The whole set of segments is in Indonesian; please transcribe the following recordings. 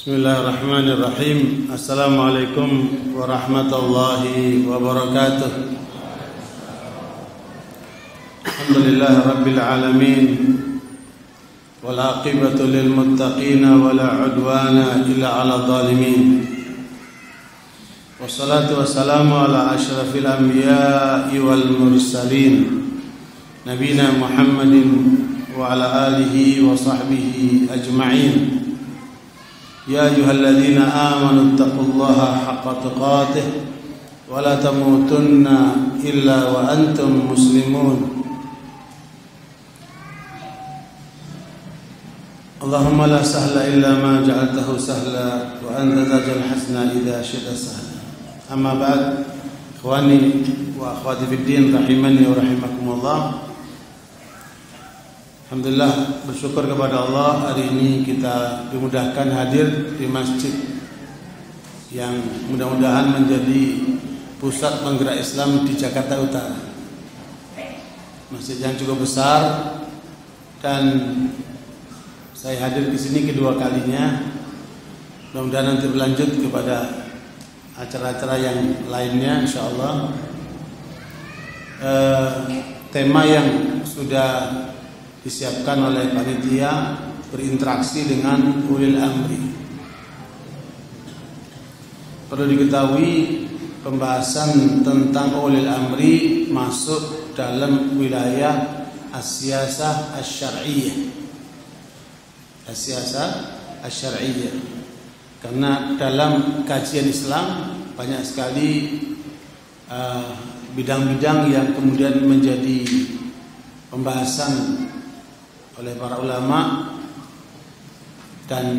Bismillahirrahmanirrahim. Assalamualaikum warahmatullahi wabarakatuh. Alhamdulillahi rabbil alamin. Wal aqibatu lil muttaqin wa la udwana illa 'alal zalimin. Wassalatu wassalamu ala asyrafil anbiya'i wal mursalin nabiyina Muhammadin wa ala alihi wa sahbihi ajma'in. Ya ayyuhalladzina amanu taqullaha haqqa tuqatih wa la tamutunna illa wa antum muslimun. Allahumma la sahla illa ma ja'altahu sahla wa anta taj'al hasna idza syi'ta sahla. Amma ba'd, ikhwani wa akhwati fid din rahimani wa rahimakumullah. Alhamdulillah, bersyukur kepada Allah, hari ini kita dimudahkan hadir di masjid yang mudah-mudahan menjadi pusat penggerak Islam di Jakarta Utara. Masjid yang cukup besar dan saya hadir di sini kedua kalinya. Mudah-mudahan nanti berlanjut kepada acara-acara yang lainnya insyaallah. Tema yang sudah disiapkan oleh panitia berinteraksi dengan ulil amri. Perlu diketahui, pembahasan tentang ulil amri masuk dalam wilayah as-siyasah asy-syar'iyyah. As-siyasah asy-syar'iyyah. Karena dalam kajian Islam banyak sekali bidang-bidang yang kemudian menjadi pembahasan oleh para ulama, dan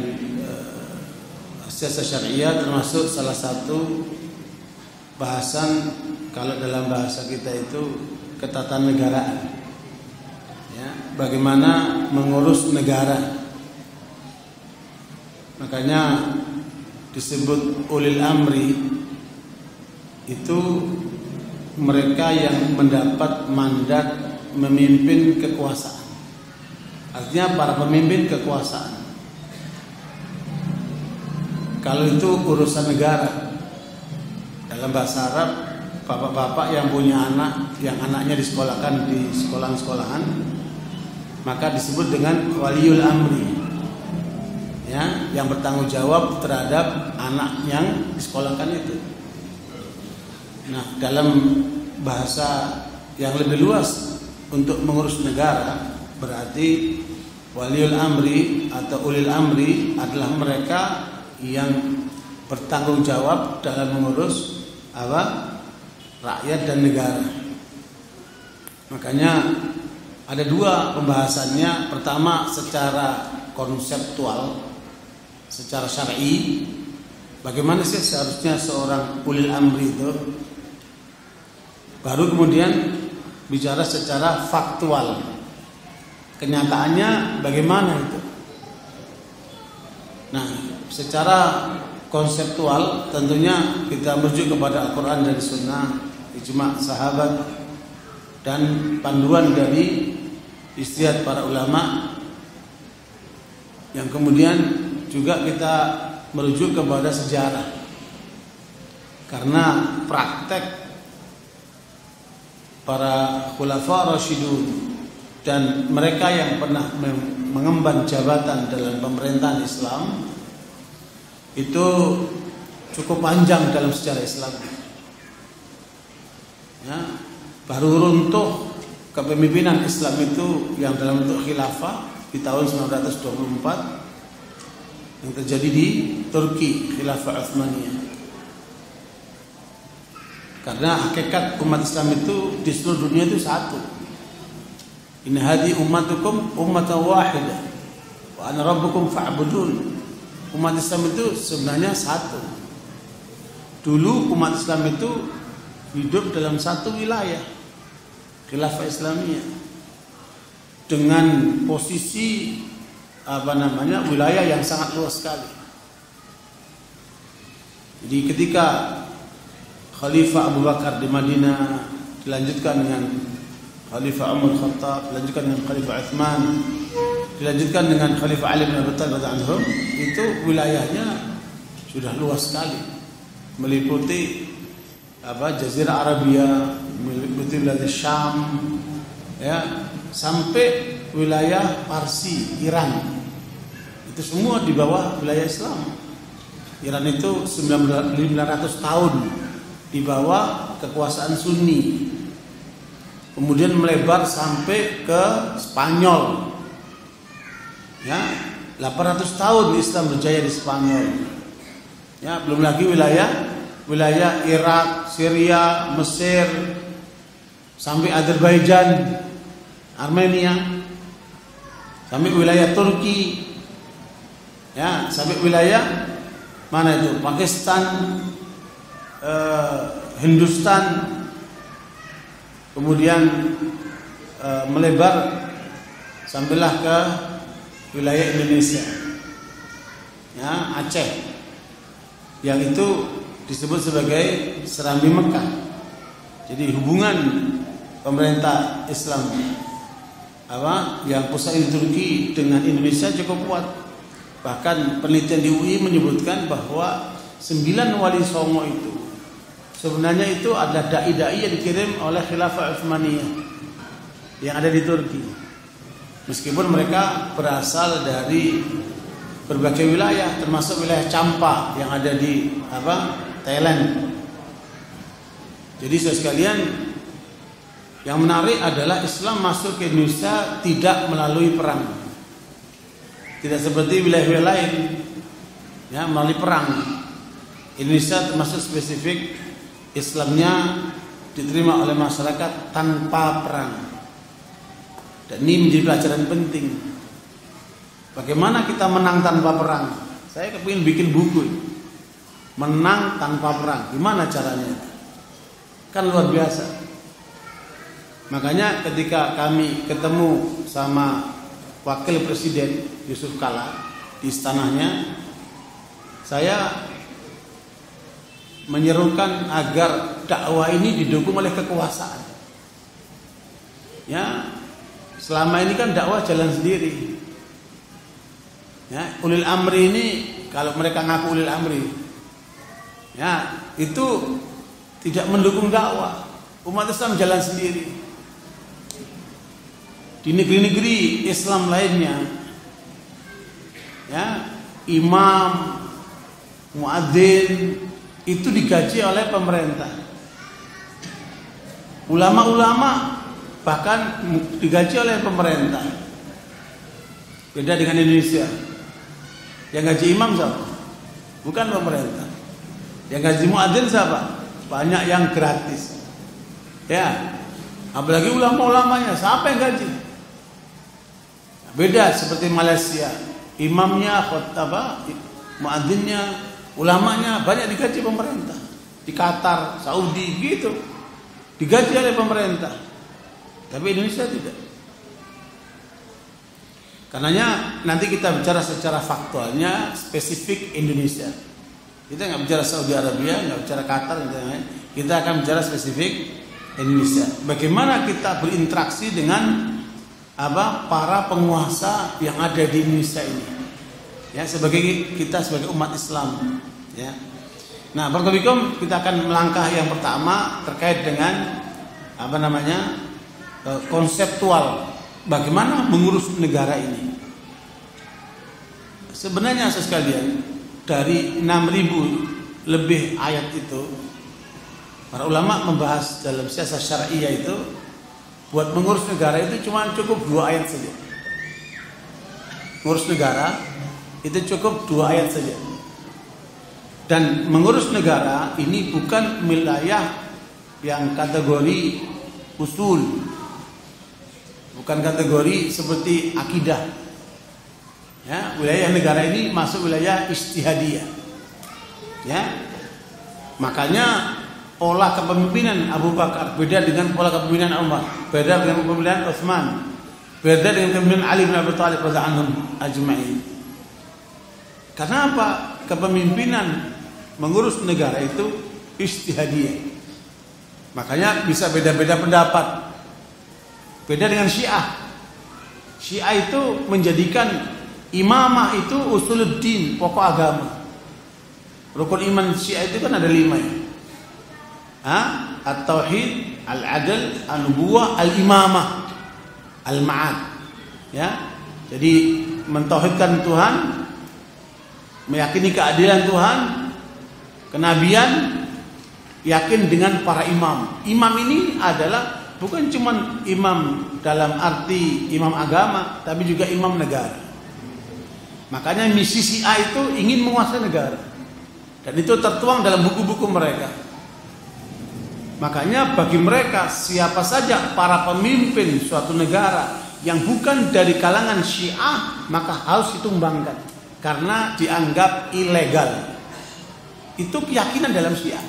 siyasah syariah termasuk salah satu bahasan, kalau dalam bahasa kita itu ketatanegaraan, ya, bagaimana mengurus negara. Makanya disebut ulil amri itu mereka yang mendapat mandat memimpin kekuasaan. Artinya para pemimpin kekuasaan. Kalau itu urusan negara, dalam bahasa Arab, bapak-bapak yang punya anak, yang anaknya disekolahkan di sekolahan-sekolahan, maka disebut dengan waliul amri, ya, yang bertanggung jawab terhadap anak yang disekolahkan itu. Nah, dalam bahasa yang lebih luas untuk mengurus negara, berarti waliul amri atau ulil amri adalah mereka yang bertanggung jawab dalam mengurus rakyat dan negara. Makanya ada dua pembahasannya. Pertama secara konseptual, secara syar'i, bagaimana sih seharusnya seorang ulil amri itu. Baru kemudian bicara secara faktual, kenyataannya bagaimana itu. Nah, secara konseptual tentunya kita merujuk kepada Al-Quran dan Sunnah, ijma' sahabat, dan panduan dari ijtihad para ulama. Yang kemudian juga kita merujuk kepada sejarah, karena praktek para khulafa rasyidun dan mereka yang pernah mengemban jabatan dalam pemerintahan Islam itu cukup panjang dalam sejarah Islam, ya. Baru runtuh kepemimpinan Islam itu yang dalam bentuk khilafah di tahun 924 yang terjadi di Turki, khilafah Utsmaniyah. Karena hakikat umat Islam itu di seluruh dunia itu satu. Inna hadhi ummatukum ummatan wahidah wa ana rabbukum fa'budun. Umat Islam itu sebenarnya satu. Dulu umat Islam itu hidup dalam satu wilayah, khilafah Islamiyah, dengan posisi wilayah yang sangat luas sekali. Jadi ketika Khalifah Abu Bakar di Madinah, dilanjutkan dengan Khalifah Umar Khattab, dilanjutkan dengan Khalifah Utsman, dilanjutkan dengan Khalifah Ali bin Abi Thalib radhiyallahu anhu, itu wilayahnya sudah luas sekali, meliputi Jazirah Arabia, meliputi wilayah Syam, ya, sampai wilayah Parsi, Iran. Itu semua di bawah wilayah Islam. Iran itu 900 tahun di bawah kekuasaan Sunni. Kemudian melebar sampai ke Spanyol. Ya, 800 tahun Islam berjaya di Spanyol. Ya, belum lagi wilayah Irak, Syria, Mesir, sampai Azerbaijan, Armenia, sampai wilayah Turki, ya, sampai wilayah mana itu? Pakistan, Hindustan, kemudian melebar sampailah ke wilayah Indonesia, ya, Aceh, yang itu disebut sebagai Serambi Mekah. Jadi hubungan pemerintah Islam yang pusatnya di Turki dengan Indonesia cukup kuat. Bahkan penelitian di UI menyebutkan bahwa 9 wali songo itu sebenarnya itu adalah dai-dai yang dikirim oleh Khilafah Utsmaniyah yang ada di Turki. Meskipun mereka berasal dari berbagai wilayah, termasuk wilayah Champa yang ada di Thailand. Jadi saudara sekalian, yang menarik adalah Islam masuk ke Indonesia tidak melalui perang. Tidak seperti wilayah-wilayah lain, ya, melalui perang. Indonesia termasuk spesifik, Islamnya diterima oleh masyarakat tanpa perang. Dan ini menjadi pelajaran penting. Bagaimana kita menang tanpa perang? Saya kepingin bikin buku, menang tanpa perang. Gimana caranya? Kan luar biasa. Makanya ketika kami ketemu sama Wakil Presiden Yusuf Kala di istananya, saya menyerukan agar dakwah ini didukung oleh kekuasaan. Ya, selama ini kan dakwah jalan sendiri. Ya, ulil amri ini, kalau mereka ngaku ulil amri, ya, itu tidak mendukung dakwah. Umat Islam jalan sendiri. Di negeri-negeri Islam lainnya, ya, imam, muadzin itu digaji oleh pemerintah. Ulama-ulama bahkan digaji oleh pemerintah. Beda dengan Indonesia. Yang gaji imam siapa? Bukan pemerintah. Yang gaji muadzin siapa? Banyak yang gratis. Ya, apalagi ulama-ulamanya, siapa yang gaji? Beda seperti Malaysia, imamnya, muadzinnya, ulamanya banyak digaji pemerintah. Di Qatar, Saudi gitu, digaji oleh pemerintah. Tapi Indonesia tidak. Karenanya nanti kita bicara secara faktualnya spesifik Indonesia. Kita nggak bicara Saudi Arabia, nggak bicara Qatar, kita akan bicara spesifik Indonesia. Bagaimana kita berinteraksi dengan para penguasa yang ada di Indonesia ini, ya, kita sebagai umat Islam, ya. Nah, barakallahu kita akan melangkah yang pertama terkait dengan konseptual bagaimana mengurus negara ini. Sebenarnya sekalian, dari 6.000 lebih ayat itu, para ulama membahas dalam siasat syariah itu, buat mengurus negara itu cuma cukup 2 ayat saja. Mengurus negara itu cukup 2 ayat saja. Dan mengurus negara ini bukan wilayah yang kategori usul, bukan kategori seperti akidah. Ya, wilayah negara ini masuk wilayah ijtihadiyah. Ya, makanya pola kepemimpinan Abu Bakar beda dengan pola kepemimpinan Umar, beda dengan kepemimpinan Utsman, beda dengan kepemimpinan Ali bin Abi Thalib radhiyallahu anhum ajma'in. Karena apa? Kepemimpinan mengurus negara itu ijtihadiyah. Makanya bisa beda-beda pendapat. Beda dengan Syiah. Syiah itu menjadikan imamah itu usuluddin, pokok agama. Rukun iman Syiah itu kan ada 5 ya. At-tauhid, al-adl, an-nubuwah, al-imamah, al-ma'ad. Ya. Jadi mentauhidkan Tuhan, meyakini keadilan Tuhan, kenabian, yakin dengan para imam. Imam ini adalah bukan cuma imam dalam arti imam agama, tapi juga imam negara. Makanya misi Syiah itu ingin menguasai negara. Dan itu tertuang dalam buku-buku mereka. Makanya bagi mereka, siapa saja para pemimpin suatu negara yang bukan dari kalangan Syiah, maka harus ditumbangkan karena dianggap ilegal. Itu keyakinan dalam Syiah.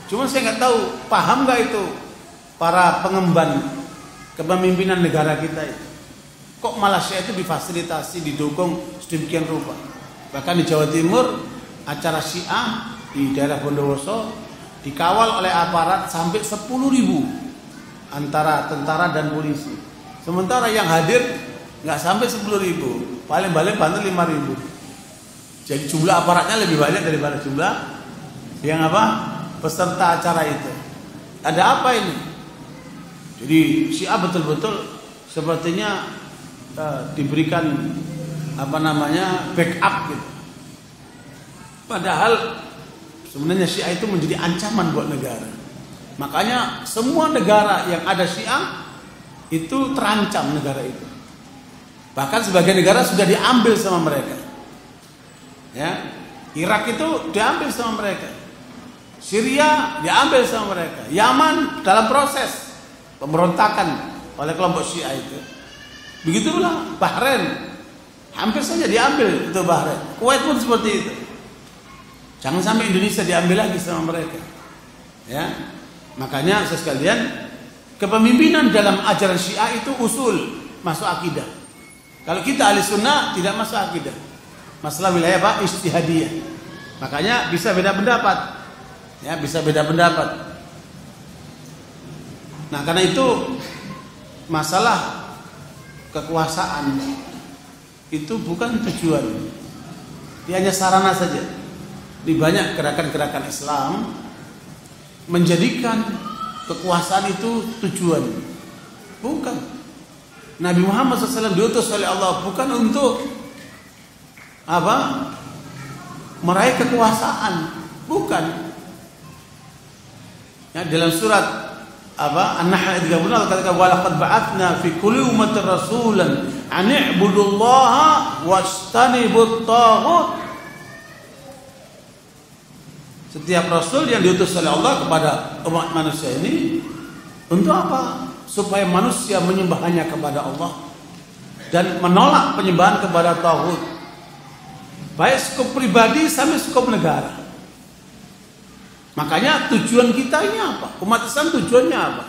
Cuma saya nggak tahu paham nggak itu para pengemban kepemimpinan negara kita itu. Kok malah Syiah itu difasilitasi, didukung sedemikian rupa. Bahkan di Jawa Timur acara Syiah di daerah Bondowoso dikawal oleh aparat sampai 10.000 antara tentara dan polisi. Sementara yang hadir nggak sampai 10.000, paling-paling bantu 5.000. Jadi jumlah aparatnya lebih banyak daripada jumlah yang peserta acara itu. Ada apa ini? Jadi Syiah betul-betul sepertinya diberikan backup gitu. Padahal sebenarnya Syiah itu menjadi ancaman buat negara. Makanya semua negara yang ada Syiah itu terancam negara itu. Bahkan sebagian negara sudah diambil sama mereka. Ya, Irak itu diambil sama mereka. Syria diambil sama mereka. Yaman dalam proses pemberontakan oleh kelompok Syiah itu. Begitu pula Bahrain, hampir saja diambil itu Bahrain. Kuwait pun seperti itu. Jangan sampai Indonesia diambil lagi sama mereka. Ya. Makanya sekalian, kepemimpinan dalam ajaran Syiah itu usul, masuk akidah. Kalau kita ahli sunnah tidak masuk akidah. Masalah wilayah ijtihadiyah. Makanya bisa beda pendapat. Ya, bisa beda pendapat. Nah, karena itu masalah kekuasaan itu bukan tujuan. Dia hanya sarana saja. Di banyak gerakan-gerakan Islam menjadikan kekuasaan itu tujuan. Bukan. Nabi Muhammad SAW diutus oleh Allah bukan untuk meraih kekuasaan, bukan. Ya, dalam surat An-Nahl ayat 30 Allah katakan walaqad ba'atsna fi kulli ummatin rasulan an i'budullaha wajtanibut taghut. Setiap rasul yang diutus oleh Allah kepada umat manusia ini untuk apa? Supaya manusia menyembah hanya kepada Allah dan menolak penyembahan kepada taghut. Baik skup pribadi sampai skup negara. Makanya tujuan kita ini apa? Umat Islam tujuannya apa?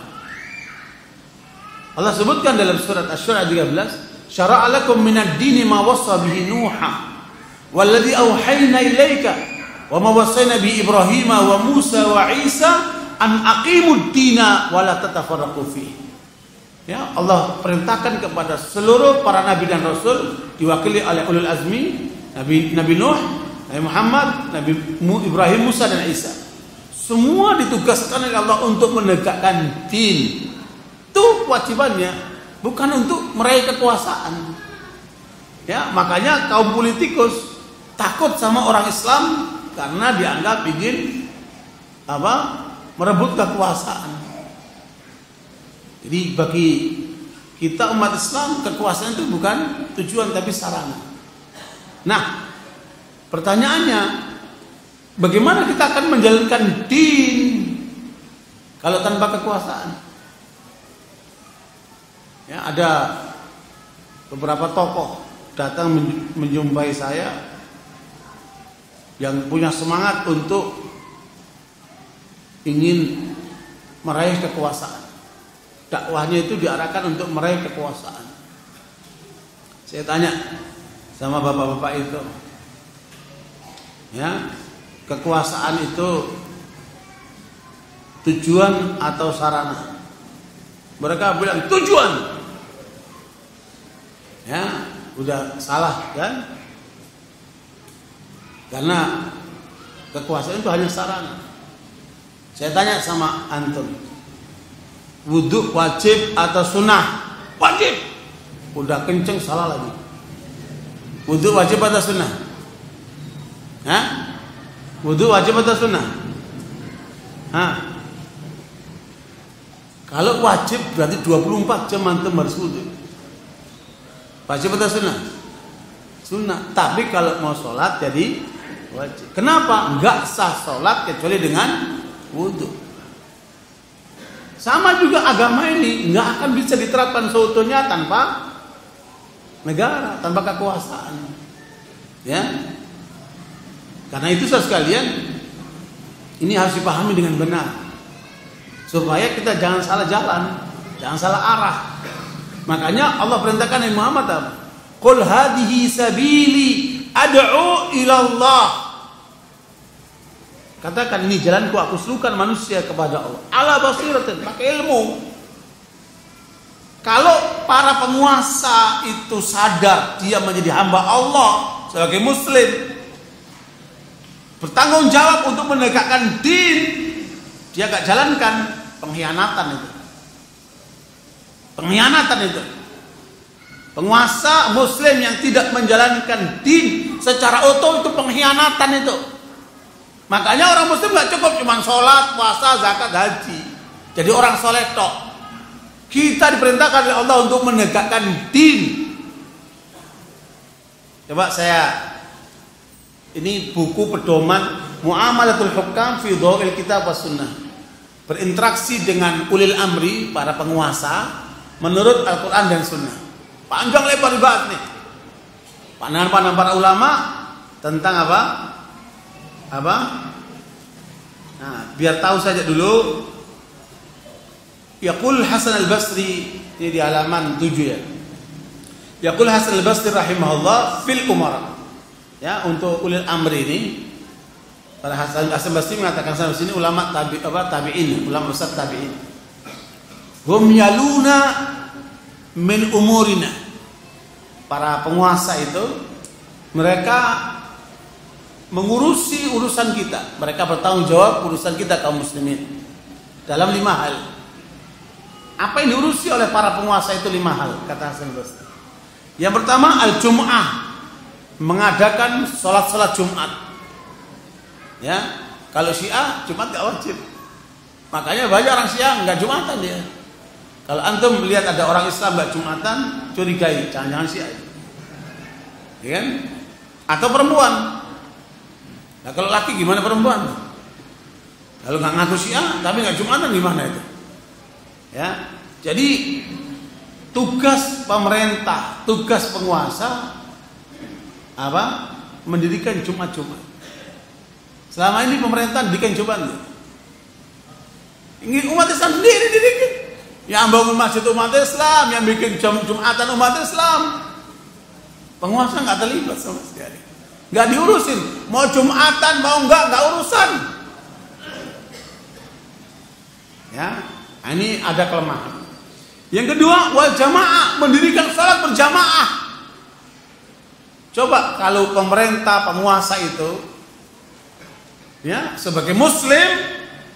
Allah sebutkan dalam surat Asy-Syura 13, "Syara'a lakum minad dini ma wassa bihi Nuha walladzi auhayna ilaika wa ma wassayna bi Ibrahim wa Musa wa Isa an aqimud dina wa la tatafarraqu fihi." Ya, Allah perintahkan kepada seluruh para nabi dan rasul diwakili oleh ulul azmi, Nabi Nuh, Nabi Muhammad, Nabi Ibrahim, Musa dan Isa. Semua ditugaskan oleh Allah untuk menegakkan din. Itu kewajibannya, bukan untuk meraih kekuasaan. Ya, makanya kaum politikus takut sama orang Islam karena dianggap ingin merebut kekuasaan. Jadi bagi kita umat Islam kekuasaan itu bukan tujuan tapi sarana. Nah, pertanyaannya, bagaimana kita akan menjalankan din kalau tanpa kekuasaan? Ya, ada beberapa tokoh datang menjumpai saya yang punya semangat untuk ingin meraih kekuasaan. Dakwahnya itu diarahkan untuk meraih kekuasaan. Saya tanya sama bapak-bapak itu, ya, kekuasaan itu tujuan atau sarana? Mereka bilang tujuan. Ya, udah salah kan? Karena Kekuasaan itu hanya sarana. Saya tanya sama antum, wudu wajib atau sunnah? Wajib. Udah kenceng salah lagi. Wudu wajib atau sunnah? Hah? Wudu wajib atau sunnah? Hah? Kalau wajib berarti 24 jam antum harus wudu. Wajib atau sunnah? Sunnah. Tapi kalau mau sholat jadi wajib. Kenapa? Enggak sah sholat kecuali dengan wudu. Sama juga agama ini enggak akan bisa diterapkan seutuhnya tanpa negara, tanpa kekuasaan. Ya. Karena itu saudara sekalian, ini harus dipahami dengan benar. Supaya kita jangan salah jalan, jangan salah arah. Makanya Allah perintahkan Nabi Muhammad apa? Qul hadhihi sabili ad'u ila Allah. Katakan ini jalanku, aku serukan manusia kepada Allah. Ala basiratin, pakai ilmu. Kalau para penguasa itu sadar dia menjadi hamba Allah sebagai muslim, bertanggung jawab untuk menegakkan din, dia gak jalankan, pengkhianatan itu. Pengkhianatan itu. Penguasa muslim yang tidak menjalankan din secara utuh itu pengkhianatan itu. Makanya orang muslim gak cukup cuma sholat, puasa, zakat, haji. Jadi orang soleh tok. Kita diperintahkan oleh Allah untuk menegakkan din. Coba ini buku pedoman Muamalatul Hukam fi Dhawil Kitab was Sunnah. Berinteraksi dengan ulil amri, para penguasa menurut Al-Quran dan Sunnah. Panjang lebar dibahas nih. Pandangan-pandangan para ulama tentang apa? Nah, biar tahu saja dulu. Yaqul Hasan al-Basri, ini di halaman 7 ya. Yaqul Hasan al-Basri rahimahullah fil umara. Ya, untuk ulil amri ini, para Hasan al-Basri mengatakan sampai sini ulama tabi'in, ulama besar tabi'in. Hum yaluna min umurina. Para penguasa itu mereka mengurusi urusan kita. Mereka bertanggung jawab urusan kita kaum muslimin dalam 5 hal. Apa yang diurusi oleh para penguasa itu 5 hal, kata Hasan Basri. Yang pertama al-Jum'ah, mengadakan sholat Jumat. Ya, kalau Syiah Jumat gak wajib. Makanya banyak orang Syiah nggak Jumatan dia. Kalau antum melihat ada orang Islam nggak Jumatan, curigai, jangan-jangan Syiah. Ya kan? Atau perempuan. Nah kalau laki gimana perempuan? Kalau nggak ngaku Syiah tapi nggak Jumatan gimana itu? Ya, jadi tugas pemerintah, tugas penguasa apa? Mendirikan Jumat. Selama ini pemerintah bikin Jumat. Ingin umat Islam sendiri dirikin. Yang bangun masjid umat Islam, yang bikin Jumatan umat Islam. Penguasa nggak terlibat sama sekali. Nggak diurusin. Mau Jumatan mau nggak urusan. Ya. Nah, ini ada kelemahan. Yang kedua, wal jamaah, mendirikan salat berjamaah. Coba kalau pemerintah, penguasa itu ya, sebagai muslim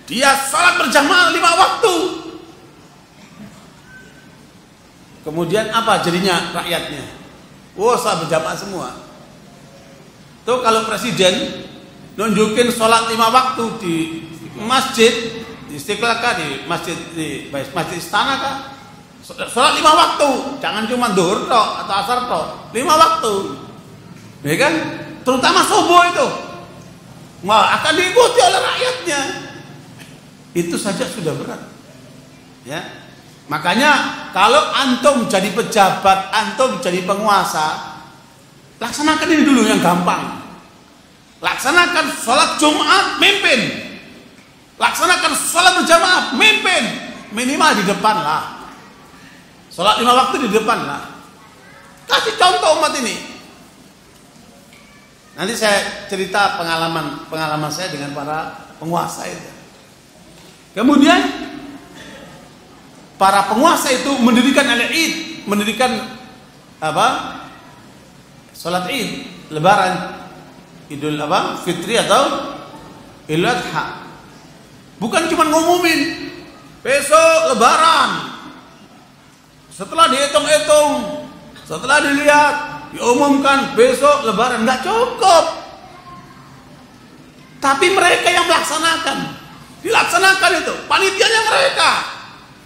dia salat berjamaah 5 waktu. Kemudian apa jadinya rakyatnya? Salat berjamaah semua. Tuh kalau presiden nunjukin salat 5 waktu di masjid, di Istiqlal kah, di masjid Istana kah? Salat 5 waktu, jangan cuma zuhur tok atau asar tok, 5 waktu. Ya kan? Terutama subuh itu. Wah, akan diikuti oleh rakyatnya. Itu saja sudah berat. Ya. Makanya kalau antum jadi pejabat, antum jadi penguasa, laksanakan ini dulu yang gampang. Laksanakan sholat Jumat, mimpin. Laksanakan sholat berjamaah, mimpin. Minimal di depan lah. Sholat 5 waktu di depan lah. Kasih contoh umat ini. Nanti saya cerita pengalaman saya dengan para penguasa itu. Kemudian para penguasa itu mendirikan al-Id, mendirikan apa? Salat Id, Lebaran, Idul Fitri atau Idul Adha. Bukan cuma ngumumin besok Lebaran. Setelah dihitung-hitung, setelah dilihat, diumumkan besok Lebaran, nggak cukup. Tapi mereka yang melaksanakan, dilaksanakan itu, panitianya mereka.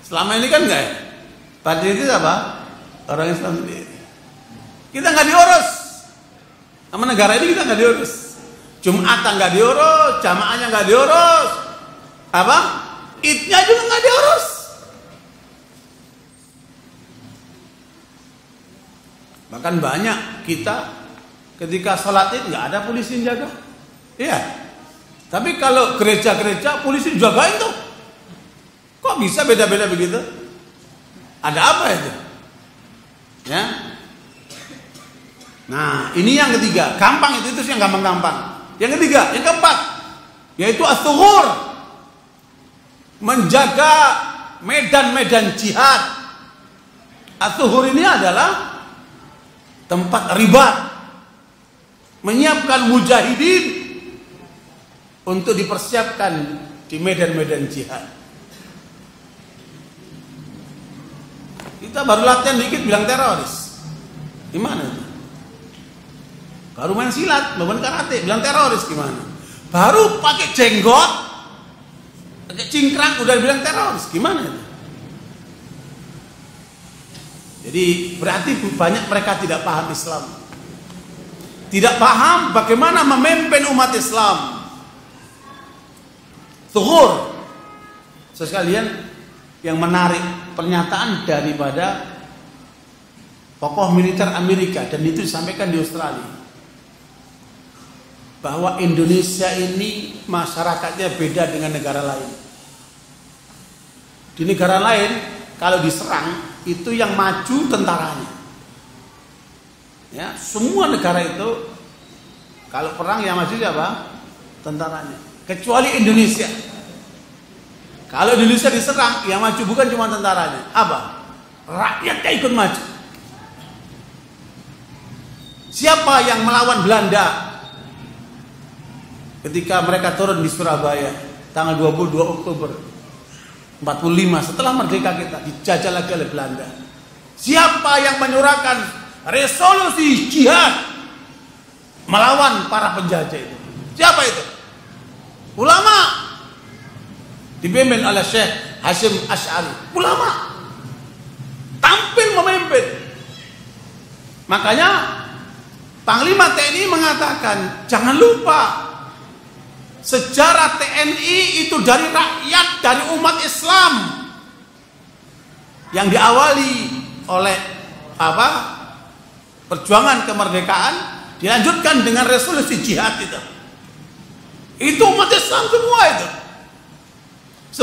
Selama ini kan enggak ya? Panitia itu apa? Orang Islam sendiri. Kita nggak diurus. Sama negara ini kita nggak diurus. Jumatan nggak diurus, jamaahnya nggak diurus. Apa? Idnya juga nggak diurus. Bahkan banyak kita ketika sholat Id nggak ada polisi yang jaga. Iya. Tapi kalau gereja-gereja polisi jagain tuh. Kok bisa beda-beda begitu? Ada apa itu? Ya. Nah, ini yang ketiga. Gampang itu yang gampang-gampang. Yang ketiga, yang keempat, yaitu as-sughur. Menjaga medan-medan jihad. As-sughur ini adalah tempat ribat. Menyiapkan mujahidin untuk dipersiapkan di medan-medan jihad. Kita baru latihan dikit bilang teroris. Gimana itu? Baru main silat, main karate, bilang teroris gimana? Baru pakai jenggot, pakai cingkrang udah bilang teroris, gimana itu? Jadi berarti banyak mereka tidak paham Islam. Tidak paham bagaimana memimpin umat Islam. Zuhur. Sekalian yang menarik pernyataan daripada tokoh militer Amerika, dan itu disampaikan di Australia, bahwa Indonesia ini masyarakatnya beda dengan negara lain. Di negara lain kalau diserang itu yang maju tentaranya. Ya, semua negara itu kalau perang yang maju siapa? Tentaranya. Kecuali Indonesia. Kalau Indonesia diserang, yang maju bukan cuma tentaranya. Apa? Rakyatnya ikut maju. Siapa yang melawan Belanda ketika mereka turun di Surabaya tanggal 22 Oktober 45 setelah merdeka kita dijajah lagi oleh Belanda? Siapa yang menyuarakan resolusi jihad melawan para penjajah itu? Siapa itu? Ulama dipimpin oleh Syekh Hasyim Asy'ari. Ulama tampil memimpin. Makanya Panglima TNI mengatakan, jangan lupa sejarah TNI itu dari rakyat, dari umat Islam, yang diawali oleh apa? Perjuangan kemerdekaan, dilanjutkan dengan resolusi jihad itu. Itu umat Islam semua itu.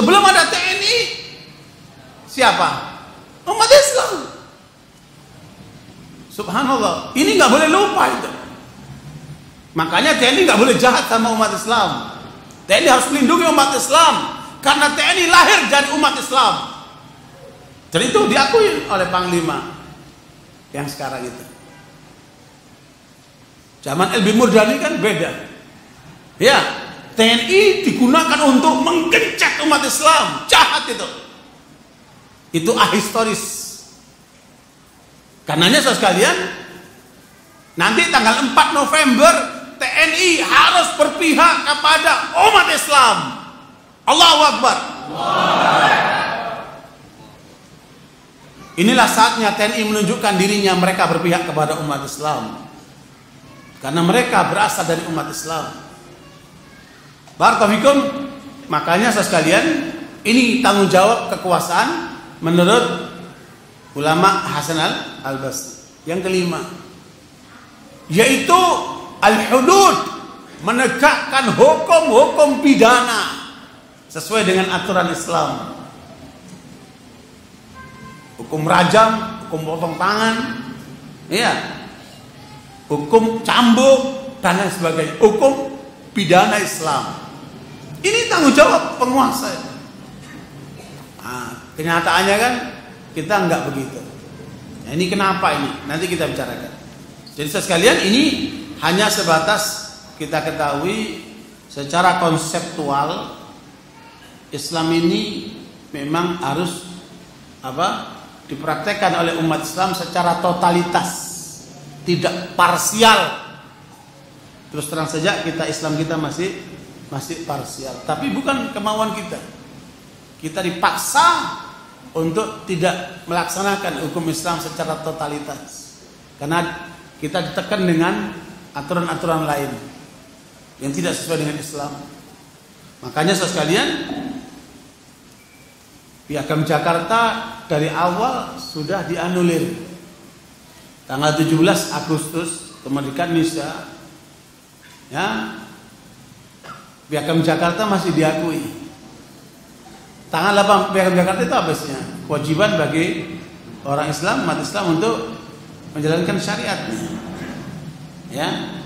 Sebelum ada TNI, siapa? Umat Islam. Subhanallah, ini nggak boleh lupa itu. Makanya TNI nggak boleh jahat sama umat Islam. TNI harus melindungi umat Islam karena TNI lahir dari umat Islam. Dan itu diakui oleh Panglima yang sekarang itu. Zaman LB Murdani kan beda. Ya, TNI digunakan untuk menggencet umat Islam. Jahat itu. Itu ahistoris. Karenanya saudara sekalian, nanti tanggal 4 November TNI harus berpihak kepada umat Islam. Allahu Akbar. Inilah saatnya TNI menunjukkan dirinya mereka berpihak kepada umat Islam. Karena mereka berasal dari umat Islam. Barakallahu fikum. Makanya saudara sekalian, ini tanggung jawab kekuasaan menurut ulama Hasan al-Basri. Yang kelima, yaitu al-hudud, menegakkan hukum-hukum pidana sesuai dengan aturan Islam. Hukum rajam, hukum potong tangan, ya, hukum cambuk dan lain sebagainya. Hukum pidana Islam. Ini tanggung jawab penguasa. Nah, kenyataannya kan kita enggak begitu. Nah, ini kenapa ini? Nanti kita bicarakan. Jadi sekalian, ini hanya sebatas kita ketahui secara konseptual Islam ini memang harus dipraktekkan oleh umat Islam secara totalitas, tidak parsial. Terus terang saja Islam kita masih parsial, tapi bukan kemauan kita. Kita dipaksa untuk tidak melaksanakan hukum Islam secara totalitas, karena kita ditekan dengan aturan-aturan lain yang tidak sesuai dengan Islam. Makanya sekalian, Piagam Jakarta dari awal sudah dianulir. Tanggal 17 Agustus kemerdekaan Indonesia, ya, Piagam Jakarta masih diakui. Tanggal 8 Piagam Jakarta itu apa sih? Kewajiban bagi orang Islam, umat Islam untuk menjalankan syariat. Ya.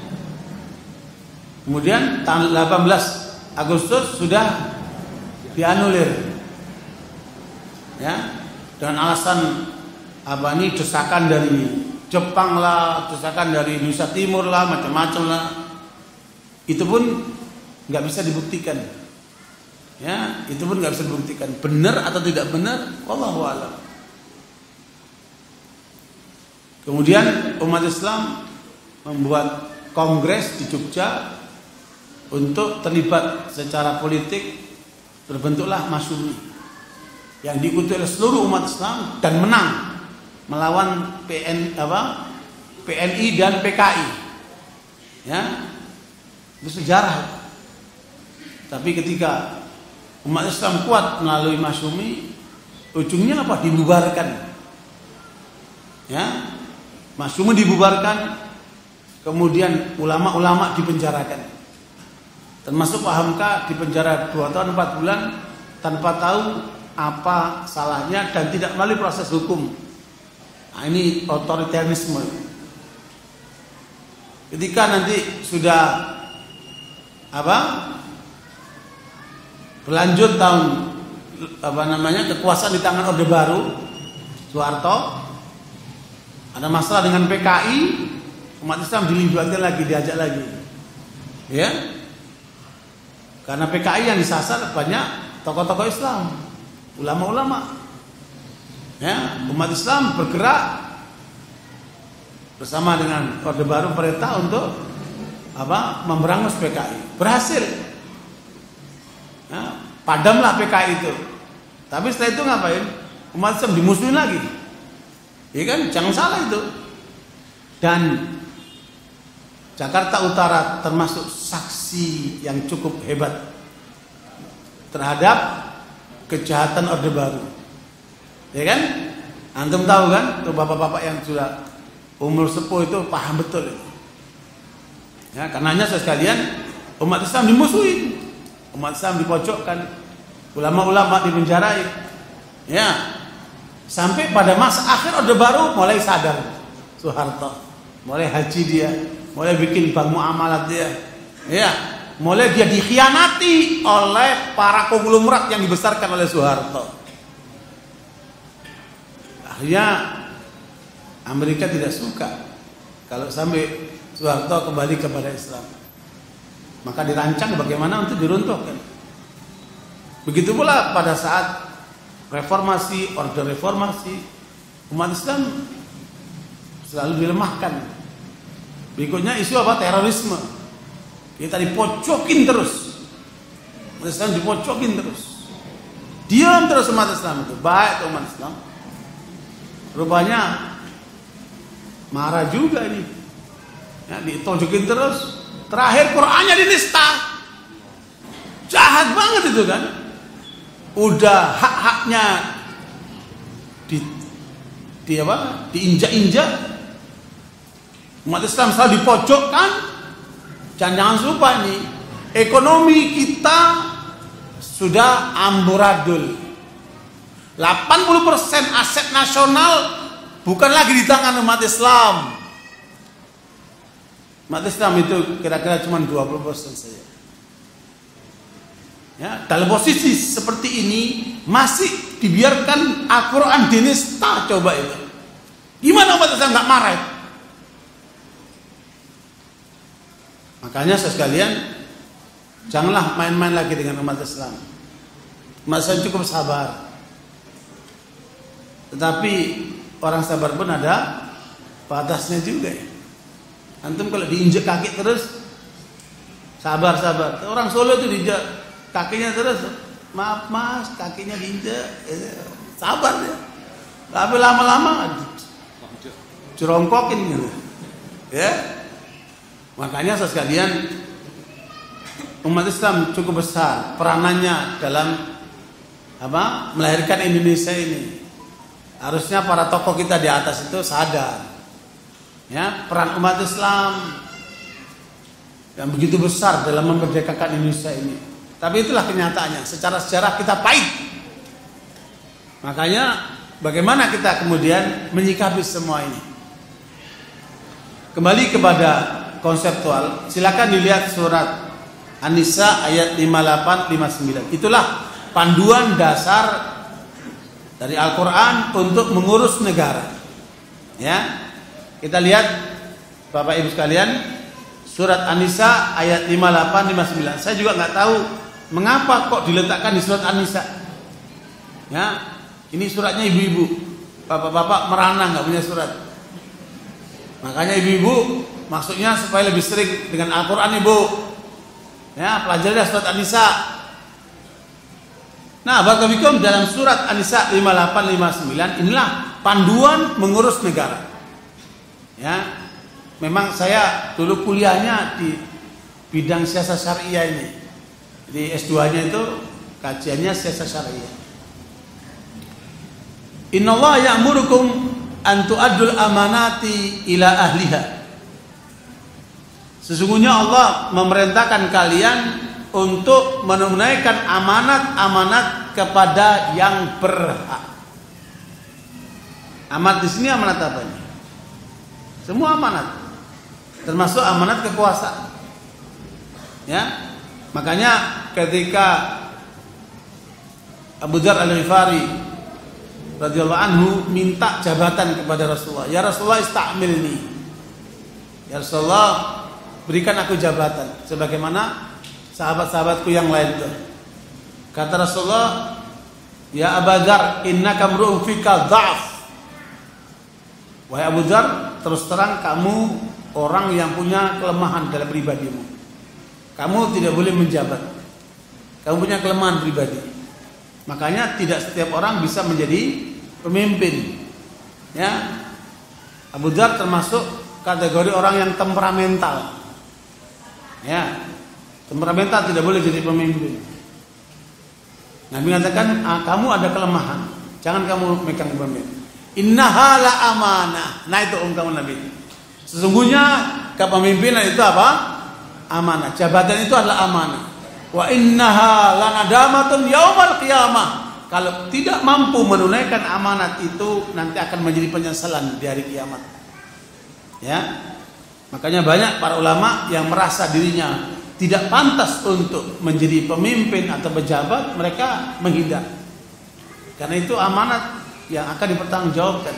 Kemudian tanggal 18 Agustus sudah dianulir. Ya, dengan alasan desakan dari Jepang lah, desakan dari Indonesia Timur lah, macam-macam lah. Itu pun nggak bisa dibuktikan. Ya, itu pun nggak bisa dibuktikan benar atau tidak benar, wallahu a'lam. Kemudian umat Islam membuat kongres di Jogja untuk terlibat secara politik, terbentuklah Masyumi yang diikuti oleh seluruh umat Islam dan menang melawan PNI dan PKI. Ya, itu sejarah. Tapi ketika umat Islam kuat melalui Masyumi, ujungnya apa? Dibubarkan. Ya, Masyumi dibubarkan, kemudian ulama-ulama dipenjarakan. Termasuk Pak Hamka dipenjara 2 tahun 4 bulan tanpa tahu apa salahnya dan tidak melalui proses hukum. Nah, ini otoritarianisme. Ketika nanti sudah berlanjut tahun kekuasaan di tangan Orde Baru Soeharto, ada masalah dengan PKI, umat Islam dilibatkan lagi, diajak lagi. Ya. Karena PKI yang disasar banyak tokoh-tokoh Islam, ulama-ulama. Ya, umat Islam bergerak bersama dengan Orde Baru perintah untuk memberangus PKI. Berhasil. Ya, padamlah PKI itu. Tapi setelah itu ngapain? Umat Islam dimusuhin lagi. Ya kan? Jangan salah itu. Dan Jakarta Utara termasuk saksi yang cukup hebat terhadap kejahatan Orde Baru. Ya kan? Antum tahu kan? Tuh bapak-bapak yang sudah umur sepuh itu paham betul itu. Ya, karenanya sekalian umat Islam dimusuhin, umat Islam dipojokkan, ulama-ulama dipenjarai. Ya. Sampai pada masa akhir Orde Baru mulai sadar Soeharto, mulai haji dia, mulai bikin bank muamalat dia. Ya, mulai dia dikhianati oleh para konglomerat yang dibesarkan oleh Soeharto. Akhirnya Amerika tidak suka kalau sampai Soeharto kembali kepada Islam. Maka dirancang bagaimana untuk diruntuhkan. Begitu pula pada saat reformasi, orde reformasi, umat Islam selalu dilemahkan. Berikutnya isu terorisme. Kita dipocokin terus. Umat Islam dipocokin terus. Diam terus umat Islam itu. Baik umat Islam. Rupanya marah juga ini. Ya, ditojokin terus. Terakhir Qur'annya dinista. Jahat banget itu kan. Udah hak-haknya diinjak-injak. Umat Islam selalu dipojokkan. Jangan lupa nih, ekonomi kita sudah amburadul. 80% aset nasional bukan lagi di tangan umat Islam. Umat Islam itu kira-kira cuma 20% saja. Ya, dalam posisi seperti ini masih dibiarkan Al-Quran dinista, coba itu. Gimana umat Islam nggak marah? Makanya sekalian Janganlah main-main lagi dengan umat Islam. Umat Islam cukup sabar. Tetapi orang sabar pun ada batasnya juga ya. Antum kalau diinjek kaki terus, sabar. Orang Solo itu diinjek kakinya terus, maaf mas, kakinya diinjek, sabar ya. Tapi lama-lama jerongkokin gitu. Ya. Makanya sekalian, umat Islam cukup besar peranannya dalam melahirkan Indonesia ini. Harusnya para tokoh kita di atas itu sadar, ya, peran umat Islam yang begitu besar dalam memerdekakan Indonesia ini. Tapi itulah kenyataannya. Secara sejarah kita pahit. Makanya bagaimana kita kemudian menyikapi semua ini? Kembali kepada konseptual, silakan dilihat surat An-Nisa ayat 58-59. Itulah panduan dasar dari Al-Quran untuk mengurus negara. Ya, kita lihat Bapak Ibu sekalian, surat An-Nisa ayat 58-59. Saya juga nggak tahu mengapa kok diletakkan di surat An-Nisa. Ya, ini suratnya ibu-ibu, bapak-bapak merana nggak punya surat. Makanya ibu-ibu, maksudnya supaya lebih sering dengan Al-Quran ibu. Ya, pelajarilah surat An-Nisa. Nah, barakallahu dalam surat An-Nisa 58-59 inilah panduan mengurus negara. Ya, memang saya dulu kuliahnya di bidang siasat syariah ini. Di S2-nya itu kajiannya siasat syariah. Innallaha ya'murukum an tu'addul amanati ila ahliha. Sesungguhnya Allah memerintahkan kalian untuk menunaikan amanat-amanat kepada yang berhak. Amanat di sini amanat apa ini? Semua amanat, termasuk amanat kekuasaan. Ya, makanya ketika Abu Dzar Al-Ghifari radhiyallahu anhu minta jabatan kepada Rasulullah, ya Rasulullah istamilni, ya Rasulullah berikan aku jabatan sebagaimana sahabat-sahabatku yang lain itu. Kata Rasulullah, ya Abu Dzar, innaka mru'un fika dha'f. Wahai Abu Dzar, terus terang kamu orang yang punya kelemahan dalam pribadimu. Kamu tidak boleh menjabat. Kamu punya kelemahan pribadi. Makanya tidak setiap orang bisa menjadi pemimpin. Ya. Abu Dzar termasuk kategori orang yang temperamental. Ya. Temperamental tidak boleh jadi pemimpin. Nabi mengatakan, kamu ada kelemahan, jangan kamu megang pemimpin. Innaha la amanah. Nah itu kamu Nabi. Sesungguhnya kepemimpinan itu apa? Amanah. Jabatan itu adalah amanah. Wa innaha la nadamatun yaumal qiyamah. Kalau tidak mampu menunaikan amanat itu nanti akan menjadi penyesalan di hari kiamat. Ya. Makanya banyak para ulama yang merasa dirinya tidak pantas untuk menjadi pemimpin atau pejabat, mereka menghindar. Karena itu amanat yang akan dipertanggungjawabkan.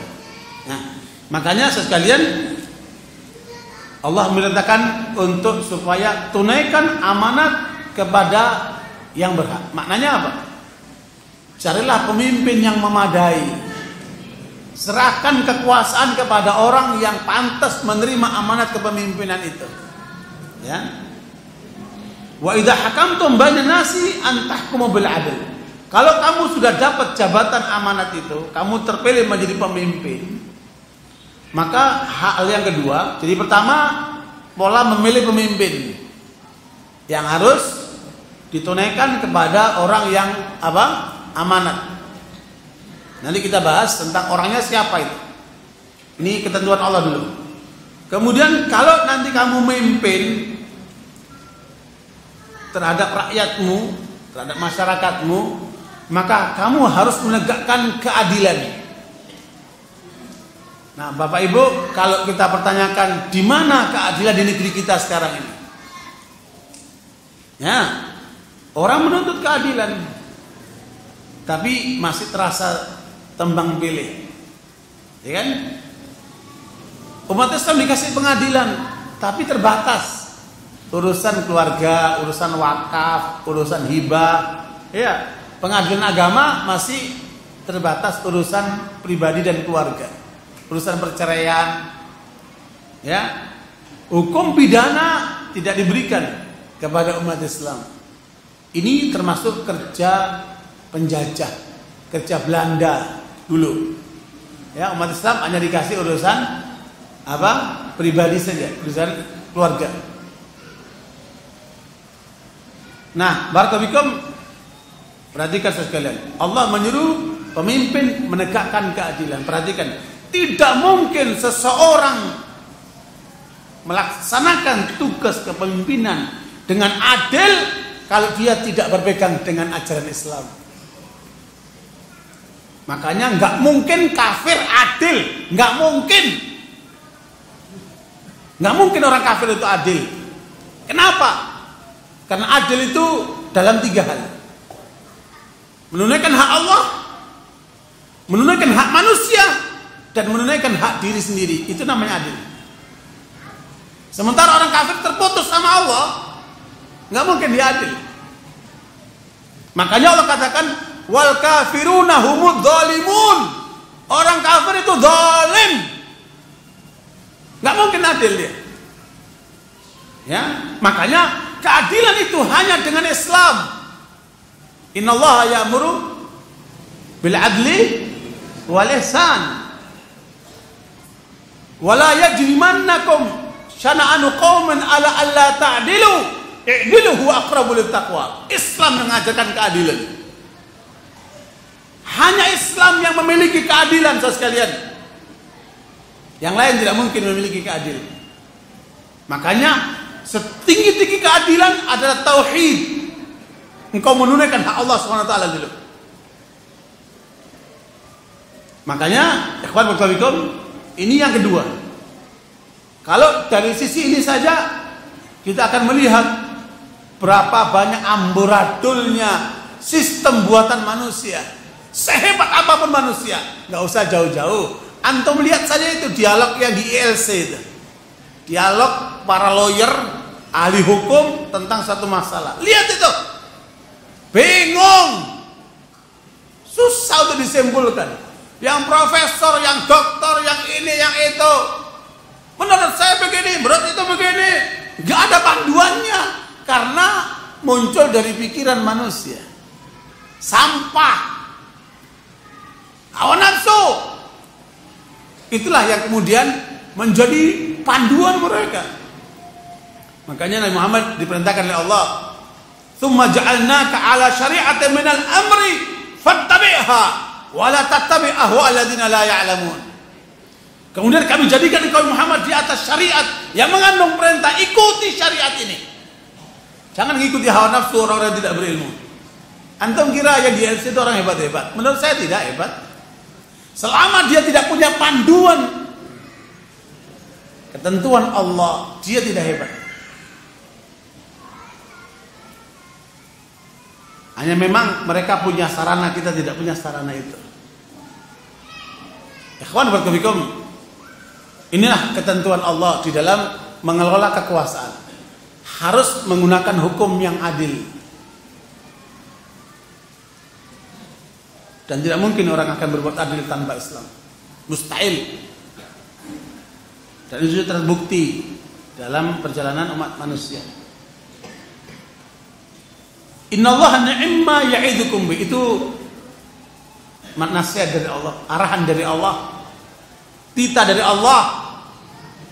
Nah, makanya sekalian Allah memerintahkan untuk supaya tunaikan amanat kepada yang berhak. Maknanya apa? Carilah pemimpin yang memadai. Serahkan kekuasaan kepada orang yang pantas menerima amanat kepemimpinan itu. Ya. Wa idza hakamtum bainan nasi an tahkumu bil adl. Kalau kamu sudah dapat jabatan amanat itu, kamu terpilih menjadi pemimpin, maka hal yang kedua, jadi pertama pola memilih pemimpin yang harus ditunaikan kepada orang yang apa? Amanat. Nanti kita bahas tentang orangnya siapa itu. Ini ketentuan Allah dulu. Kemudian kalau nanti kamu memimpin terhadap rakyatmu, terhadap masyarakatmu, maka kamu harus menegakkan keadilan. Nah, Bapak Ibu, kalau kita pertanyakan di mana keadilan di negeri kita sekarang ini? Ya, orang menuntut keadilan, tapi masih terasa tembang pilih, ya kan? Umat Islam dikasih pengadilan, tapi terbatas. urusan keluarga, urusan wakaf, urusan hibah, ya, pengadilan agama masih terbatas urusan pribadi dan keluarga, urusan perceraian, ya, hukum pidana tidak diberikan kepada umat Islam. Ini termasuk kerja penjajah, kerja Belanda dulu. Ya, umat Islam hanya dikasih urusan apa? Pribadi saja, urusan keluarga. Nah, barakallahu, perhatikan sekalian. Allah menyuruh pemimpin menegakkan keadilan. Perhatikan, tidak mungkin seseorang melaksanakan tugas kepemimpinan dengan adil kalau dia tidak berpegang dengan ajaran Islam. Makanya nggak mungkin kafir adil, nggak mungkin orang kafir itu adil. Kenapa? Karena adil itu dalam 3 hal: menunaikan hak Allah, menunaikan hak manusia, dan menunaikan hak diri sendiri. Itu namanya adil. Sementara orang kafir terputus sama Allah, nggak mungkin dia adil. Makanya Allah katakan, wal kafiruna humud zalimun. Orang kafir itu zalim, nggak mungkin adil dia. Ya, makanya keadilan itu hanya dengan Islam. Innallaha ya'muru bil adli wal ihsan wa la yajrimannakum syana'anu qaumin ala alla ta'dilu i'dilu huwa aqrabu lit taqwa. Islam mengajarkan keadilan. Hanya Islam yang memiliki keadilan, saudara sekalian. Yang lain tidak mungkin memiliki keadilan. Makanya setinggi-tinggi keadilan adalah tauhid. Engkau menunaikan hak Allah SWT dulu. Makanya, ikhwan fillah, ini yang kedua. Kalau dari sisi ini saja kita akan melihat berapa banyak amburadulnya sistem buatan manusia. Sehebat apapun manusia, nggak usah jauh-jauh. Antum lihat saja itu dialog yang di ILC itu. Dialog para lawyer, ahli hukum tentang satu masalah. Lihat itu, bingung, susah untuk disimpulkan. Yang profesor, yang doktor, yang ini, yang itu. Menurut saya begini, menurut itu begini. Gak ada panduannya, karena muncul dari pikiran manusia. Sampah, hawa nafsu. Itulah yang kemudian menjadi panduan mereka. Makanya Nabi Muhammad diperintahkan oleh Allah, "Tsumma ja'alnaka 'ala syari'atin minal amri fattabi'ha wa la tattabi' ahwa'al ladzina la ya'lamun." Kemudian kami jadikan engkau Muhammad di atas syariat yang mengandung perintah, ikuti syariat ini. Jangan mengikuti hawa nafsu orang-orang yang tidak berilmu. Antum kira yang di LC itu orang hebat-hebat? Menurut saya tidak hebat. Selama dia tidak punya panduan ketentuan Allah, dia tidak hebat. Hanya memang mereka punya sarana, kita tidak punya sarana itu. Ikhwan barakallahu, inilah ketentuan Allah di dalam mengelola kekuasaan. Harus menggunakan hukum yang adil. Dan tidak mungkin orang akan berbuat adil tanpa Islam. Mustahil. Dan itu terbukti dalam perjalanan umat manusia. Innallaha ni'ma ya'idukum bi, itu nasihat dari Allah, arahan dari Allah, titah dari Allah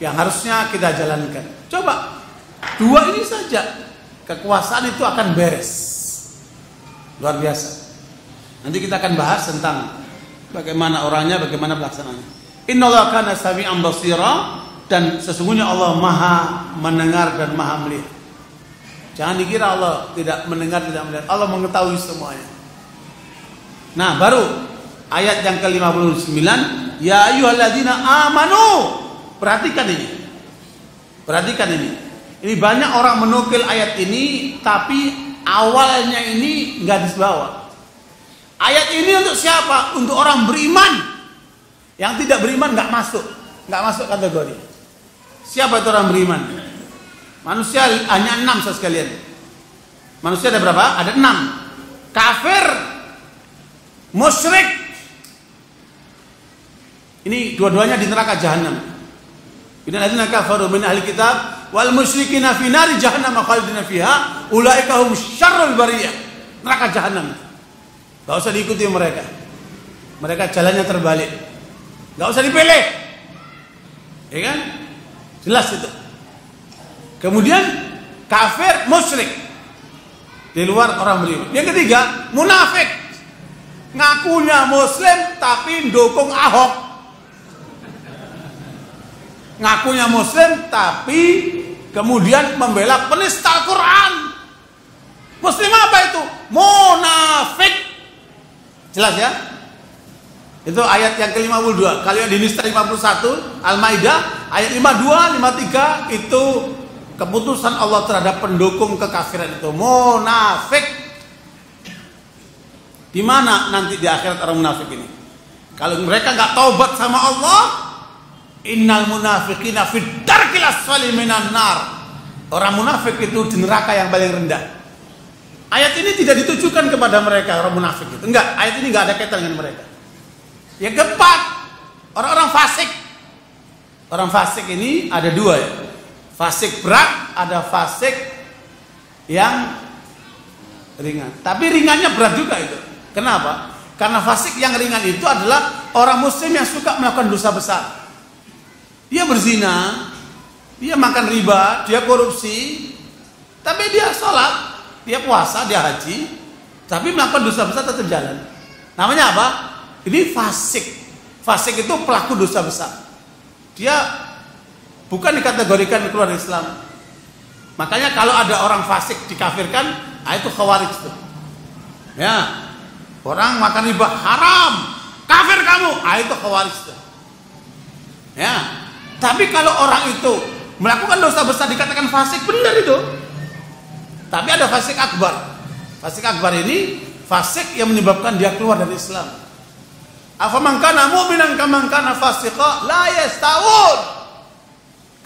yang harusnya kita jalankan. Coba 2 ini saja, kekuasaan itu akan beres. Luar biasa. Nanti kita akan bahas tentang bagaimana orangnya, bagaimana pelaksanaannya. Innallaha kana sami'an basira, dan sesungguhnya Allah Maha mendengar dan Maha melihat. Jangan dikira Allah tidak mendengar, tidak melihat. Allah mengetahui semuanya. Nah, baru ayat yang ke-59, ya ayyuhalladzina amanu. Perhatikan ini. Perhatikan ini. Ini banyak orang menukil ayat ini, tapi awalnya ini nggak dibawa. Ayat ini untuk siapa? Untuk orang beriman. Yang tidak beriman nggak masuk kategori. Siapa itu orang beriman? Manusia hanya 6 sekalian. Manusia ada berapa? Ada 6. Kafir, musyrik. Ini dua-duanya di neraka jahanam. Innal ladzina kafaru min ahli kitab wal musyrikina fi nari jahannam khalidina fiha ulaika hum syarrul bariyah. Neraka jahanam. Enggak usah diikuti mereka. Mereka jalannya terbalik. Enggak usah dipilih. Ya kan? Jelas itu. Kemudian kafir, musyrik. Di luar orang beriman. Yang ketiga, munafik. Ngakunya muslim tapi dukung Ahok. Ngakunya muslim tapi kemudian membela penista Al-Quran. Muslim apa itu? Munafik. Jelas ya? Itu ayat yang ke-52. Kalau yang di Nisa 51 Al-Maidah ayat 52, 53 itu keputusan Allah terhadap pendukung kekafiran itu. Munafik. Di mana nanti di akhirat orang munafik ini? Kalau mereka nggak taubat sama Allah, innal munafiqina fid darkil asfali minan nar. Orang munafik itu di neraka yang paling rendah. Ayat ini tidak ditujukan kepada mereka orang munafik itu. Enggak, ayat ini enggak ada kaitan dengan mereka. Yang keempat, orang-orang fasik. Orang fasik ini ada dua ya. Fasik berat, ada fasik yang ringan. Tapi ringannya berat juga itu. Kenapa? Karena fasik yang ringan itu adalah orang muslim yang suka melakukan dosa besar. Dia berzina, dia makan riba, dia korupsi, tapi dia sholat, dia puasa, dia haji, tapi melakukan dosa besar tetap jalan. Namanya apa? Ini fasik. Fasik itu pelaku dosa besar. Dia bukan dikategorikan keluar dari Islam. Makanya kalau ada orang fasik dikafirkan, itu khawarij itu. Ya, orang makan riba haram, kafir kamu, itu khawarij itu. Ya, tapi kalau orang itu melakukan dosa besar dikatakan fasik, benar itu. Tapi ada fasik akbar. Fasik akbar ini fasik yang menyebabkan dia keluar dari Islam. Afaman kana mu'minan kaman kana fasiqa la yastawun.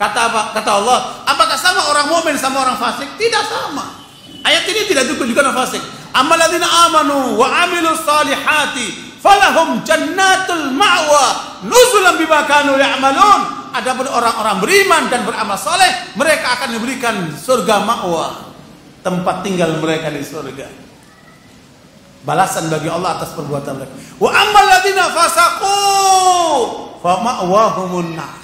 Kata apa? Kata Allah, apakah sama orang mukmin sama orang fasik? Tidak sama. Ayat ini tidak ditujukan fasik. Ammal ladzina amanu wa amilus salihati falahum jannatul ma'wa nuzulan bima kanu ya'malun. Adapun orang-orang beriman dan beramal saleh, mereka akan diberikan surga ma'wa, tempat tinggal mereka di surga. Balasan bagi Allah atas perbuatan mereka. Wa ammal ladzina fasaqu fa ma'wahumun nar.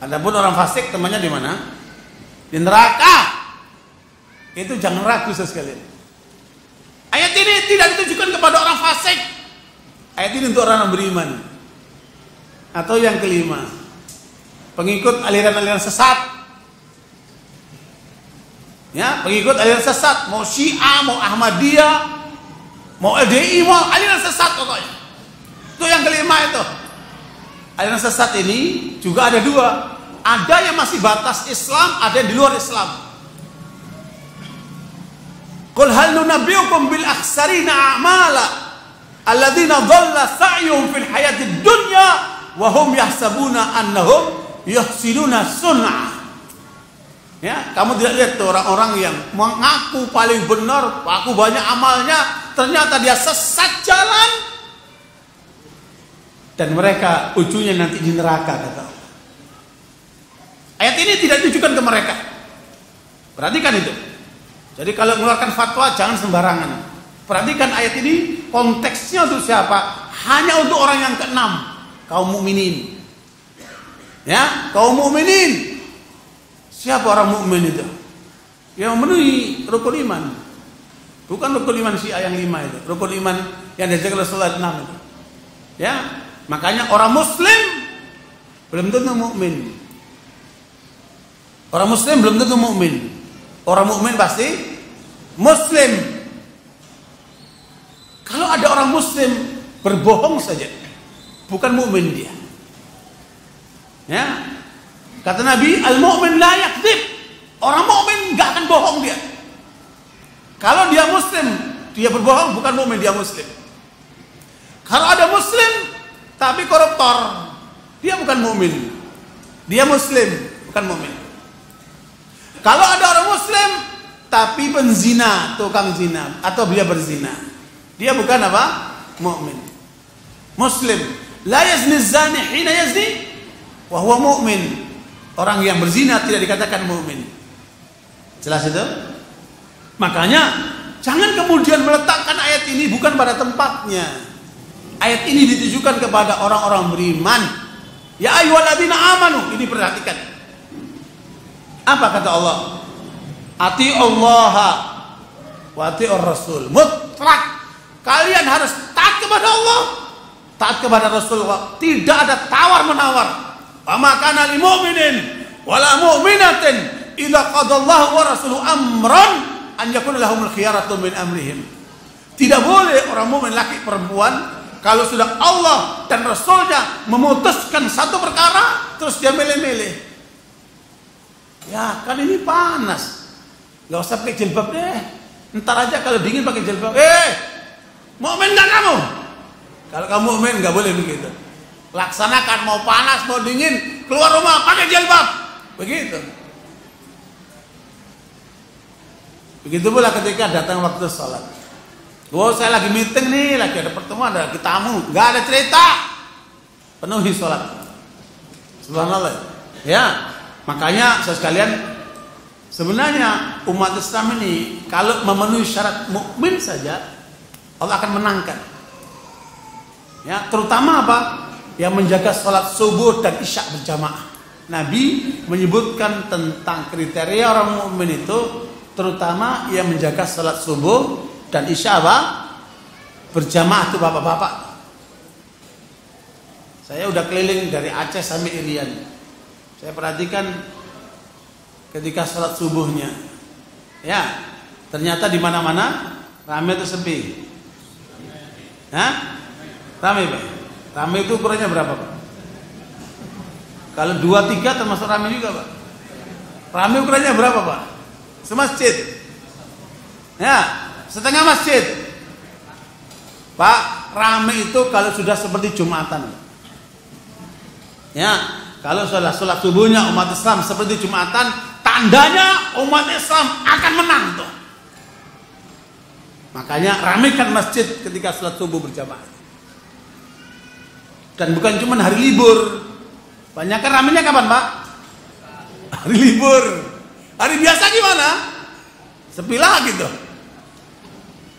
Adapun orang fasik temannya di mana? Di neraka. Itu jangan ragu sekalian. Ayat ini tidak ditujukan kepada orang fasik. Ayat ini untuk orang yang beriman. Atau yang kelima, pengikut aliran-aliran sesat. Ya, pengikut aliran sesat, mau Syiah, mau Ahmadiyah, mau LDI, mau aliran sesat pokoknya. Itu yang kelima itu. Aliran sesat ini juga ada dua. Ada yang masih batas Islam, ada yang di luar Islam. Qul hal nunabbiukum bil akhsarina a'mala alladzina dhalla sa'yuhum fil hayatid dunya wa hum yahsabuna annahum yuhsinuna sun'ah. Ya, kamu tidak lihat tuh orang-orang yang mengaku paling benar, aku banyak amalnya, ternyata dia sesat jalan dan mereka ujungnya nanti di neraka, kata Allah. Ayat ini tidak ditujukan ke mereka. Perhatikan itu. Jadi kalau mengeluarkan fatwa jangan sembarangan. Perhatikan ayat ini konteksnya untuk siapa? Hanya untuk orang yang keenam, kaum mukminin. Ya, kaum mukminin. Siapa orang mukmin itu? Yang memenuhi rukun iman. Bukan rukun iman Syiah yang 5 itu, rukun iman yang diajarkan Rasulullah 6 itu. Ya, makanya orang muslim belum tentu mukmin. Orang muslim belum tentu mukmin. Orang mukmin pasti muslim. Kalau ada orang muslim berbohong saja, bukan mukmin dia. Ya. Kata Nabi, al-mu'min la yakdzib. Orang mukmin enggak akan bohong dia. Kalau dia muslim, dia berbohong, bukan mukmin, dia muslim. Kalau ada muslim tapi koruptor, dia bukan mukmin. Dia muslim, bukan mukmin. Kalau ada orang muslim tapi penzina, tukang zina atau dia berzina, dia bukan apa? Mukmin. Muslim la yazni zani hina yazni wa huwa mu'min. Orang yang berzina tidak dikatakan mukmin. Jelas itu? Makanya jangan kemudian meletakkan ayat ini bukan pada tempatnya. Ayat ini ditujukan kepada orang-orang beriman. Ya ayyuhalladzina amanu, ini perhatikan. Apa kata Allah? Atiullaha wa atiur rasul. Mutlak. Kalian harus taat kepada Allah, taat kepada Rasulullah. Tidak ada tawar-menawar. Wa ma kana lil mu'minin wala mu'minatin idza qadallahu wa rasuluhu amran an yakuna lahumul khiyaratu min amrihim. Tidak boleh orang mukmin laki perempuan kalau sudah Allah dan Rasulnya memutuskan satu perkara terus dia milih-milih. Ya kan ini panas, nggak usah pakai jilbab deh. Ntar aja kalau dingin pakai jilbab. Mukmin nggak kamu? Kalau kamu mukmin nggak boleh begitu. Laksanakan, mau panas mau dingin keluar rumah pakai jilbab. Begitu. Begitu pula ketika datang waktu sholat. Saya lagi meeting nih, lagi ada pertemuan, ada tamu, nggak ada cerita, penuhi sholat. Subhanallah. Ya, makanya saudara sekalian, sebenarnya umat Islam ini kalau memenuhi syarat mukmin saja, Allah akan menangkan. Ya, terutama apa? Yang menjaga sholat subuh dan isya berjamaah. Nabi menyebutkan tentang kriteria orang mukmin itu, terutama yang menjaga sholat subuh dan isya apa? Berjamaah tuh bapak-bapak. Saya udah keliling dari Aceh sampai Irian. Saya perhatikan ketika sholat subuhnya, ya ternyata di mana-mana ramai atau sepi? Ramai Pak. Ramai itu ukurannya berapa Pak? Kalau 2-3 termasuk ramai juga Pak. Ramai ukurannya berapa Pak? Semasjid. Ya, setengah masjid. Pak, ramai itu kalau sudah seperti Jumatan. Ya, kalau sudah sholat subuhnya umat Islam seperti Jumatan, tandanya umat Islam akan menang tuh. Makanya ramaikan masjid ketika sholat subuh berjamaah. Dan bukan cuma hari libur. Banyak kan ramainya kapan Pak? Hari libur. Hari biasa gimana? Sepi lagi tuh.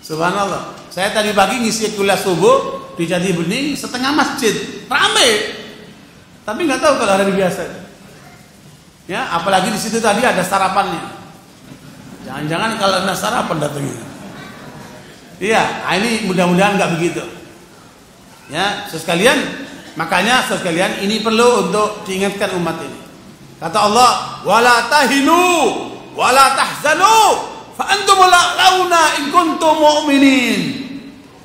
Subhanallah. Saya tadi pagi ngisi kuliah subuh di Jati Bening, setengah masjid ramai. Tapi nggak tahu kalau hari biasa. Ya, apalagi di situ tadi ada sarapannya. Jangan-jangan kalau ada sarapan datangnya. Iya, ini mudah-mudahan nggak begitu. Ya, sekalian, makanya sekalian ini perlu untuk diingatkan umat ini. Kata Allah, wala tahinu wala tahzanu fa antumul launa in kuntum mu'minin.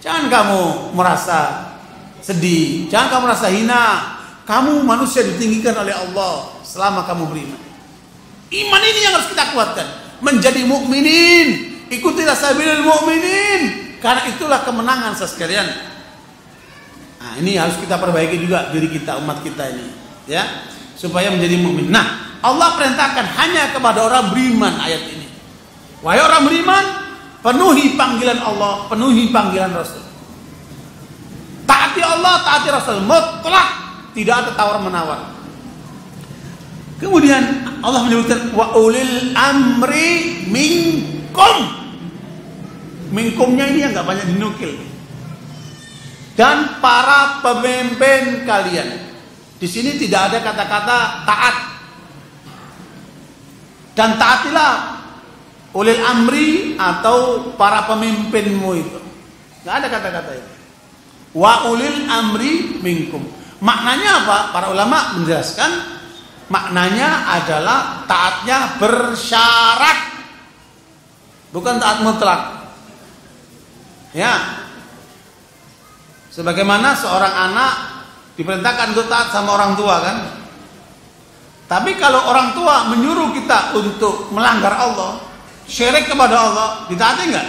Jangan kamu merasa sedih, jangan kamu merasa hina. Kamu manusia ditinggikan oleh Allah selama kamu beriman. Iman ini yang harus kita kuatkan. Menjadi mukminin, ikutilah sabilul mukminin. Karena itulah kemenangan sekalian. Nah, ini harus kita perbaiki juga diri kita, umat kita ini, ya, supaya menjadi mukmin. Nah, Allah perintahkan hanya kepada orang beriman ayat ini. Wahai orang beriman, penuhi panggilan Allah, penuhi panggilan Rasul. Taati Allah, taati Rasul, mutlak, tidak ada tawar-menawar. Kemudian Allah menyebutkan wa ulil amri minkum. Minkumnya ini yang nggak banyak dinukil. Dan para pemimpin kalian. Di sini tidak ada kata-kata taat. Dan taatilah ulil amri atau para pemimpinmu itu. Nggak ada kata-kata itu. Wa ulil amri minkum. Maknanya apa? Para ulama menjelaskan maknanya adalah taatnya bersyarat, bukan taat mutlak. Ya, sebagaimana seorang anak diperintahkan untuk taat sama orang tua kan. Tapi kalau orang tua menyuruh kita untuk melanggar Allah, syirik kepada Allah, ditaati enggak?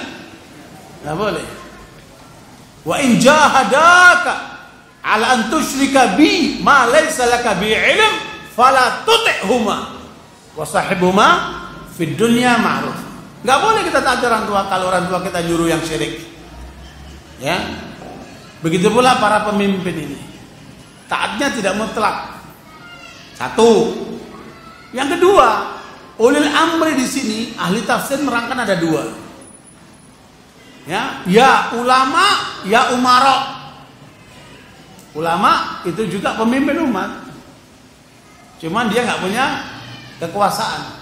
Enggak boleh. Wa in jahadaka ala an tusyrika bi ma laysa laka bi ilm fala tuti'huma wa sahibhuma fid dunya ma'ruf. Enggak boleh kita taat orang tua kalau orang tua kita nyuruh yang syirik. Ya. Begitu pula para pemimpin ini. Taatnya tidak mutlak. Satu. Yang kedua, ulil amri di sini ahli tafsir merangkan ada dua. Ya ulama, ya umara. Ulama itu juga pemimpin umat. Cuman dia nggak punya kekuasaan.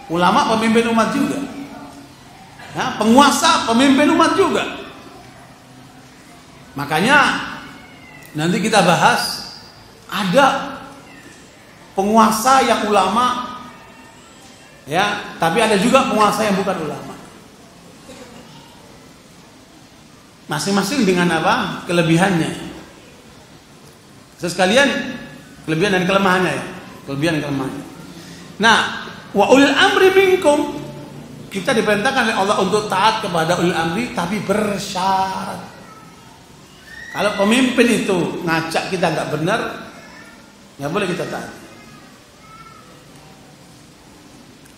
Ulama pemimpin umat juga. Ya, penguasa pemimpin umat juga. Makanya nanti kita bahas ada penguasa yang ulama, ya, tapi ada juga penguasa yang bukan ulama. Masing-masing dengan apa? Kelebihannya. Sekalian kelebihan dan kelemahannya ya. Kelebihan dan kelemahannya. Nah, wa ulil amri minkum, kita diperintahkan oleh Allah untuk taat kepada ulil amri tapi bersyarat. Kalau pemimpin itu ngajak kita nggak benar, nggak boleh kita taat.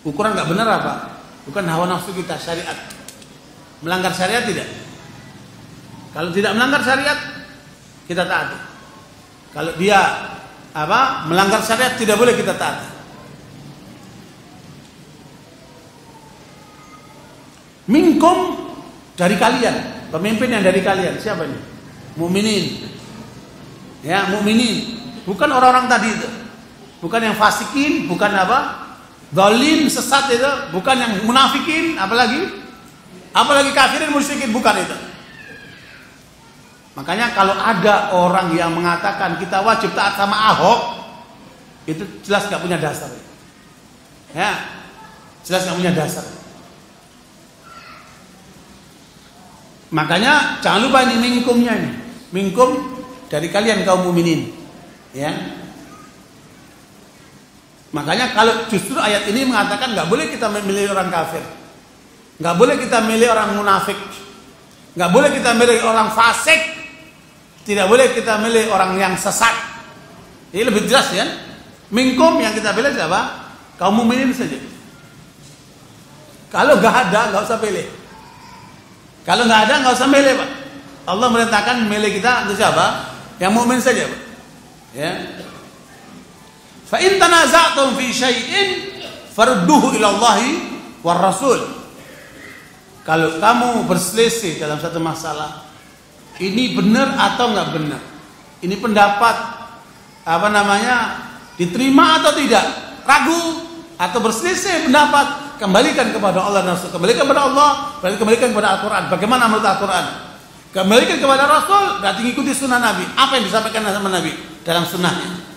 Ukuran nggak benar apa? Bukan hawa nafsu kita, syariat. Melanggar syariat tidak? Kalau tidak melanggar syariat, kita taat. Kalau dia melanggar syariat, tidak boleh kita taat. Minkum, dari kalian, pemimpin yang dari kalian, siapa ini? Mukminin. Ya, mukminin. Bukan orang-orang tadi itu. Bukan yang fasikin, bukan zalim, sesat itu, bukan yang munafikin, apalagi kafirin, musyrikin, bukan itu. Makanya kalau ada orang yang mengatakan kita wajib taat sama Ahok, itu jelas nggak punya dasar. Ya, jelas nggak punya dasar. Makanya jangan lupa ini minkumnya ini. Minkum dari kalian kaum mukminin. Ya. Makanya kalau justru ayat ini mengatakan nggak boleh kita memilih orang kafir, nggak boleh kita milih orang munafik, nggak boleh kita milih orang fasik, tidak boleh kita milih orang yang sesat. Ini lebih jelas ya. Minkum yang kita pilih siapa? Kaum mukminin saja. Kalau nggak ada nggak usah pilih. Kalau nggak ada nggak usah milih, Pak. Allah merintahkan milih kita untuk siapa? Yang mukmin saja, Pak. Ya. Fa in tanaza'tum fi syai'in farudduhu ila Allahi war Rasul. Kalau kamu berselisih dalam satu masalah, ini benar atau enggak benar? Ini pendapat diterima atau tidak? Ragu atau berselisih pendapat, kembalikan kepada Allah dan Rasul. Kembalikan kepada Allah, berarti kembalikan kepada Al-Qur'an. Bagaimana menurut Al-Qur'an? Kembalikan kepada Rasul, berarti ikuti sunnah Nabi. Apa yang disampaikan sama Nabi dalam sunnahnya?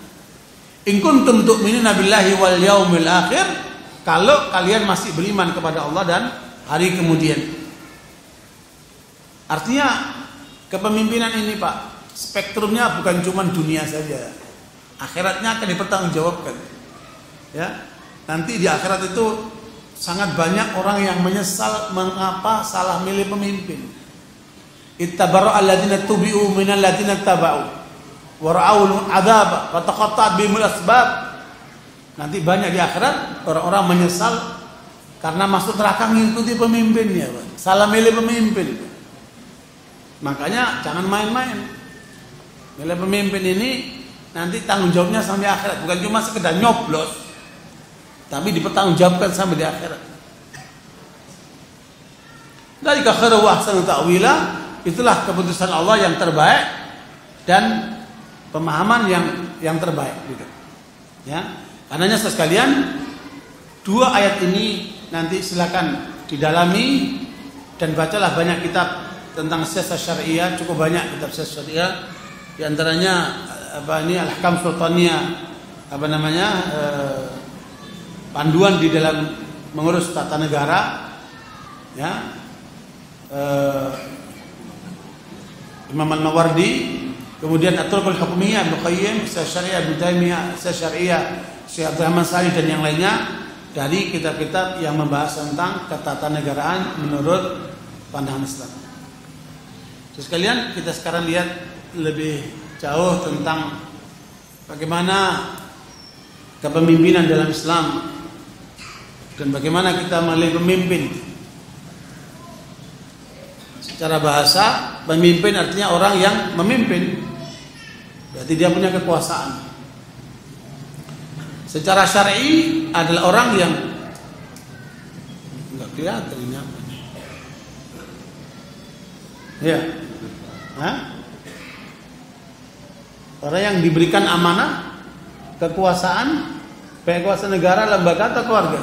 In kuntum tu'minuna billahi wal yaumil akhir, kalau kalian masih beriman kepada Allah dan hari kemudian. Artinya kepemimpinan ini, Pak, spektrumnya bukan cuma dunia saja. Akhiratnya akan dipertanggungjawabkan. Ya. Nanti di akhirat itu sangat banyak orang yang menyesal mengapa salah milih pemimpin. Ittabarra alladziina tubi'u minal ladziina taba'u wa ra'awul 'adzaba wa taqatta'at bihimul asbab. Nanti banyak di akhirat orang-orang menyesal karena masuk neraka mengikuti pemimpinnya, Pak. Salah milih pemimpin. Makanya jangan main-main. Milih pemimpin ini nanti tanggung jawabnya sampai akhirat, bukan cuma sekedar nyoblos, tapi dipertanggungjawabkan sampai di akhirat. Dzalika khairu wa ahsanu ta'wila. Itulah keputusan Allah yang terbaik dan pemahaman yang terbaik gitu. Ya. Karenanya sekalian, dua ayat ini nanti silakan didalami dan bacalah banyak kitab tentang siyasah syariah, cukup banyak kitab siyasah syariah. Di antaranya Al-Ahkam Sultaniyah, panduan di dalam mengurus tata negara, ya. Imam Al-Mawardi, kemudian At-Turqul Hukmiyah Ibnu Qayyim, Syariah Ibnu Taimiyah, Syariah Syekh Abdul Rahman Salih dan yang lainnya dari kitab-kitab yang membahas tentang ketatanegaraan menurut pandangan Islam. Terus sekalian, kita sekarang lihat lebih jauh tentang bagaimana kepemimpinan dalam Islam Dan bagaimana kita memilih pemimpin? Secara bahasa, pemimpin artinya orang yang memimpin. Berarti dia punya kekuasaan. Secara syar'i adalah orang yang enggak kelihatan ini apa. Ya. Hah? Orang yang diberikan amanah, kekuasaan, baik kuasa negara, lembaga atau keluarga.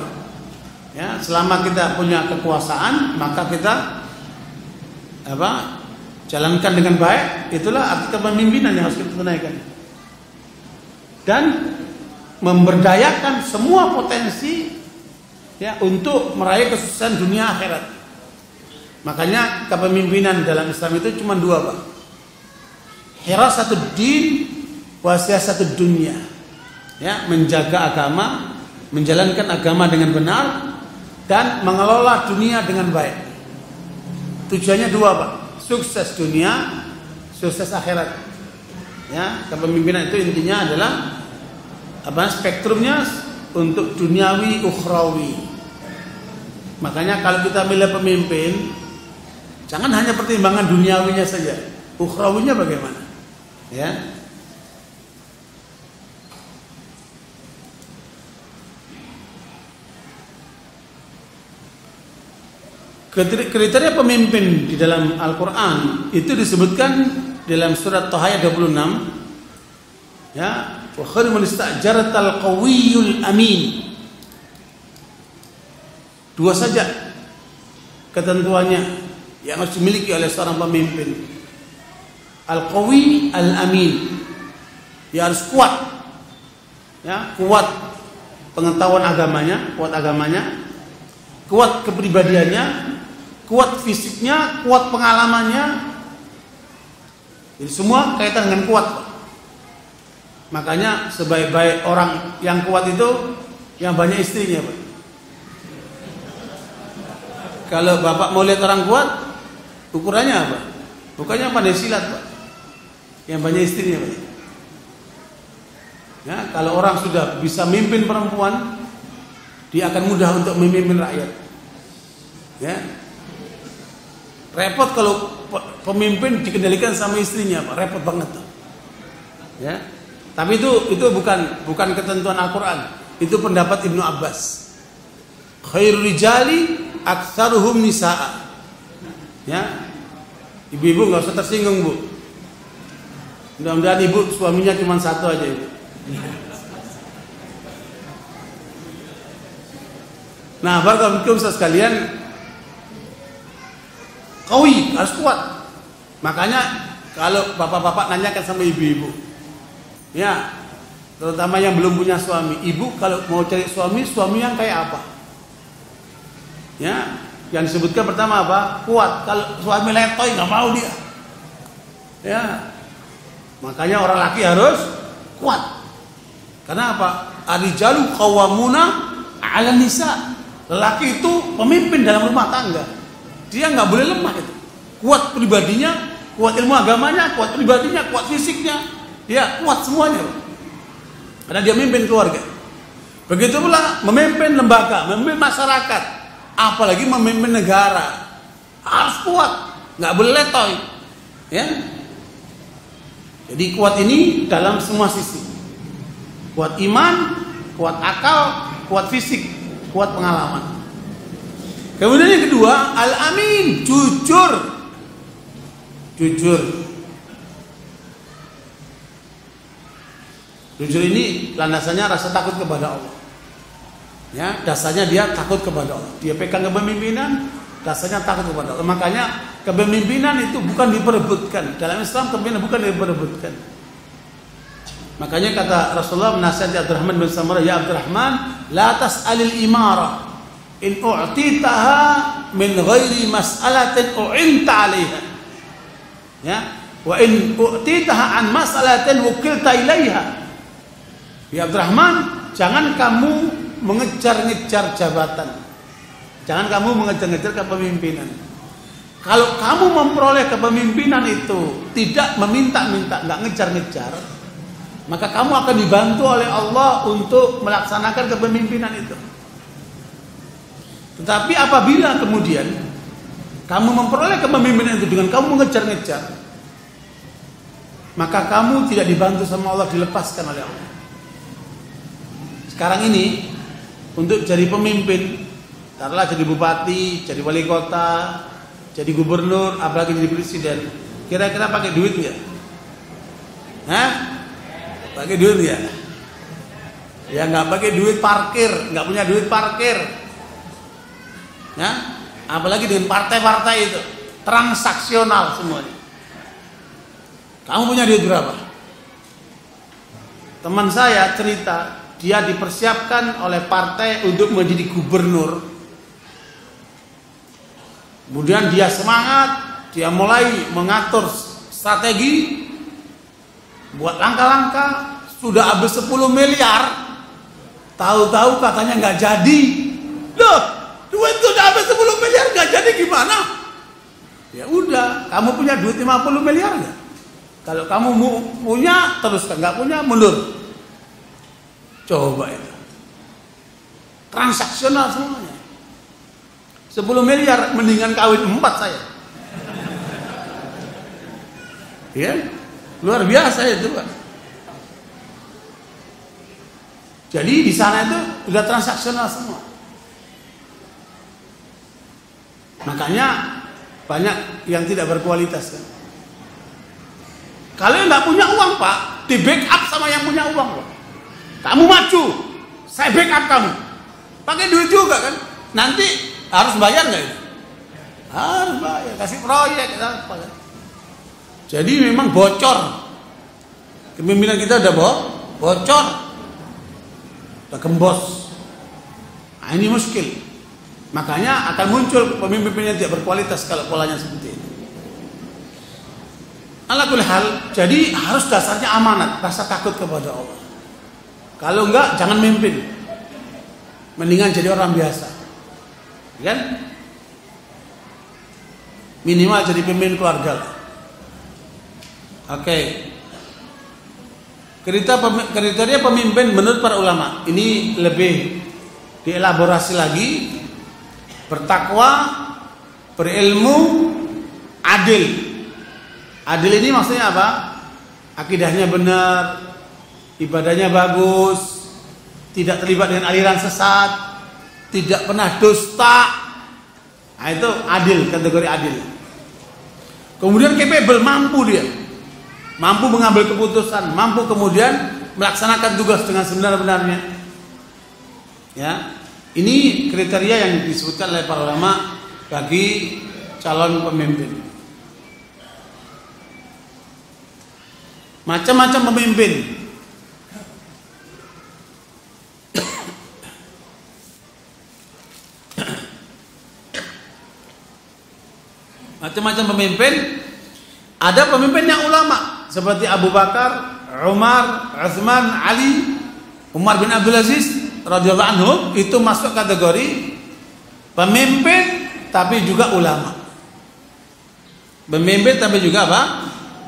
Ya, selama kita punya kekuasaan, maka kita jalankan dengan baik. Itulah arti kepemimpinan yang harus kita tunaikan. Dan memberdayakan semua potensi ya untuk meraih kesuksesan dunia akhirat. Makanya kepemimpinan dalam Islam itu cuma dua, Pak. Hirasatud din wa siyasatud dunya. Ya, menjaga agama, menjalankan agama dengan benar dan mengelola dunia dengan baik. Tujuannya dua, Pak. Sukses dunia, sukses akhirat. Ya, kepemimpinan itu intinya adalah spektrumnya untuk duniawi ukhrawi. Makanya kalau kita milih pemimpin, jangan hanya pertimbangan duniawinya saja, ukhrawinya bagaimana? Ya. Kriteria pemimpin di dalam Al-Quran itu disebutkan dalam surat Taha ayat 26. Ya, wa khairu man ista'jaratal qawiyyul amin. Dua saja ketentuannya yang harus dimiliki oleh seorang pemimpin. Al-qawi, al-amin. Dia harus kuat. Ya, kuat pengetahuan agamanya, kuat kepribadiannya, kuat fisiknya, kuat pengalamannya. Jadi semua kaitan dengan kuat. Makanya sebaik-baik orang yang kuat itu yang banyak istrinya, Pak. Kalau Bapak mau lihat orang kuat, ukurannya apa? Bukannya pandai silat, Pak. Yang banyak istrinya, Pak. Ya, kalau orang sudah bisa memimpin perempuan, dia akan mudah untuk memimpin rakyat. Ya. Repot kalau pemimpin dikendalikan sama istrinya, Pak. Repot banget tuh. Ya. Tapi itu bukan ketentuan Al-Qur'an. Itu pendapat Ibnu Abbas. Khairul rijali aktsaruhum nisaa. Ya. Ibu-ibu enggak usah tersinggung, Bu. Mudah-mudahan ibu suaminya cuma satu aja, Ibu. Nah, barakallahu sekalian, qawi harus kuat. Makanya kalau bapak-bapak nanyakan sama ibu-ibu, ya, terutama yang belum punya suami, ibu kalau mau cari suami yang kayak apa? Ya, yang disebutkan pertama apa? Kuat. Kalau suami letoy nggak mau dia. Ya, makanya orang laki harus kuat. Karena apa? Ar-rijalu qawwamuna 'ala nisa. Lelaki itu pemimpin dalam rumah tangga. Dia nggak boleh lemah itu. Kuat pribadinya, kuat ilmu agamanya, kuat pribadinya, kuat fisiknya. Ya, kuat semuanya. Karena dia memimpin keluarga. Begitu pula memimpin lembaga, memimpin masyarakat, apalagi memimpin negara. Harus kuat, nggak boleh letoy. Ya. Jadi kuat ini dalam semua sisi. Kuat iman, kuat akal, kuat fisik, kuat pengalaman. Kemudian yang kedua, al-amin, jujur. Jujur ini landasannya rasa takut kepada Allah. Ya, dasarnya dia takut kepada Allah. Dia pegang kepemimpinan, dasarnya takut kepada Allah. Makanya kepemimpinan itu bukan diperebutkan. Dalam Islam kepemimpinan bukan diperebutkan. Makanya kata Rasulullah menasihati Abdurrahman bin Samurah, ya Abdurrahman, la tas'alil imara in u'titaha min ghairi mas'alatin u'inta 'alaiha. Ya, wa in u'titaha an mas'alatin wukilta ilaiha. Ya Abdurrahman, jangan kamu mengejar-ngejar jabatan. Jangan kamu mengejar-ngejar kepemimpinan. Kalau kamu memperoleh kepemimpinan itu tidak meminta-minta, enggak ngejar-ngejar, maka kamu akan dibantu oleh Allah untuk melaksanakan kepemimpinan itu. Tetapi apabila kemudian kamu memperoleh kepemimpinan itu dengan kamu mengejar-ngejar, maka kamu tidak dibantu sama Allah, dilepaskan oleh Allah. Sekarang ini untuk jadi pemimpin, taruhlah jadi bupati, jadi wali kota, jadi gubernur, apalagi jadi presiden, kira-kira pakai duit nggak? Hah? Pakai duit nggak? Ya nggak pakai duit parkir, nggak punya duit parkir. Ya, apalagi dengan partai-partai itu transaksional semuanya. Kamu punya duit berapa? Teman saya cerita, dia dipersiapkan oleh partai untuk menjadi gubernur. Kemudian dia semangat, dia mulai mengatur strategi, buat langkah-langkah, sudah habis 10 miliar. Tahu-tahu katanya nggak jadi. Loh, duit itu udah habis 10 miliar nggak jadi gimana? Ya udah, kamu punya duit 50 miliar nggak? Kalau kamu punya teruskan, nggak punya mundur. Coba itu. Transaksional semuanya. 10 miliar mendingan kawin 4 saya. Ya, luar biasa itu Pak. Jadi di sana itu sudah transaksional semua. Makanya banyak yang tidak berkualitas kan. Kalau nggak punya uang Pak, di backup sama yang punya uang Pak. Kamu maju, saya backup kamu. Pakai duit juga kan. Nanti harus bayar nggak itu? Harus bayar, kasih proyek apa kan. Jadi memang bocor. Kepemimpinan kita udah bocor. Udah gembos. Nah, ini muskil. Makanya akan muncul pemimpin yang tidak berkualitas kalau polanya seperti ini. Ala kulli hal, jadi harus dasarnya amanat, rasa takut kepada Allah. Kalau enggak, jangan mimpin. Mendingan jadi orang biasa. Kan? Minimal jadi pemimpin keluarga lah. Oke. Kriteria pemimpin menurut para ulama ini lebih dielaborasi lagi. Bertakwa, berilmu, adil. Adil ini maksudnya apa? Akidahnya benar, ibadahnya bagus, tidak terlibat dengan aliran sesat, tidak pernah dusta. Nah, itu adil, kategori adil. Kemudian capable, mampu dia. Mampu mengambil keputusan, mampu kemudian melaksanakan tugas dengan sebenar-benarnya. Ya. Ini kriteria yang disebutkan oleh para ulama bagi calon pemimpin. Macam-macam pemimpin. Macam-macam pemimpin. Ada pemimpin yang ulama seperti Abu Bakar, Umar, Utsman, Ali, Umar bin Abdul Aziz radhiyallahu anhu, itu masuk kategori pemimpin tapi juga ulama. Pemimpin tapi juga apa?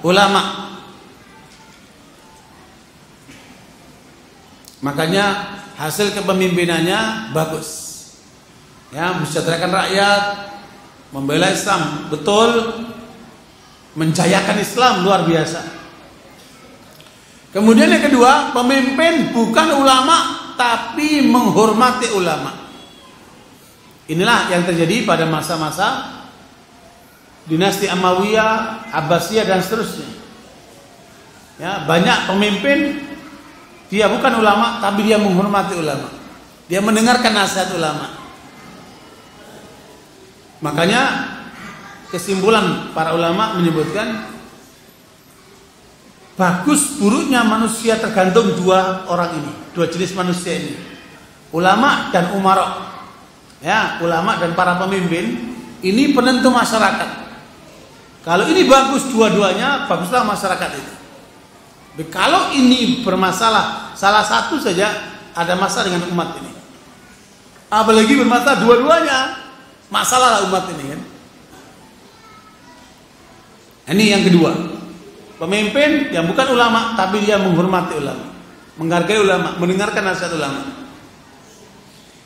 Ulama. Makanya hasil kepemimpinannya bagus. Ya, mensejahterakan rakyat, membela Islam, betul, menjayakan Islam luar biasa. Kemudian yang kedua, pemimpin bukan ulama tapi menghormati ulama. Inilah yang terjadi pada masa-masa dinasti Ammawiyah, Abbasiyah dan seterusnya. Ya, banyak pemimpin dia bukan ulama tapi dia menghormati ulama. Dia mendengarkan nasihat ulama. Makanya kesimpulan para ulama menyebutkan bagus buruknya manusia tergantung dua orang ini, dua jenis manusia ini, ulama dan umara. Ya, ulama dan para pemimpin ini penentu masyarakat. Kalau ini bagus dua-duanya, baguslah masyarakat itu. Tapi kalau ini bermasalah, salah satu saja ada masalah dengan umat ini. Apalagi bermasalah dua-duanya, masalah umat ini kan. Ini yang kedua. Pemimpin yang bukan ulama tapi dia menghormati ulama, menghargai ulama, mendengarkan nasihat ulama.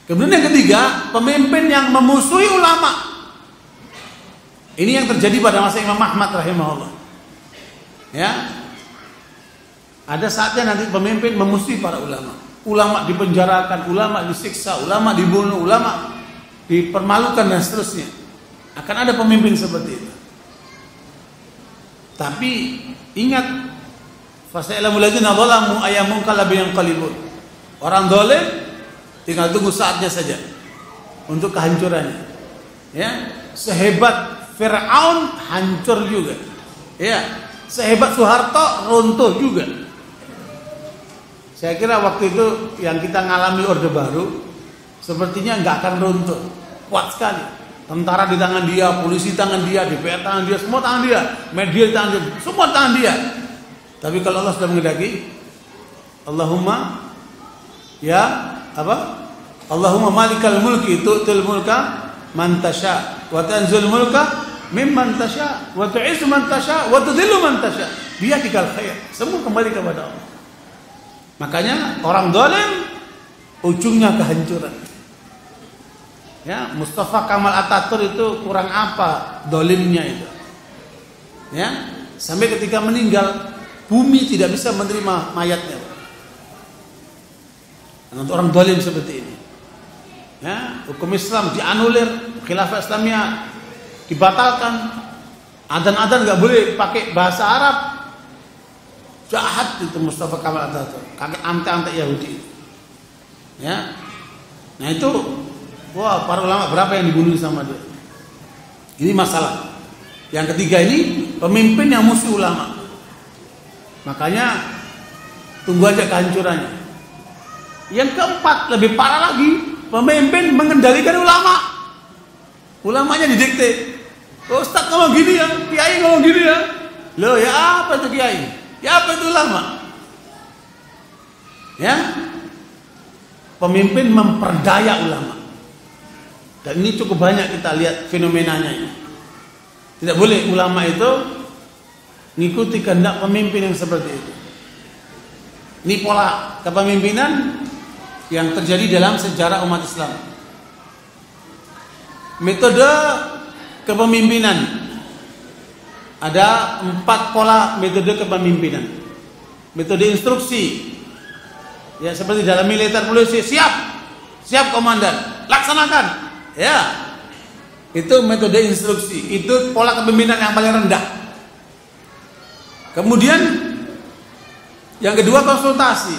Kemudian yang ketiga, pemimpin yang memusuhi ulama. Ini yang terjadi pada masa Imam Ahmad rahimahullah. Ya. Ada saatnya nanti pemimpin memusuhi para ulama. Ulama dipenjarakan, ulama disiksa, ulama dibunuh, ulama dipermalukan dan seterusnya. Akan ada pemimpin seperti itu. Tapi ingat, fasailamul ladzina zalamu ayamun qalbi yanqalibun. Orang zalim tinggal tunggu saatnya saja untuk kehancurannya. Ya, sehebat Firaun hancur juga. Ya, sehebat Soeharto runtuh juga. Saya kira waktu itu yang kita ngalami Orde Baru sepertinya nggak akan runtuh, kuat sekali. Tentara di tangan dia, polisi tangan dia, DPR tangan dia, semua tangan dia, media tangan dia, semua tangan dia. Tapi kalau Allah sudah menghendaki, Allahumma ya apa? Allahumma malikal mulki tu'til mulka man tasha wa tanzil mulka mimman tasha wa tu'izzu man tasha wa tudhillu man tasha. Biyadikal khair. Semua kembali kepada Allah. Makanya orang zalim ujungnya kehancuran. Ya, Mustafa Kamal Atatürk itu kurang apa zalimnya itu. Ya, sampai ketika meninggal bumi tidak bisa menerima mayatnya. Untuk orang zalim seperti ini. Ya, hukum Islam dianulir, khilafah Islamiyah dibatalkan. Adzan-adzan enggak boleh pakai bahasa Arab. Jahat itu Mustafa Kamal Atatürk, kakek ante-ante Yahudi. Ya. Nah itu, wah, para ulama berapa yang dibunuh sama dia. Ini masalah. Yang ketiga ini pemimpin yang musuh ulama. Makanya tunggu aja kehancurannya. Yang keempat lebih parah lagi, pemimpin mengendalikan ulama. Ulamanya didikte. Ustaz ngomong gini ya, kiai ngomong gini ya. Loh ya apa itu kiai? Ya apa itu ulama? Ya, pemimpin memperdaya ulama. Dan ini cukup banyak kita lihat fenomenanya ini. Tidak boleh ulama itu mengikuti kehendak pemimpin yang seperti itu. Ini pola kepemimpinan yang terjadi dalam sejarah umat Islam. Metode kepemimpinan. Ada 4 pola metode kepemimpinan. Metode instruksi. Ya, seperti dalam militer polisi, siap komandan, laksanakan. Ya. Itu metode instruksi. Itu pola kepemimpinan yang paling rendah. Kemudian yang kedua konsultasi.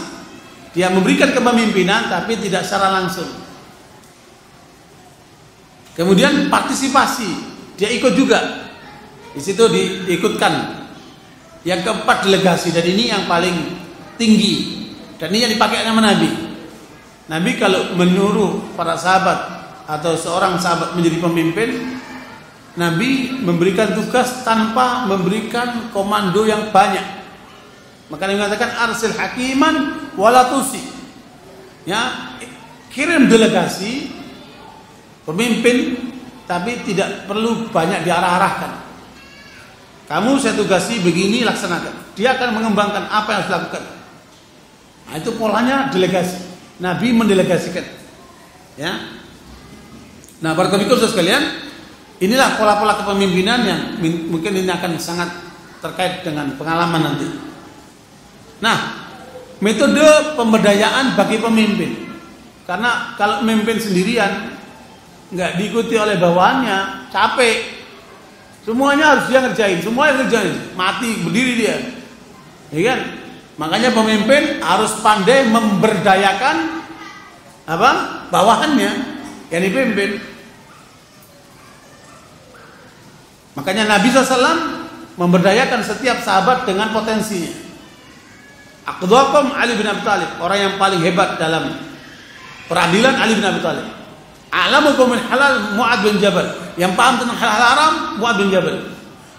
Dia memberikan kepemimpinan tapi tidak secara langsung. Kemudian partisipasi. Dia ikut juga. Di situ diikutkan. Yang keempat delegasi, dan ini yang paling tinggi. Dan ini yang dipakai sama Nabi. Nabi kalau menyuruh para sahabat atau seorang sahabat menjadi pemimpin, Nabi memberikan tugas tanpa memberikan komando yang banyak. Maka Nabi mengatakan arsil hakiman walatusi. Ya, kirim delegasi pemimpin tapi tidak perlu banyak diarah-arahkan. Kamu saya tugasi begini, laksanakan. Dia akan mengembangkan apa yang harus dilakukan. Nah, itu polanya delegasi. Nabi mendelegasikan. Ya. Nah, barakallahu fikum sekalian, inilah pola-pola kepemimpinan yang mungkin ini akan sangat terkait dengan pengalaman nanti. Nah, metode pemberdayaan bagi pemimpin. Karena kalau memimpin sendirian nggak diikuti oleh bawahannya, capek. Semuanya harus dia ngerjain, semuanya ngerjain, mati berdiri dia. Ya kan? Makanya pemimpin harus pandai memberdayakan apa? Bawahannya yang dipimpin. Makanya Nabi SAW memberdayakan setiap sahabat dengan potensinya. Aqdhakum Ali bin Abi Thalib, orang yang paling hebat dalam peradilan Ali bin Abi Thalib. A'lamukum min halal Mu'adz bin Jabal, yang paham tentang halal haram Mu'adz bin Jabal.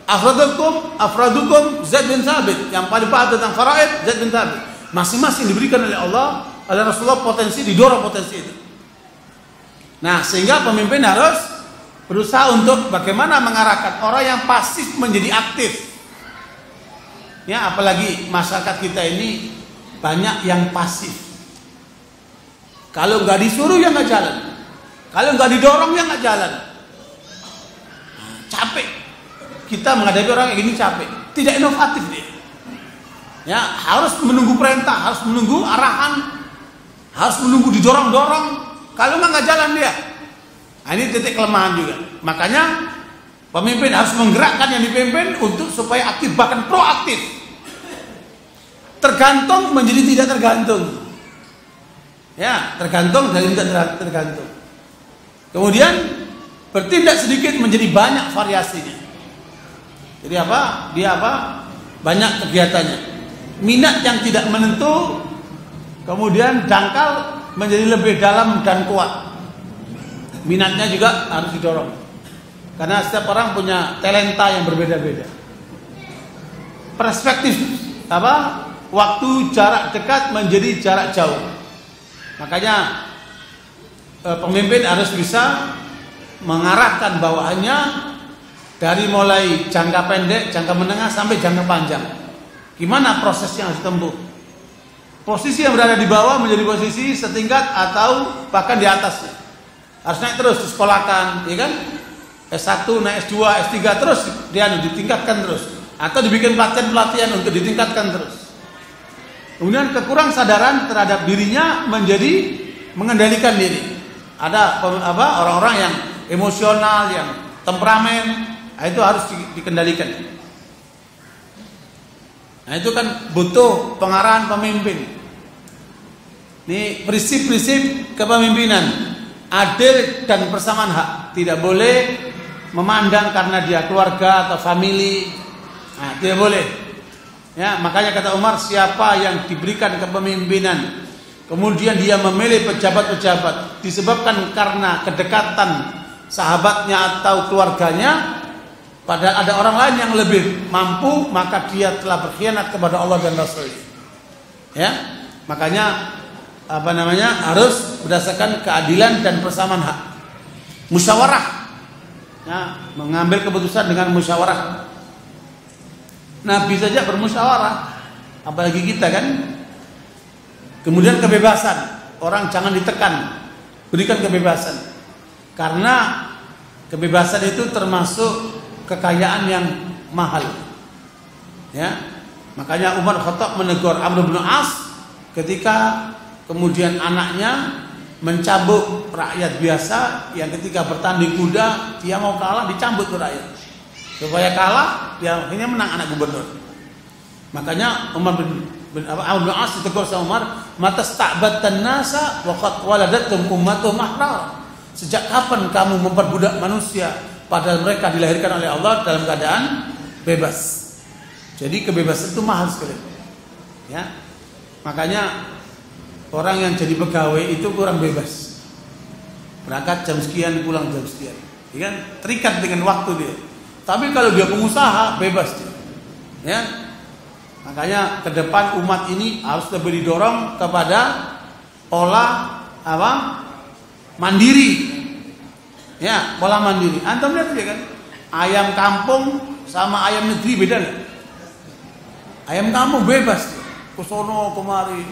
Afradukum Zaid bin Thabit, yang paling paham tentang faraid Zaid bin Thabit. Masing-masing diberikan oleh Allah, oleh Rasulullah potensi, didorong potensi itu. Nah, sehingga pemimpin harus berusaha untuk bagaimana mengarahkan orang yang pasif menjadi aktif. Ya, apalagi masyarakat kita ini banyak yang pasif. Kalau nggak disuruh ya nggak jalan. Kalau nggak didorong ya nggak jalan. Capek. Kita menghadapi orang kayak gini capek. Tidak inovatif dia. Ya, harus menunggu perintah, harus menunggu arahan, harus menunggu didorong-dorong. Kalau nggak jalan dia. Nah, ini titik kelemahan juga. Makanya pemimpin harus menggerakkan yang dipimpin untuk supaya aktif, bahkan proaktif. Tergantung menjadi tidak tergantung. Ya, tergantung dari tidak tergantung. Kemudian bertindak sedikit menjadi banyak variasinya. Jadi apa? Dia apa? Banyak kegiatannya. Minat yang tidak menentu, kemudian dangkal menjadi lebih dalam dan kuat. Minatnya juga harus didorong. Karena setiap orang punya talenta yang berbeda-beda. Perspektif apa? Waktu jarak dekat menjadi jarak jauh. Makanya pemimpin harus bisa mengarahkan bawahannya dari mulai jangka pendek, jangka menengah sampai jangka panjang. Gimana proses yang harus ditempuh? Posisi yang berada di bawah menjadi posisi setingkat atau bahkan di atasnya. Harus naik terus, disekolahkan, ya kan? S1 naik S2, S3 terus dia ditingkatkan terus, atau dibikin pelatihan untuk ditingkatkan terus. Kemudian kekurang sadaran terhadap dirinya menjadi mengendalikan diri. Ada orang-orang yang emosional, yang temperamen, itu harus dikendalikan. Nah, itu kan butuh pengarahan pemimpin. Ini prinsip-prinsip kepemimpinan. Adil dan persamaan hak. Tidak boleh memandang karena dia keluarga atau family. Nah, tidak boleh. Ya, makanya kata Umar, siapa yang diberikan kepemimpinan kemudian dia memilih pejabat-pejabat disebabkan karena kedekatan sahabatnya atau keluarganya, padahal ada orang lain yang lebih mampu, maka dia telah berkhianat kepada Allah dan Rasul-Nya. Ya, makanya harus berdasarkan keadilan dan persamaan hak. Musyawarah, ya, mengambil keputusan dengan musyawarah. Nabi saja bermusyawarah, apalagi kita kan. Kemudian kebebasan, orang jangan ditekan, berikan kebebasan, karena kebebasan itu termasuk kekayaan yang mahal. Ya, makanya Umar Khattab menegur Amr bin As ketika kemudian anaknya mencambuk rakyat biasa yang ketika bertanding kuda dia mau kalah, dicambuk ke rakyat. Supaya kalah, dia akhirnya menang anak gubernur. Makanya Amr bin As ditegur sama Umar, "Matasta'batan nasa wa qad waladatum ummatuhum ahrar." Sejak kapan kamu memperbudak manusia padahal mereka dilahirkan oleh Allah dalam keadaan bebas. Jadi kebebasan itu mahal sekali. Ya. Makanya orang yang jadi pegawai itu kurang bebas. Berangkat jam sekian, pulang jam sekian. Ya kan? Terikat dengan waktu dia. Tapi kalau dia pengusaha, bebas dia. Ya. Makanya ke depan umat ini harus lebih didorong kepada pola mandiri. Ya, pola mandiri. Antum lihat aja kan, ayam kampung sama ayam negeri beda nggak? Ayam kampung bebas, kusono kemari,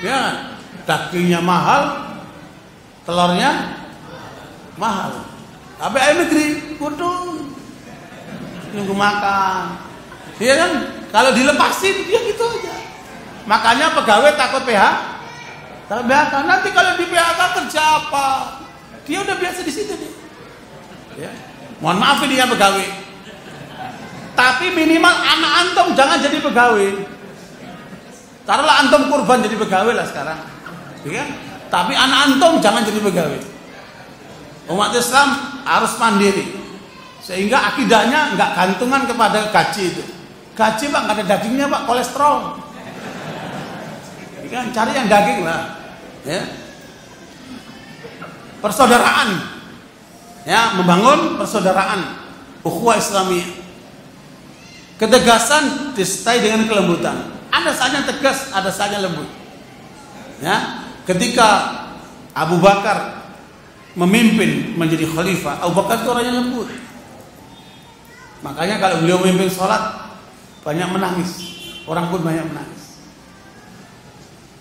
ya, dagingnya mahal, telurnya mahal. Tapi ayam negeri, kudu nunggu makan, iya kan? Kalau dilepasin dia gitu aja. Makanya pegawai takut PHK. Nanti kalau di PHK kerja apa? Dia udah biasa di situ nih. Ya. Mohon maaf ini ya pegawai. Tapi minimal anak antum jangan jadi pegawai. Taruhlah antum kurban jadi pegawai lah sekarang. Ya. Tapi anak antum jangan jadi pegawai. Umat Islam harus mandiri. Sehingga akidahnya enggak gantungan kepada gaji itu. Gaji Pak, nggak ada dagingnya Pak, kolesterol. Kan cari yang daging lah. Ya. Persaudaraan, ya, membangun persaudaraan, ukhuwah Islamiyah. Ketegasan disertai dengan kelembutan. Ada saatnya tegas, ada saatnya lembut. Ya, ketika Abu Bakar memimpin menjadi khalifah, Abu Bakar itu orangnya lembut. Makanya kalau beliau memimpin sholat banyak menangis, orang pun banyak menangis.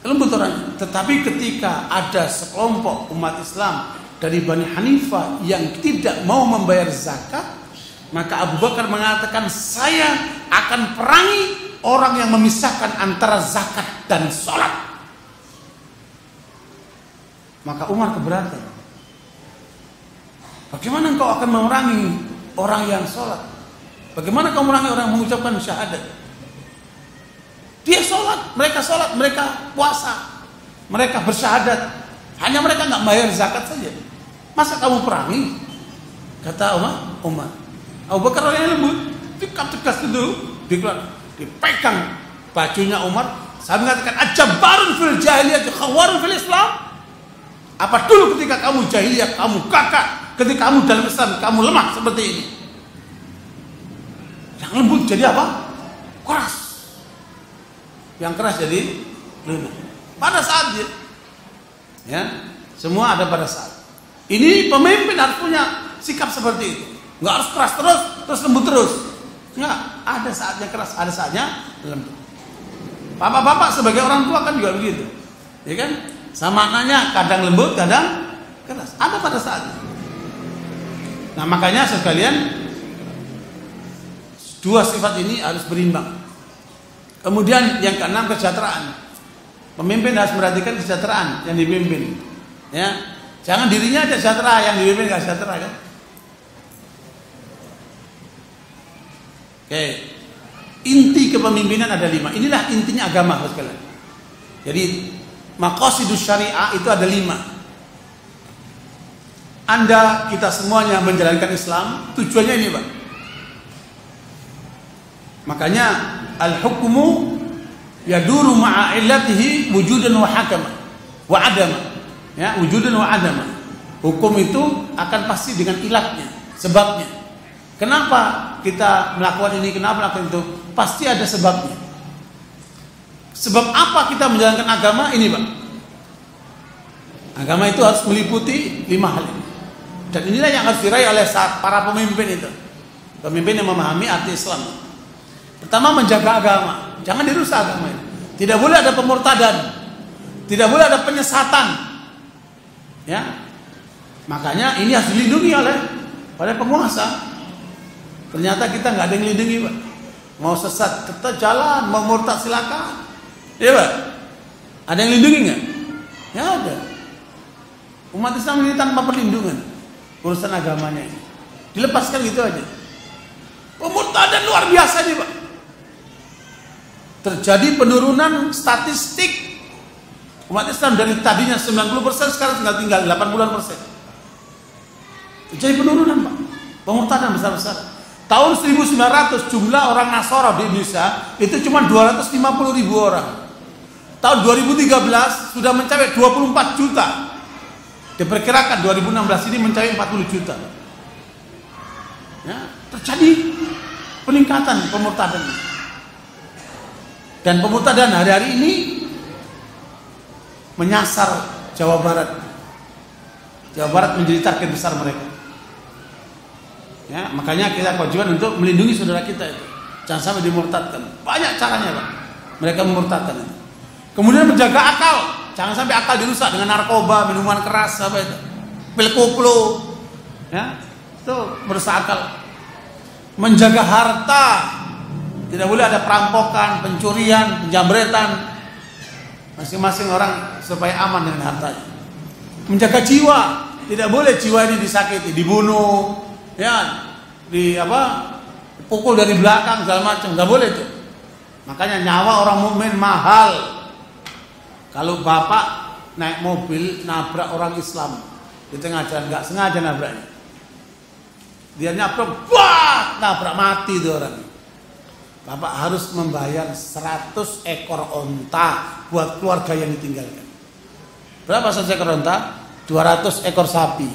Lembut orangnya. Tetapi ketika ada sekelompok umat Islam dari Bani Hanifah yang tidak mau membayar zakat, maka Abu Bakar mengatakan, saya akan perangi orang yang memisahkan antara zakat dan sholat. Maka Umar keberatan. Bagaimana engkau akan memerangi orang yang sholat? Bagaimana kau memerangi orang yang mengucapkan syahadat? Dia sholat, mereka puasa, mereka bersyahadat. Hanya mereka nggak bayar zakat saja. Masa kamu perangi? Kata Umar. Abu Bakar orang yang lembut, tegas itu, dipegang bajunya Umar. Saya mengatakan, ajabarun fil jahiliyah, khawarun fil Islam. Apa dulu ketika kamu jahiliyah, kamu kakak, ketika kamu dalam Islam, kamu lemah seperti ini. Yang lembut jadi apa? Keras. Yang keras jadi lunak. Pada saatnya, ya, semua ada pada saat. Ini pemimpin harus punya sikap seperti itu. Nggak harus keras terus lembut terus. Nggak, ada saatnya keras, ada saatnya lembut. Bapak-bapak sebagai orang tua kan juga begitu, ya kan? Sama anaknya kadang lembut, kadang keras. Ada pada saatnya. Nah makanya sekalian, dua sifat ini harus berimbang. Kemudian yang keenam, kesejahteraan. Pemimpin harus memperhatikan kesejahteraan yang dipimpin. Ya, jangan dirinya aja sejahtera, yang dipimpin nggak sejahtera kan? Oke, inti kepemimpinan ada 5. Inilah intinya agama, sekalian. Jadi maqasidus syariah itu ada 5. Anda, kita semuanya menjalankan Islam, tujuannya ini, Pak. Makanya al-hukmu yaduru ma'a illatihi wujudan wa hakama wa adama. Ya, wujudan wa adama. Hukum itu akan pasti dengan ilatnya, sebabnya. Kenapa kita melakukan ini, kenapa melakukan itu? Pasti ada sebabnya. Sebab apa kita menjalankan agama ini, Pak? Agama itu harus meliputi 5 hal ini. Dan inilah yang harus diraih oleh para pemimpin itu. Pemimpin yang memahami arti Islam. Pertama, menjaga agama. Jangan dirusak agama ini. Tidak boleh ada pemurtadan. Tidak boleh ada penyesatan. Ya. Makanya ini harus dilindungi oleh penguasa. Ternyata kita nggak ada yang melindungi, Pak. Mau sesat tetap jalan, mau murtad silakan. Iya, Pak. Ada yang lindungi nggak? Ya ada. Umat Islam ini tanpa perlindungan urusan agamanya ini. Dilepaskan gitu aja. Pemurtadan luar biasa nih, Pak. Terjadi penurunan statistik umat Islam dari tadinya 90% sekarang tinggal 80%. Terjadi penurunan, Pak. Pemurtadan besar-besar. Tahun 1900 jumlah orang Nasara di Indonesia itu cuma 250.000 orang. Tahun 2013 sudah mencapai 24 juta. Diperkirakan 2016 ini mencapai 40 juta. Ya, terjadi peningkatan pemurtadan. Dan pemurtadan hari-hari ini menyasar Jawa Barat. Jawa Barat menjadi target besar mereka. Ya, makanya kita kewajiban untuk melindungi saudara kita itu. Jangan sampai dimurtadkan. Banyak caranya, Pak. Mereka memurtadkan itu. Kemudian menjaga akal. Jangan sampai akal dirusak dengan narkoba, minuman keras, apa itu, pil koplo. Ya, itu merusak akal. Menjaga harta. Tidak boleh ada perampokan, pencurian, penjambretan. Masing-masing orang supaya aman dengan hartanya. Menjaga jiwa. Tidak boleh jiwa ini disakiti, dibunuh, ya, pukul dari belakang segala macam, nggak boleh itu. Makanya nyawa orang mukmin mahal. Kalau bapak naik mobil nabrak orang Islam di tengah jalan, nggak sengaja nabraknya, dia nabrak, wah, nabrak mati itu orang. Bapak harus membayar 100 ekor onta buat keluarga yang ditinggalkan. Berapa 100 ekor onta? 200 ekor sapi.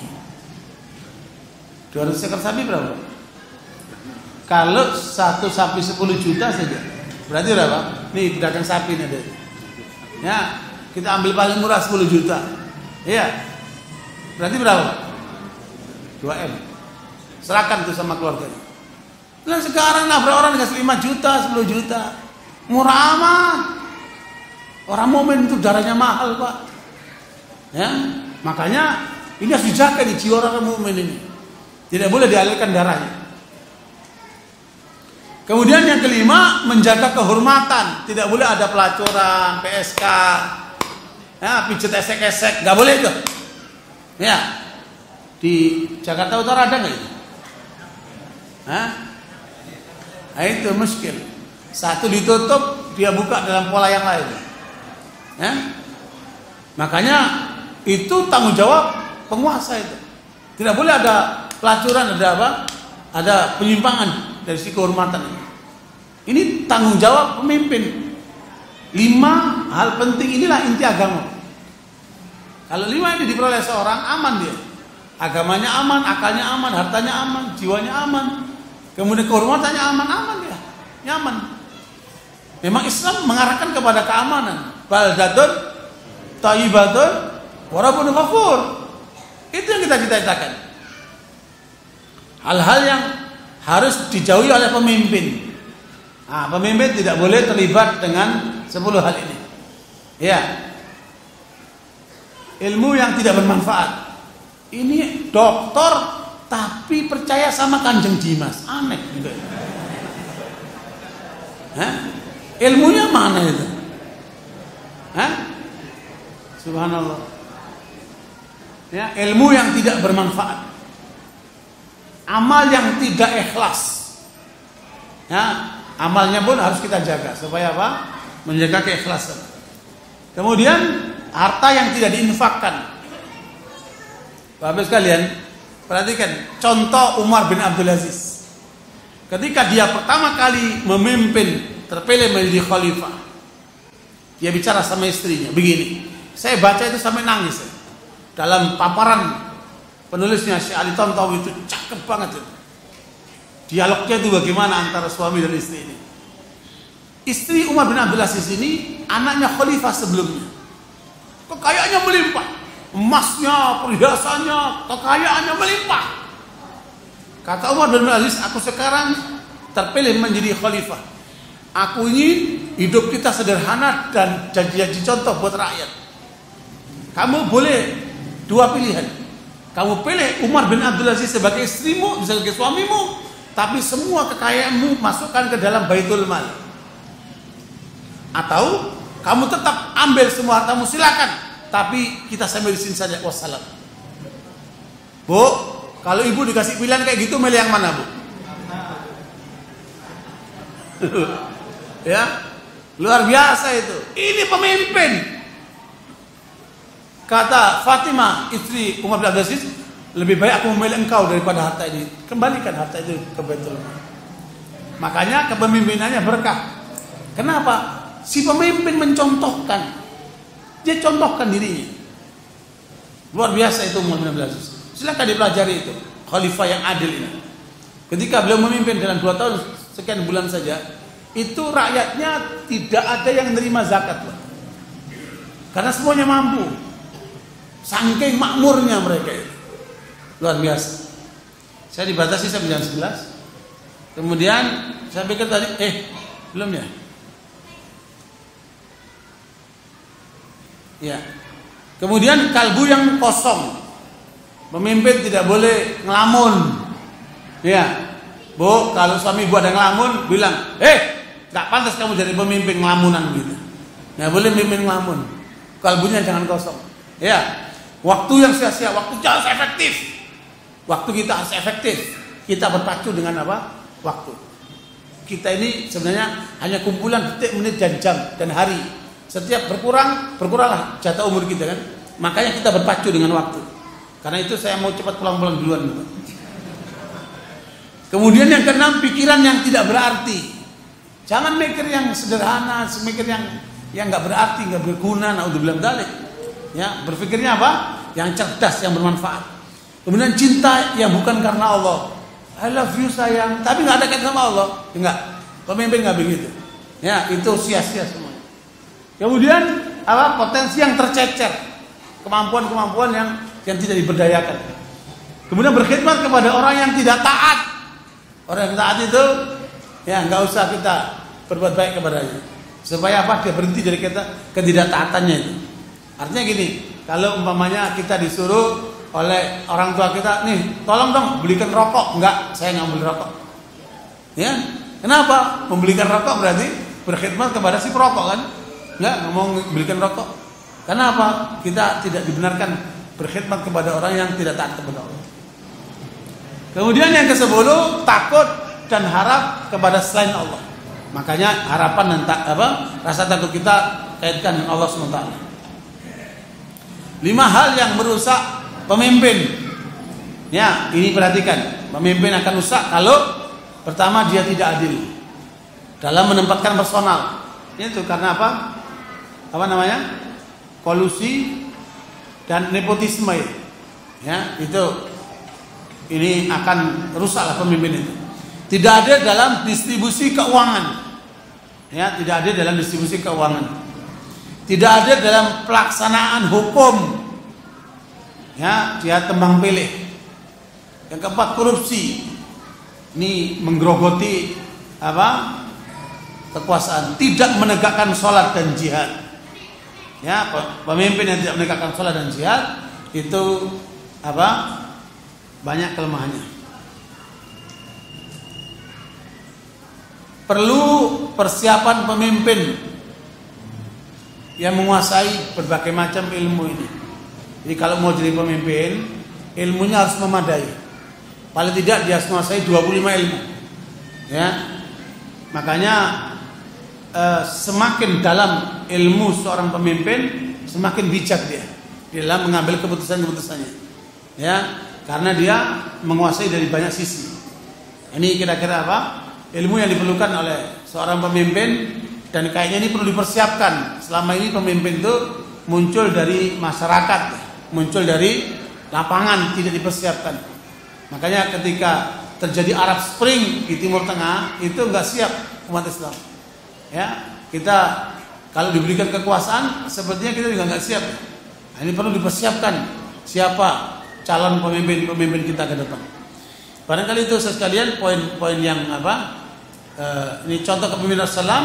200 ekor sapi berapa? Kalau satu sapi 10 juta saja, berarti berapa? Nih pedagang sapi nih ada. Ya, kita ambil paling murah 10 juta. Iya. Berarti berapa? 2M. Serahkan itu sama keluarganya. Nah sekarang nabrak orang dikasih 5 juta, 10 juta. Murah amat. Orang mukmin itu darahnya mahal, Pak. Ya, makanya ini harus dijaga nih jiwa orang mukmin ini. Tidak boleh dialirkan darahnya. Kemudian yang kelima, menjaga kehormatan. Tidak boleh ada pelacuran, PSK, ya, pijet esek-esek, nggak boleh itu. Ya, di Jakarta Utara ada nggak itu? Hah? Nah, itu muskil. Satu ditutup, dia buka dalam pola yang lain. Ya? Makanya itu tanggung jawab penguasa itu. Tidak boleh ada pelacuran, ada apa? Ada penyimpangan dari sisi kehormatan ini. Ini tanggung jawab pemimpin. 5 hal penting inilah inti agama. Kalau 5 ini diperoleh seorang, aman dia. Agamanya aman, akalnya aman, hartanya aman, jiwanya aman. Kemudian kehormatannya aman dia. Nyaman. Memang Islam mengarahkan kepada keamanan. Baldatun thayyibatun wa rabbun ghafur. Itu yang kita cita-citakan. Hal-hal yang harus dijauhi oleh pemimpin. Nah, pemimpin tidak boleh terlibat dengan 10 hal ini. Ya. Ilmu yang tidak bermanfaat. Ini dokter tapi percaya sama Kanjeng Dimas. Aneh juga. Hah? Ilmunya mana itu? Hah? Subhanallah. Ya, ilmu yang tidak bermanfaat. Amal yang tidak ikhlas. Ya, amalnya pun harus kita jaga supaya apa? Menjaga keikhlasan. Kemudian harta yang tidak diinfakkan. Bapak sekalian, perhatikan contoh Umar bin Abdul Aziz. Ketika dia pertama kali memimpin, terpilih menjadi khalifah, dia bicara sama istrinya begini. Saya baca itu sampai nangis. Dalam paparan penulisnya Syekh Ali Tontowi itu cakep banget itu. Dialognya itu bagaimana antara suami dan istri ini. Istri Umar bin Abdul Aziz ini anaknya khalifah sebelumnya. Kekayaannya melimpah. Emasnya, perhiasannya, kekayaannya melimpah. Kata Umar bin Abdul Aziz, aku sekarang terpilih menjadi khalifah. Aku ingin hidup kita sederhana dan jadi contoh buat rakyat. Kamu boleh 2 pilihan. Kamu pilih Umar bin Abdul Aziz sebagai istrimu, sebagai suamimu, tapi semua kekayaanmu masukkan ke dalam Baitul Mal. Atau kamu tetap ambil semua hartamu, silakan, tapi kita sampai di sini saja. Wassalam. Bu, kalau ibu dikasih pilihan kayak gitu, milih yang mana, Bu? Ya, luar biasa itu. Ini pemimpin. Kata Fatimah, istri Umar bin Abdul Aziz, lebih baik aku memilih engkau daripada harta ini. Kembalikan harta itu ke Baitul Mal. Makanya kepemimpinannya berkah. Kenapa? Si pemimpin mencontohkan. Dia contohkan dirinya. Luar biasa itu Umar bin Abdul Aziz. Silakan dipelajari itu. Khalifah yang adil ini. Ketika beliau memimpin dalam 2 tahun sekian bulan saja, itu rakyatnya tidak ada yang menerima zakat, Pak. Karena semuanya mampu. Saking makmurnya mereka itu. Luar biasa. Saya dibatasi sampai jam 11. Kemudian saya pikir tadi, belum ya? Ya. Kemudian kalbu yang kosong. Pemimpin tidak boleh ngelamun. Ya. Bu, kalau suami Bu ada ngelamun, bilang, gak pantas kamu jadi pemimpin ngelamunan gitu. Gak boleh pemimpin ngelamun. Kalbunya jangan kosong. Ya. Waktu yang sia-sia, waktu harus efektif. Waktu kita harus efektif. Kita berpacu dengan apa? Waktu. Kita ini sebenarnya hanya kumpulan detik, menit, dan jam dan hari. Setiap berkuranglah jatah umur kita kan. Makanya kita berpacu dengan waktu. Karena itu saya mau cepat pulang-pulang duluan. Kemudian yang keenam, pikiran yang tidak berarti. Jangan mikir yang sederhana, mikir yang nggak berarti, nggak berguna. Naudzubillah dzalik. Ya, berpikirnya apa? Yang cerdas, yang bermanfaat. Kemudian cinta yang bukan karena Allah. I love you sayang, tapi nggak ada kaitan sama Allah. Enggak. Pemimpin nggak begitu. Ya, itu sia-sia semua. Kemudian apa? Potensi yang tercecer, kemampuan-kemampuan yang tidak diberdayakan. Kemudian berkhidmat kepada orang yang tidak taat. Orang yang taat itu, ya nggak usah kita berbuat baik kepadanya. Supaya apa? Dia berhenti dari ketidaktaatannya itu. Artinya gini, kalau umpamanya kita disuruh oleh orang tua kita, nih tolong dong belikan rokok, enggak, saya nggak beli rokok. Ya, kenapa? Membelikan rokok berarti berkhidmat kepada si perokok kan? Enggak mau belikan rokok. Kenapa? Kita tidak dibenarkan berkhidmat kepada orang yang tidak taat kepada Allah. Kemudian yang ke-10, takut dan harap kepada selain Allah. Makanya harapan dan rasa takut kita kaitkan dengan Allah SWT. 5 hal yang merusak pemimpin. Ya, ini perhatikan. Pemimpin akan rusak kalau pertama dia tidak adil dalam menempatkan personal. Itu karena apa? Apa namanya? Kolusi dan nepotisme. Ya, itu ini akan rusaklah pemimpin itu. Tidak ada dalam distribusi keuangan. Ya, tidak ada dalam distribusi keuangan. Tidak ada dalam pelaksanaan hukum. Ya, dia tembang pilih. Yang keempat, korupsi. Ini menggerogoti kekuasaan, tidak menegakkan sholat dan jihad. Ya, pemimpin yang tidak menegakkan sholat dan jihad itu banyak kelemahannya. Perlu persiapan pemimpin yang menguasai berbagai macam ilmu ini. Jadi kalau mau jadi pemimpin, ilmunya harus memadai. Paling tidak dia harus menguasai 25 ilmu. Ya. Makanya semakin dalam ilmu seorang pemimpin, semakin bijak dia dalam mengambil keputusan-keputusannya. Ya, karena dia menguasai dari banyak sisi. Ini kira-kira ilmu yang diperlukan oleh seorang pemimpin, dan kayaknya ini perlu dipersiapkan. Selama ini pemimpin itu muncul dari masyarakat, muncul dari lapangan, tidak dipersiapkan. Makanya ketika terjadi Arab Spring di Timur Tengah, itu enggak siap umat Islam. Ya, kita kalau diberikan kekuasaan, sepertinya kita juga enggak siap. Nah, ini perlu dipersiapkan siapa calon pemimpin kita ke depan. Barangkali itu sekalian poin-poin yang ini contoh kepemimpinan Rasulullah,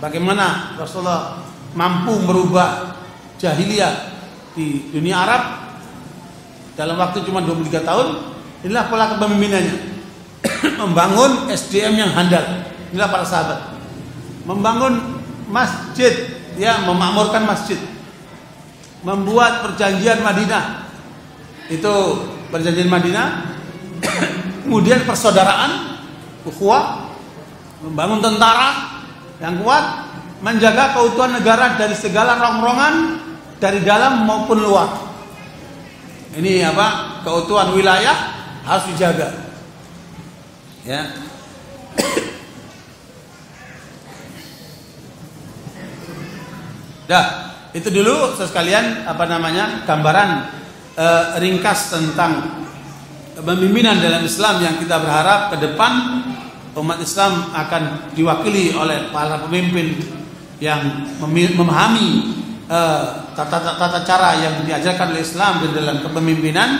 bagaimana Rasulullah mampu merubah jahiliyah di dunia Arab dalam waktu cuma 23 tahun. Inilah pola kepemimpinannya. Membangun SDM yang handal. Inilah para sahabat. Membangun masjid, ya, memakmurkan masjid. Membuat perjanjian Madinah. Itu perjanjian Madinah. Kemudian persaudaraan, ukhuwah. Membangun tentara yang kuat, menjaga keutuhan negara dari segala rongrongan dari dalam maupun luar. Ini keutuhan wilayah harus dijaga. Ya. Dah, itu dulu sekalian gambaran ringkas tentang kepemimpinan dalam Islam yang kita berharap ke depan umat Islam akan diwakili oleh para pemimpin yang memahami tata cara yang diajarkan oleh Islam di dalam kepemimpinan,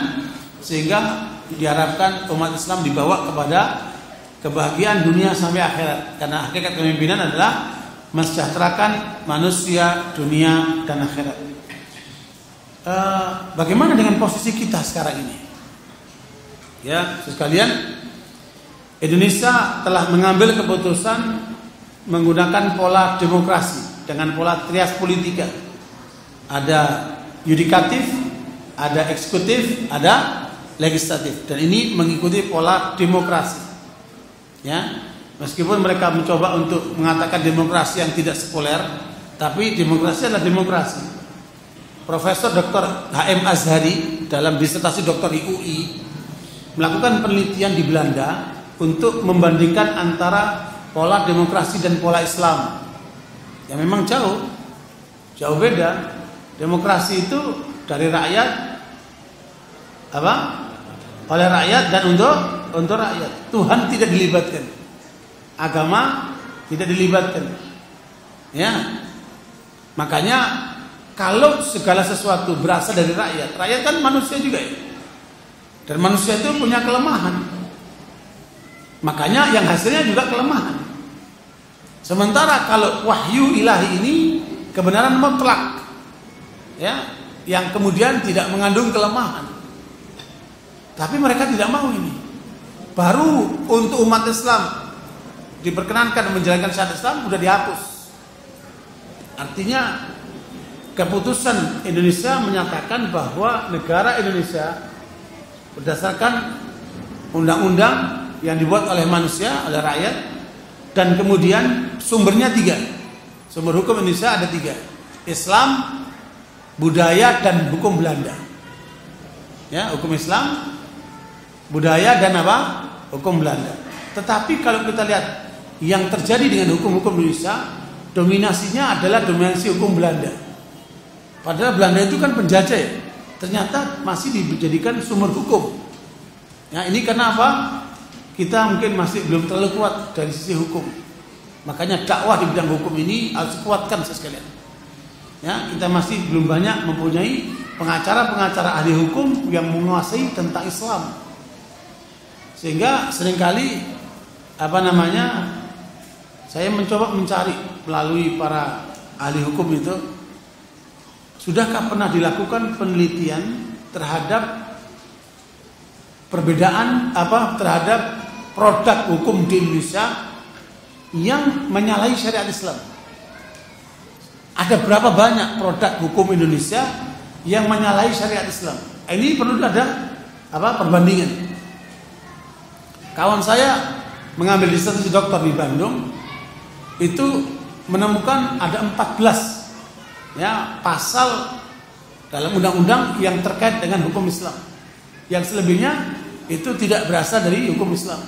sehingga diharapkan umat Islam dibawa kepada kebahagiaan dunia sampai akhirat. Karena hakikat kepemimpinan adalah mensejahterakan manusia, dunia dan akhirat. Bagaimana dengan posisi kita sekarang ini? Ya, sekalian, Indonesia telah mengambil keputusan menggunakan pola demokrasi dengan pola trias politika. Ada yudikatif, ada eksekutif, ada legislatif, dan ini mengikuti pola demokrasi. Ya, meskipun mereka mencoba untuk mengatakan demokrasi yang tidak sekuler, tapi demokrasi adalah demokrasi. Profesor Dr. H.M. Azhari dalam disertasi doktor di UI melakukan penelitian di Belanda untuk membandingkan antara pola demokrasi dan pola Islam. Ya memang jauh beda. Demokrasi itu dari rakyat, oleh rakyat dan untuk rakyat. Tuhan tidak dilibatkan, agama tidak dilibatkan. Ya, makanya kalau segala sesuatu berasal dari rakyat kan manusia juga ya. Dan manusia itu punya kelemahan. Makanya yang hasilnya juga kelemahan. Sementara kalau wahyu ilahi ini kebenaran mutlak, ya, yang kemudian tidak mengandung kelemahan. Tapi mereka tidak mau ini. Baru untuk umat Islam diperkenankan menjalankan syariat Islam sudah dihapus. Artinya keputusan Indonesia menyatakan bahwa negara Indonesia berdasarkan undang-undang yang dibuat oleh manusia, oleh rakyat, dan kemudian sumbernya 3. Sumber hukum Indonesia ada 3: Islam, budaya, dan hukum Belanda. Ya, hukum Islam, budaya, dan apa? Hukum Belanda. Tetapi kalau kita lihat yang terjadi dengan hukum-hukum Indonesia, dominasinya adalah dominasi hukum Belanda. Padahal Belanda itu kan penjajah ya. Ternyata masih dijadikan sumber hukum. Ya, ini karena apa? Kita mungkin masih belum terlalu kuat dari sisi hukum. Makanya dakwah di bidang hukum ini harus kuatkan sekalian. Ya, kita masih belum banyak mempunyai pengacara-pengacara ahli hukum yang menguasai tentang Islam. Sehingga seringkali saya mencoba mencari melalui para ahli hukum itu, sudahkah pernah dilakukan penelitian terhadap perbedaan terhadap produk hukum di Indonesia yang menyalahi syariat Islam? Ada berapa banyak produk hukum Indonesia yang menyalahi syariat Islam? Ini perlu ada perbandingan. Kawan saya mengambil disertasi doktor di Bandung, itu menemukan ada 14 ya pasal dalam undang-undang yang terkait dengan hukum Islam. Yang selebihnya itu tidak berasal dari hukum Islam.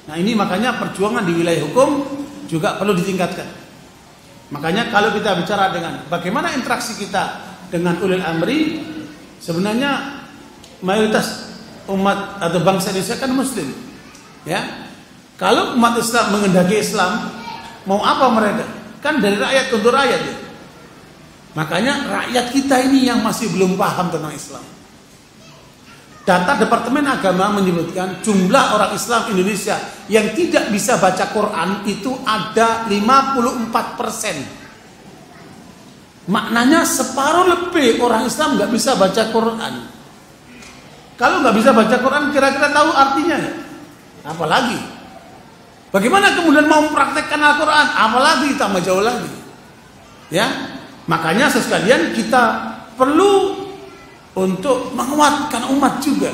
Nah, ini makanya perjuangan di wilayah hukum juga perlu ditingkatkan. Makanya kalau kita bicara dengan bagaimana interaksi kita dengan ulil amri, sebenarnya mayoritas umat atau bangsa Indonesia kan muslim. Ya. Kalau umat Islam mengendaki Islam, mau apa mereka? Kan dari rakyat untuk rakyat ya. Makanya rakyat kita ini yang masih belum paham tentang Islam. Data Departemen Agama menyebutkan jumlah orang Islam Indonesia yang tidak bisa baca Quran itu ada 54%. Maknanya separuh lebih orang Islam nggak bisa baca Quran. Kalau nggak bisa baca Quran, kira-kira tahu artinya nggak? Apalagi bagaimana kemudian mau mempraktekkan Al-Quran? Apalagi tambah jauh lagi. Ya, makanya sekalian kita perlu untuk menguatkan umat juga.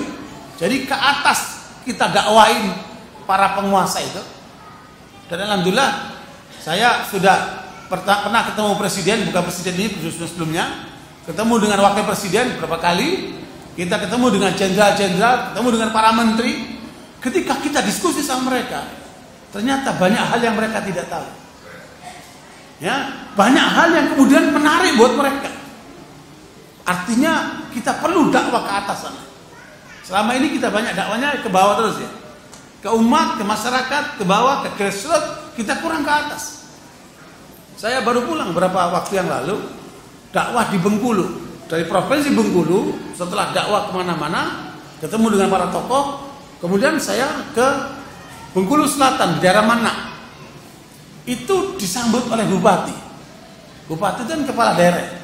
Jadi ke atas kita dakwain para penguasa itu. Dan alhamdulillah saya sudah pernah ketemu presiden, bukan presiden ini, sebelumnya ketemu dengan wakil presiden beberapa kali. Kita ketemu dengan jenderal-jenderal, ketemu dengan para menteri. Ketika kita diskusi sama mereka, ternyata banyak hal yang mereka tidak tahu. Ya, banyak hal yang kemudian menarik buat mereka. Artinya kita perlu dakwah ke atas sana. Selama ini kita banyak dakwanya ke bawah terus ya. Ke umat, ke masyarakat, ke bawah, ke grassroots, kita kurang ke atas. Saya baru pulang beberapa waktu yang lalu, dakwah di Bengkulu. Dari provinsi Bengkulu, setelah dakwah kemana-mana, ketemu dengan para tokoh, kemudian saya ke Bengkulu Selatan, di daerah Manak. Itu disambut oleh bupati. Bupati itu kan kepala daerah.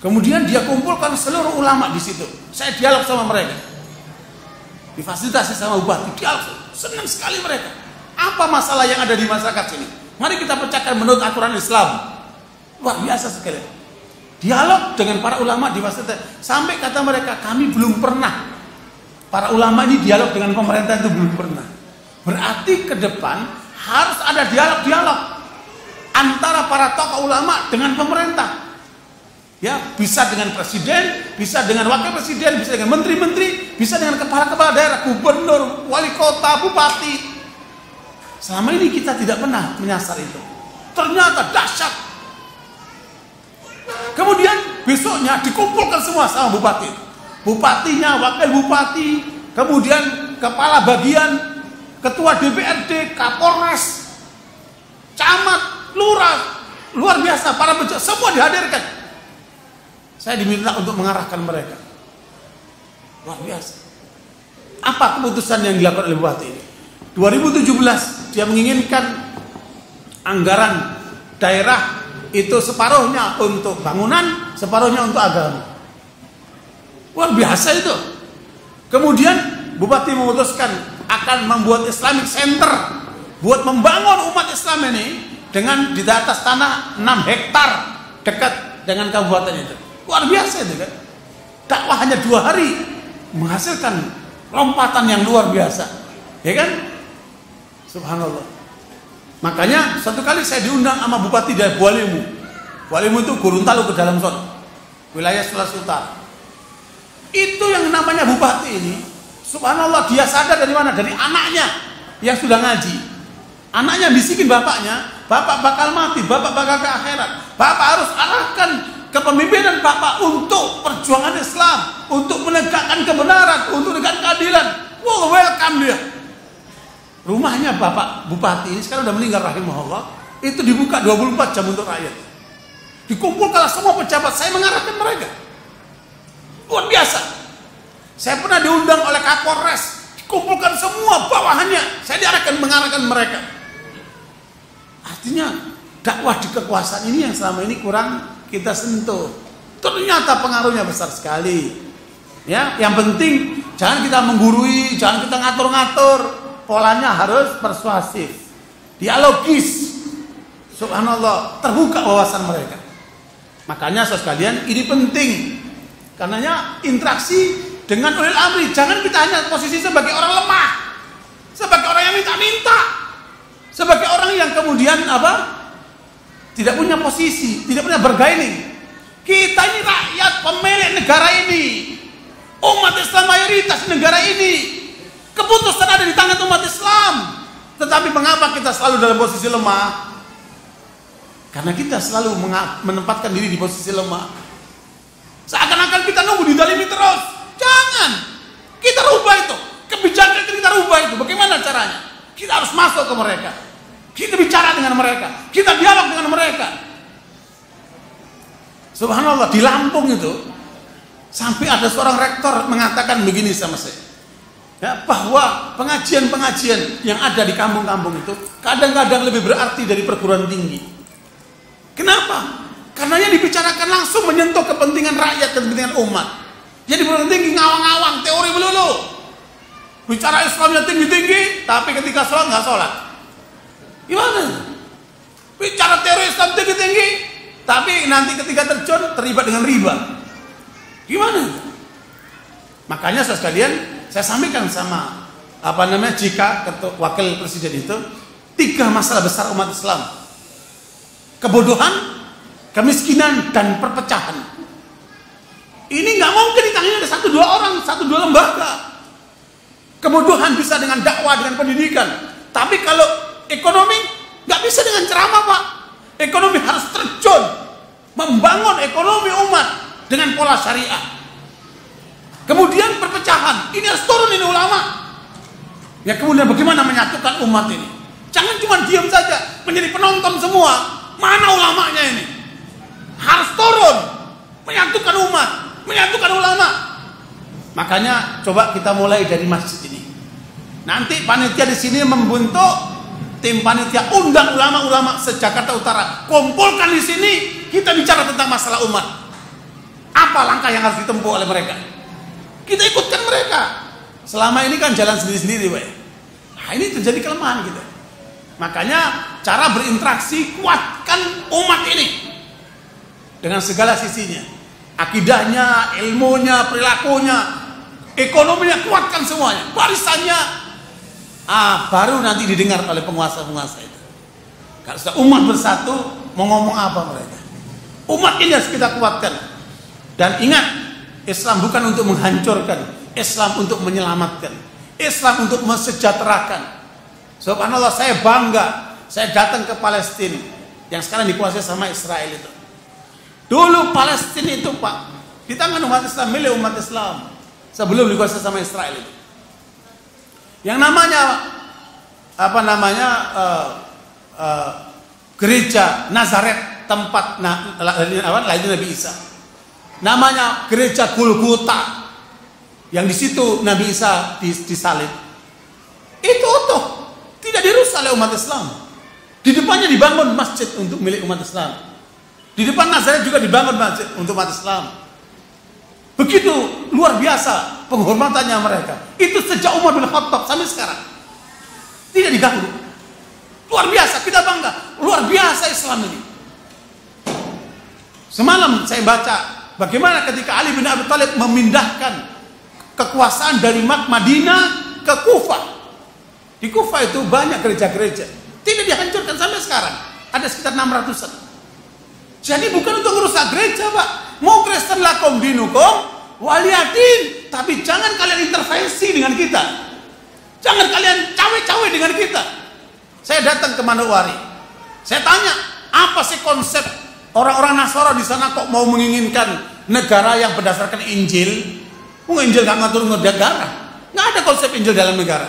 Kemudian dia kumpulkan seluruh ulama di situ. Saya dialog sama mereka. Difasilitasi sama bupati, dialog. Senang sekali mereka. Apa masalah yang ada di masyarakat sini? Mari kita pecahkan menurut aturan Islam. Luar biasa sekali. Dialog dengan para ulama difasilitasi. Sampai kata mereka, kami belum pernah. Para ulama ini dialog dengan pemerintah itu belum pernah. Berarti ke depan harus ada dialog-dialog antara para tokoh ulama dengan pemerintah. Ya, bisa dengan presiden, bisa dengan wakil presiden, bisa dengan menteri-menteri, bisa dengan kepala-kepala daerah, gubernur, wali kota, bupati. Selama ini kita tidak pernah menyasar itu. Ternyata dahsyat. Kemudian besoknya dikumpulkan semua sama bupati. Bupatinya, wakil bupati, kemudian kepala bagian, ketua DPRD, Kapolres, camat, lurah, luar biasa, para pejabat semua dihadirkan. Saya diminta untuk mengarahkan mereka. Luar biasa. Apa keputusan yang dilakukan oleh bupati ini? 2017 dia menginginkan anggaran daerah itu separuhnya untuk bangunan, separuhnya untuk agama. Luar biasa itu. Kemudian bupati memutuskan akan membuat Islamic Center buat membangun umat Islam ini dengan di atas tanah 6 hektar dekat dengan kabupaten itu. Luar biasa itu kan. Dakwah hanya 2 hari menghasilkan lompatan yang luar biasa, ya kan? Subhanallah. Makanya suatu kali saya diundang sama bupati dari Bualimu. Bualimu itu Gorontalo ke dalam zon, wilayah Sulawesi Utara. Itu yang namanya bupati ini, subhanallah, dia sadar dari mana? Dari anaknya yang sudah ngaji. Anaknya bisikin bapaknya, bapak bakal mati, bapak bakal ke akhirat. Bapak harus arahkan kepemimpinan bapak untuk perjuangan Islam, untuk menegakkan kebenaran, untuk menegakkan keadilan. Wow, welcome dia. Rumahnya bapak bupati ini sekarang udah meninggal rahimahullah. Itu dibuka 24 jam untuk rakyat. Dikumpulkan semua pejabat, saya mengarahkan mereka. Luar biasa. Saya pernah diundang oleh Kapolres, dikumpulkan semua bawahannya, saya diarahkan mengarahkan mereka. Artinya dakwah di kekuasaan ini yang selama ini kurang kita sentuh. Ternyata pengaruhnya besar sekali. Ya, yang penting jangan kita menggurui, jangan kita ngatur-ngatur. Polanya harus persuasif, dialogis. Subhanallah, terbuka wawasan mereka. Makanya saudara sekalian, ini penting. Karenanya interaksi dengan ulil amri, jangan kita hanya posisi sebagai orang lemah, sebagai orang yang minta-minta, sebagai orang yang kemudian tidak punya posisi, tidak punya bargaining. Kita ini rakyat pemilik negara ini, umat Islam mayoritas negara ini, keputusan ada di tangan umat Islam. Tetapi mengapa kita selalu dalam posisi lemah? Karena kita selalu menempatkan diri di posisi lemah. Seakan-akan kita nunggu didalimi terus. Jangan. Kita rubah itu. Kebijakan kita rubah itu. Bagaimana caranya? Kita harus masuk ke mereka. Kita bicara dengan mereka. Kita dialog dengan mereka. Subhanallah, di Lampung itu sampai ada seorang rektor mengatakan begini sama saya. Ya, bahwa pengajian-pengajian yang ada di kampung-kampung itu kadang-kadang lebih berarti dari perguruan tinggi. Kenapa? Karena yang dibicarakan langsung menyentuh kepentingan rakyat dan kepentingan umat. Jadi perguruan tinggi ngawang-ngawang, teori melulu. Bicara Islamnya tinggi-tinggi, tapi ketika sholat nggak sholat. Gimana? Bicara teori Islam tinggi-tinggi, tapi nanti ketika terjun terlibat dengan riba. Gimana? Makanya saudara sekalian, saya sampaikan sama jika wakil presiden itu 3 masalah besar umat Islam: kebodohan, kemiskinan, dan perpecahan. Ini nggak mungkin ditangani oleh 1-2 orang, 1-2 lembaga. Kebodohan bisa dengan dakwah, dengan pendidikan. Tapi kalau ekonomi nggak bisa dengan ceramah, Pak. Ekonomi harus terjun membangun ekonomi umat dengan pola syariah. Kemudian perpecahan, ini harus turun ini ulama. Ya kemudian bagaimana menyatukan umat ini? Jangan cuma diam saja menjadi penonton semua. Mana ulamanya ini? Harus turun menyatukan umat, menyatukan ulama. Makanya coba kita mulai dari masjid ini. Nanti panitia di sini membentuk tim panitia, undang ulama-ulama se-Jakarta Utara, kumpulkan di sini, kita bicara tentang masalah umat. Apa langkah yang harus ditempuh oleh mereka? Kita ikutkan mereka. Selama ini kan jalan sendiri-sendiri, Pak. Nah, ini terjadi kelemahan kita. Makanya cara berinteraksi, kuatkan umat ini dengan segala sisinya. Akidahnya, ilmunya, perilakunya, ekonominya, kuatkan semuanya. Barisannya baru nanti didengar oleh penguasa-penguasa itu. Kalau sudah umat bersatu, mau ngomong apa mereka? Umat ini harus kita kuatkan. Dan ingat, Islam bukan untuk menghancurkan, Islam untuk menyelamatkan, Islam untuk mensejahterakan. Subhanallah, saya bangga, saya datang ke Palestina yang sekarang dikuasai sama Israel itu. Dulu Palestina itu, Pak, di tangan umat Islam, milik umat Islam, sebelum dikuasai sama Israel itu. Yang namanya gereja Nazaret, tempat lahirnya Nabi Isa. Namanya gereja Golgota, yang di situ Nabi Isa disalib. Itu utuh, tidak dirusak oleh umat Islam. Di depannya dibangun masjid untuk milik umat Islam. Di depan Nazaret juga dibangun masjid untuk umat Islam. Begitu luar biasa penghormatannya mereka. Itu sejak Umar bin Khattab sampai sekarang. Tidak diganggu. Luar biasa, kita bangga. Luar biasa Islam ini. Semalam saya baca bagaimana ketika Ali bin Abi Thalib memindahkan kekuasaan dari Madinah ke Kufah. Di Kufah itu banyak gereja-gereja. Tidak dihancurkan sampai sekarang. Ada sekitar 600-an. Jadi bukan untuk merusak gereja, Pak. Mau Kristen lakum dinukum waliyadin. Tapi jangan kalian intervensi dengan kita. Jangan kalian cawe-cawe dengan kita. Saya datang ke Manokwari. Saya tanya, apa sih konsep orang-orang Nasara di sana kok mau menginginkan negara yang berdasarkan Injil? Injil gak ngatur negara. Nggak ada konsep Injil dalam negara.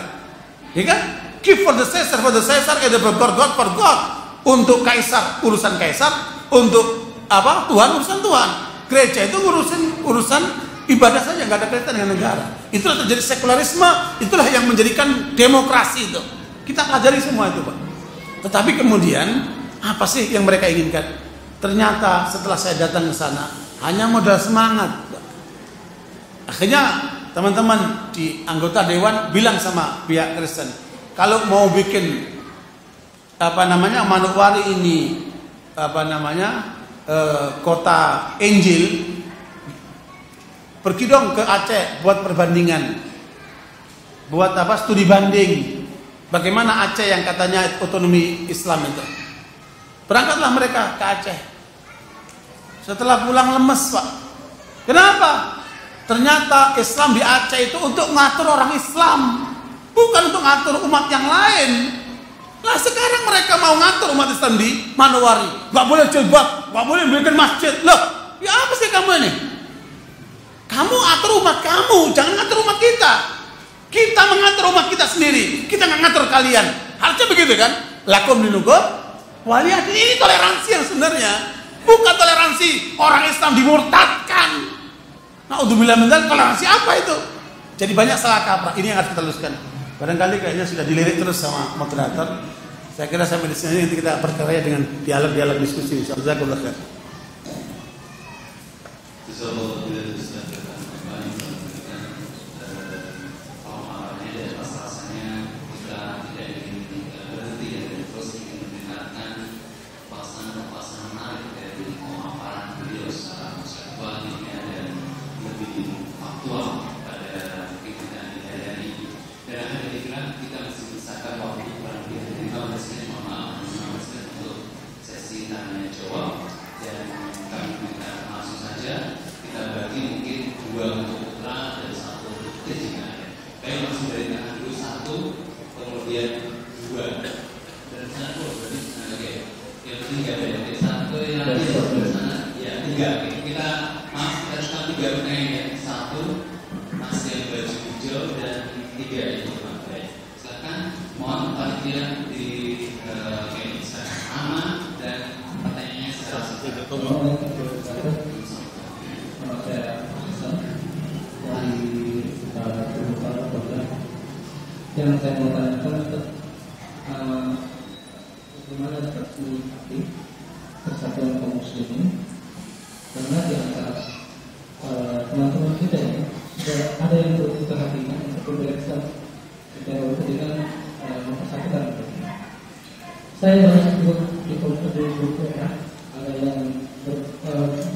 Ya kan? Give for the Caesar, and the God for God. Untuk kaisar urusan kaisar, untuk apa? Tuhan urusan Tuhan. Gereja itu urusan ibadah saja, nggak ada kaitan dengan negara. Itulah terjadi sekularisme, itulah yang menjadikan demokrasi itu. Kita pelajari semua itu, Pak. Tetapi kemudian apa sih yang mereka inginkan? Ternyata setelah saya datang ke sana hanya modal semangat. Akhirnya teman-teman di anggota dewan bilang sama pihak Kristen, kalau mau bikin Manokwari ini kota Injil, pergi dong ke Aceh buat perbandingan, buat studi banding. Bagaimana Aceh yang katanya otonomi Islam itu? Berangkatlah mereka ke Aceh. Setelah pulang lemes, Pak. Kenapa? Ternyata Islam di Aceh itu untuk ngatur orang Islam, bukan untuk ngatur umat yang lain. Nah sekarang mereka mau ngatur umat Islam di Manokwari. Gak boleh jilbab, gak boleh bikin masjid. Loh, ya apa sih kamu ini? Kamu atur umat kamu, jangan ngatur umat kita. Kita mengatur umat kita sendiri. Kita nggak ngatur kalian. Harusnya begitu kan? Lakum dinukum waliyadin. Ini toleransi yang sebenarnya, bukan toleransi orang Islam dimurtadkan. Naudzubillah min dzalik. Toleransi apa itu? Jadi banyak salah kaprah. Ini yang harus kita luruskan. Barangkali kayaknya sudah dilirik terus sama moderator. Saya kira sampai di sini nanti kita berkarya dengan dialog-dialog diskusi. Jazakallahu khair. Yang saya mau tanyakan bagaimana dapat menyikapi persatuan kaum muslimin, karena di antara teman-teman kita ini ada yang perlu kita perhatikan untuk berkaitan dengan mempersatukan. Saya baca di buku ya, ada yang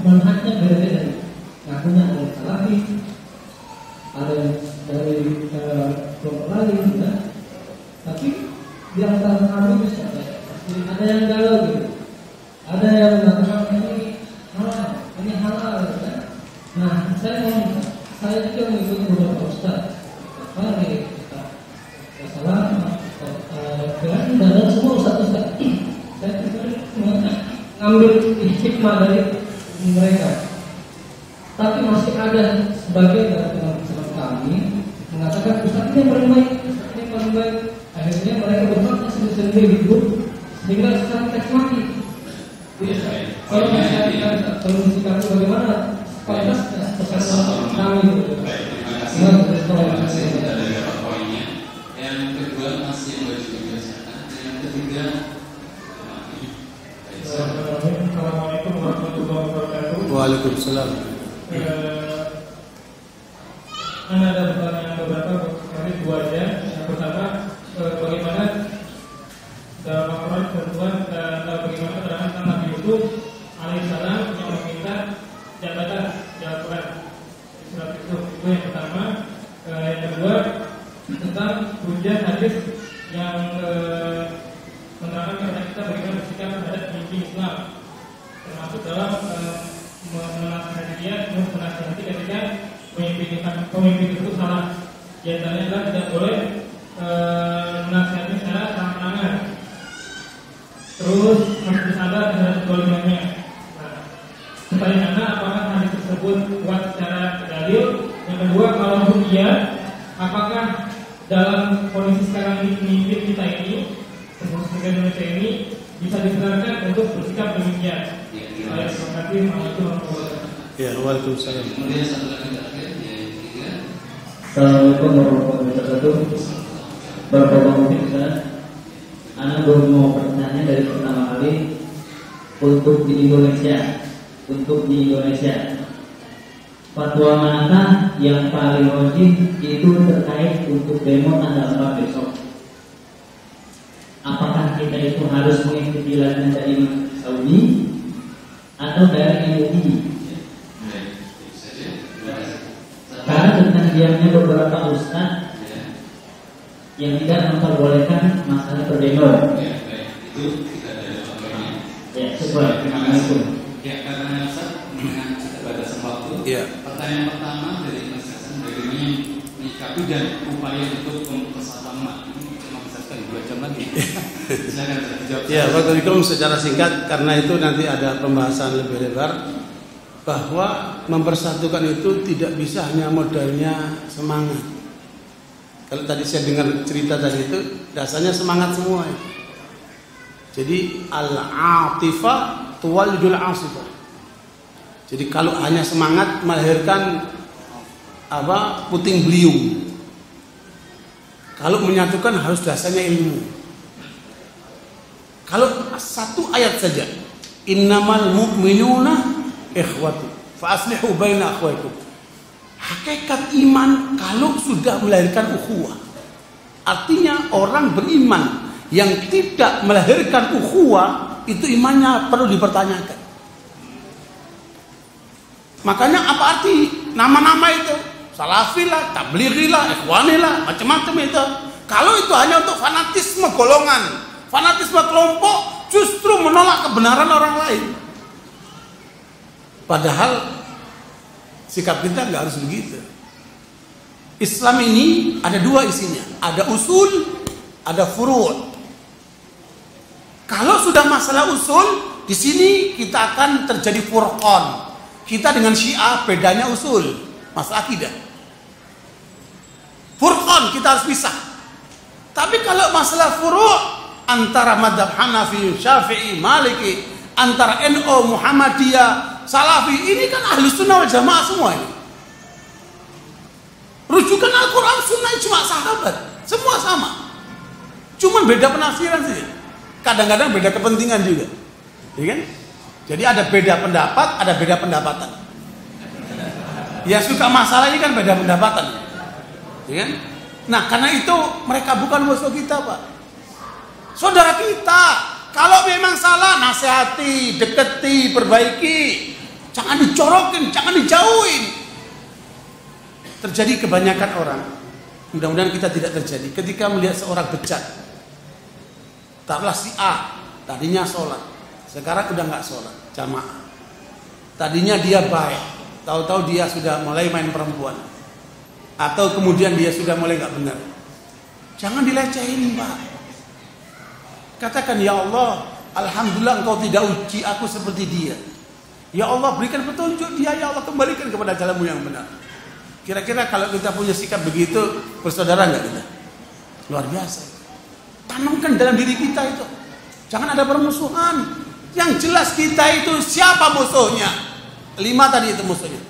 manhajnya berbeda, ngakunya ada salafi, ada yang dari kelompok lain, ya. Tapi di antara kami ada yang galau gitu, ada yang mengatakan ini halal, ya. Nah, saya juga mengikuti beberapa ustaz, Fahri, Salam, dan semua ustaz. Saya ngambil hikmah dari mereka. Tapi masih ada sebagian dari teman-teman kami mengatakan ustaz ini paling baik. Akhirnya mereka bermakna sendiri hidup sehingga sekarang teks mati. Kalau misalnya kondisi kami bagaimana kualitasnya pesan kami itu. Yang kedua masih wajib dibacakan. Yang ketiga Waalaikumsalam. Ada pertanyaan beberapa kali dua aja. Yang pertama, bagaimana dalam Al-Quran ketentuan bagaimana keterangan tentang Nabi Yusuf alaihissalam yang meminta jabatan di Al-Quran surat itu yang pertama. Yang kedua tentang hujah hadis yang menerangkan kepada kita bagaimana bersikap terhadap pemimpin Islam, termasuk dalam menasihati dia, menasihati ketika pemimpin itu salah. Di antaranya adalah tidak boleh menasihati secara terang-terangan, terus harus bersabar terhadap kezalimannya. Pertanyaannya, apakah hadis tersebut kuat secara dalil? Yang kedua, kalau iya, apakah dalam kondisi sekarang ini pemimpin kita ini, termasuk negara Indonesia ini, bisa dibenarkan untuk bersikap demikian? Terima kasih. Ya, waalaikumsalam. Kemudian satu lagi terakhir, yang ketiga. Assalamualaikum warahmatullahi wabarakatuh. Bapak-bapak Ustaz, Anda baru mau bertanya dari pertama kali untuk di Indonesia. Fatwa mana yang paling wajib itu terkait untuk demo tanggal 4 besok? Apakah kita itu harus mengikuti larangan dari Saudi atau dari MUI? Karena tentang diamnya beberapa ustaz yang tidak memperbolehkan masalah berdemo. Ya, baik. Itu kita ada contohnya. Ya, sesuai. Terima kasih. Ya, karena Ustaz dengan keterbatasan waktu. Ya. Pertanyaan pertama dari Mas Hasan, bagaimana menyikapi dan upaya untuk mempersatukan umat. Ini cuma bisa sekali 2 jam lagi. Silakan dijawab. Ya, Barakallahu secara singkat karena itu nanti ada pembahasan lebih lebar bahwa mempersatukan itu tidak bisa hanya modalnya semangat. Kalau tadi saya dengar cerita tadi itu dasarnya semangat semua. Jadi al-atifah tuwalidul asifah. Jadi kalau hanya semangat melahirkan puting beliung. Kalau menyatukan harus dasarnya ilmu. Kalau satu ayat saja, innamal mu'minuna ikhwatu fa aslihu baina akhwaikum. Hakikat iman kalau sudah melahirkan ukhuwah. Artinya orang beriman yang tidak melahirkan ukhuwah itu imannya perlu dipertanyakan. Makanya apa arti nama-nama itu? Salafilah, tabligilah, ikhwanilah, macam-macam itu. Kalau itu hanya untuk fanatisme golongan, fanatisme kelompok, justru menolak kebenaran orang lain. Padahal sikap kita nggak harus begitu. Islam ini ada 2 isinya, ada usul, ada furu'. Kalau sudah masalah usul, di sini kita akan terjadi furqan. Kita dengan Syiah bedanya usul, masalah akidah. Furqan kita harus pisah. Tapi kalau masalah furu' antara madhab Hanafi, Syafi'i, Maliki, antara NU, Muhammadiyah, Salafi, ini kan ahli sunnah wal jamaah semua ini. Rujukan Al-Quran sunnah cuma sahabat, semua sama. Cuma beda penafsiran saja. Kadang-kadang beda kepentingan juga, ya kan? Jadi ada beda pendapat, ada beda pendapatan. Ya suka masalah ini kan beda pendapatan, ya kan? Nah karena itu mereka bukan musuh kita, Pak. Saudara kita. Kalau memang salah, nasihati, deketi, perbaiki. Jangan dicorokin, jangan dijauhin. Terjadi kebanyakan orang, mudah-mudahan kita tidak terjadi, ketika melihat seorang bejat. Taruhlah si A, tadinya sholat, sekarang udah nggak sholat, jamaah. Tadinya dia baik, tahu-tahu dia sudah mulai main perempuan, atau kemudian dia sudah mulai nggak benar. Jangan dilecehin, Pak. Katakan, ya Allah, alhamdulillah engkau tidak uji aku seperti dia. Ya Allah, berikan petunjuk dia, ya Allah, kembalikan kepada jalanmu yang benar. Kira-kira kalau kita punya sikap begitu, bersaudara nggak kita? Luar biasa. Tanamkan dalam diri kita itu. Jangan ada permusuhan. Yang jelas kita itu siapa musuhnya? 5 tadi itu musuhnya.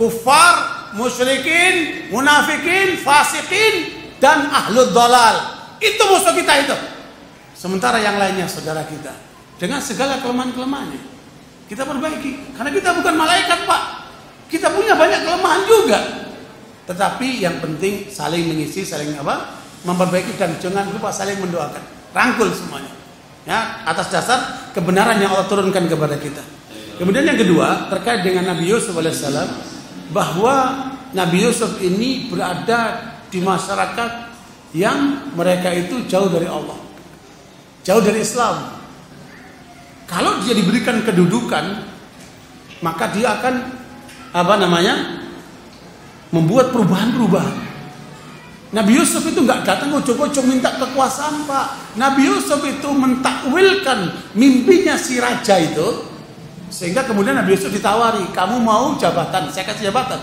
Kufar, musyrikin, munafikin, fasikin, dan ahlul dhalal. Itu musuh kita itu. Sementara yang lainnya saudara kita dengan segala kelemahan-kelemahannya. Kita perbaiki. Karena kita bukan malaikat, Pak. Kita punya banyak kelemahan juga. Tetapi yang penting saling mengisi, saling memperbaiki, dan jangan lupa saling mendoakan. Rangkul semuanya. Ya, atas dasar kebenaran yang Allah turunkan kepada kita. Kemudian yang kedua, terkait dengan Nabi Yusuf alaihissalam, bahwa Nabi Yusuf ini berada di masyarakat yang mereka itu jauh dari Allah, jauh dari Islam. Kalau dia diberikan kedudukan, maka dia akan membuat perubahan-perubahan. Nabi Yusuf itu nggak datang ujung-ujung minta kekuasaan, Pak. Nabi Yusuf itu mentakwilkan mimpinya si raja itu, sehingga kemudian Nabi Yusuf ditawari, kamu mau jabatan, saya kasih jabatan.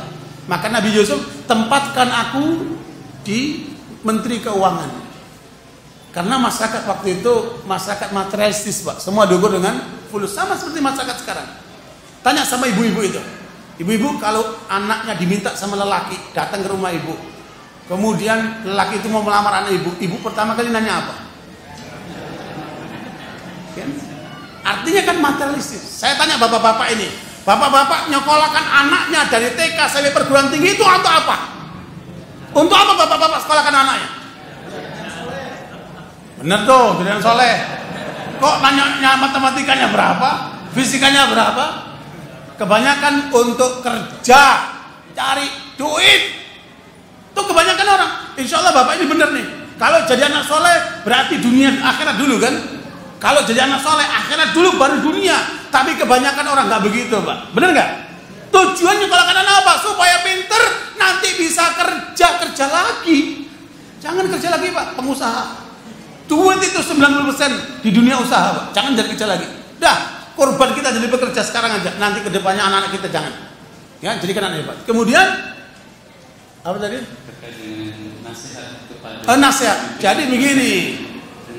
Maka Nabi Yusuf, tempatkan aku di Menteri Keuangan. Karena masyarakat waktu itu masyarakat materialistis, Pak. Semua dukung dengan fulus, sama seperti masyarakat sekarang. Tanya sama ibu-ibu itu. Ibu-ibu kalau anaknya diminta sama lelaki datang ke rumah ibu, kemudian lelaki itu mau melamar anak ibu, ibu pertama kali nanya apa? Kan? Artinya kan materialistis. Saya tanya bapak-bapak ini, bapak-bapak nyekolahkan anaknya dari TK sampai perguruan tinggi itu untuk apa? Untuk apa bapak-bapak sekolahkan anaknya? Bener tuh, jadi yang soleh. Kok nanya matematikanya berapa? Fisikanya berapa? Kebanyakan untuk kerja, cari duit. Itu kebanyakan orang. Insya Allah bapak ini bener nih. Kalau jadi anak soleh berarti dunia akhirat dulu kan? Kalau jadi anak soleh akhirat dulu baru dunia. Tapi kebanyakan orang nggak begitu, Pak. Bener nggak? Tujuannya kalau anak apa? Supaya pinter, nanti bisa kerja lagi. Jangan kerja lagi, Pak, pengusaha. Duit itu 90% di dunia usaha, Pak. Jangan jadi kerja lagi. Dah, korban kita jadi bekerja sekarang aja. Nanti kedepannya anak-anak kita jangan. Ya, jadikan anak hebat. Kemudian apa tadi? Terkait dengan nasihat kepada nasihat. Jadi begini.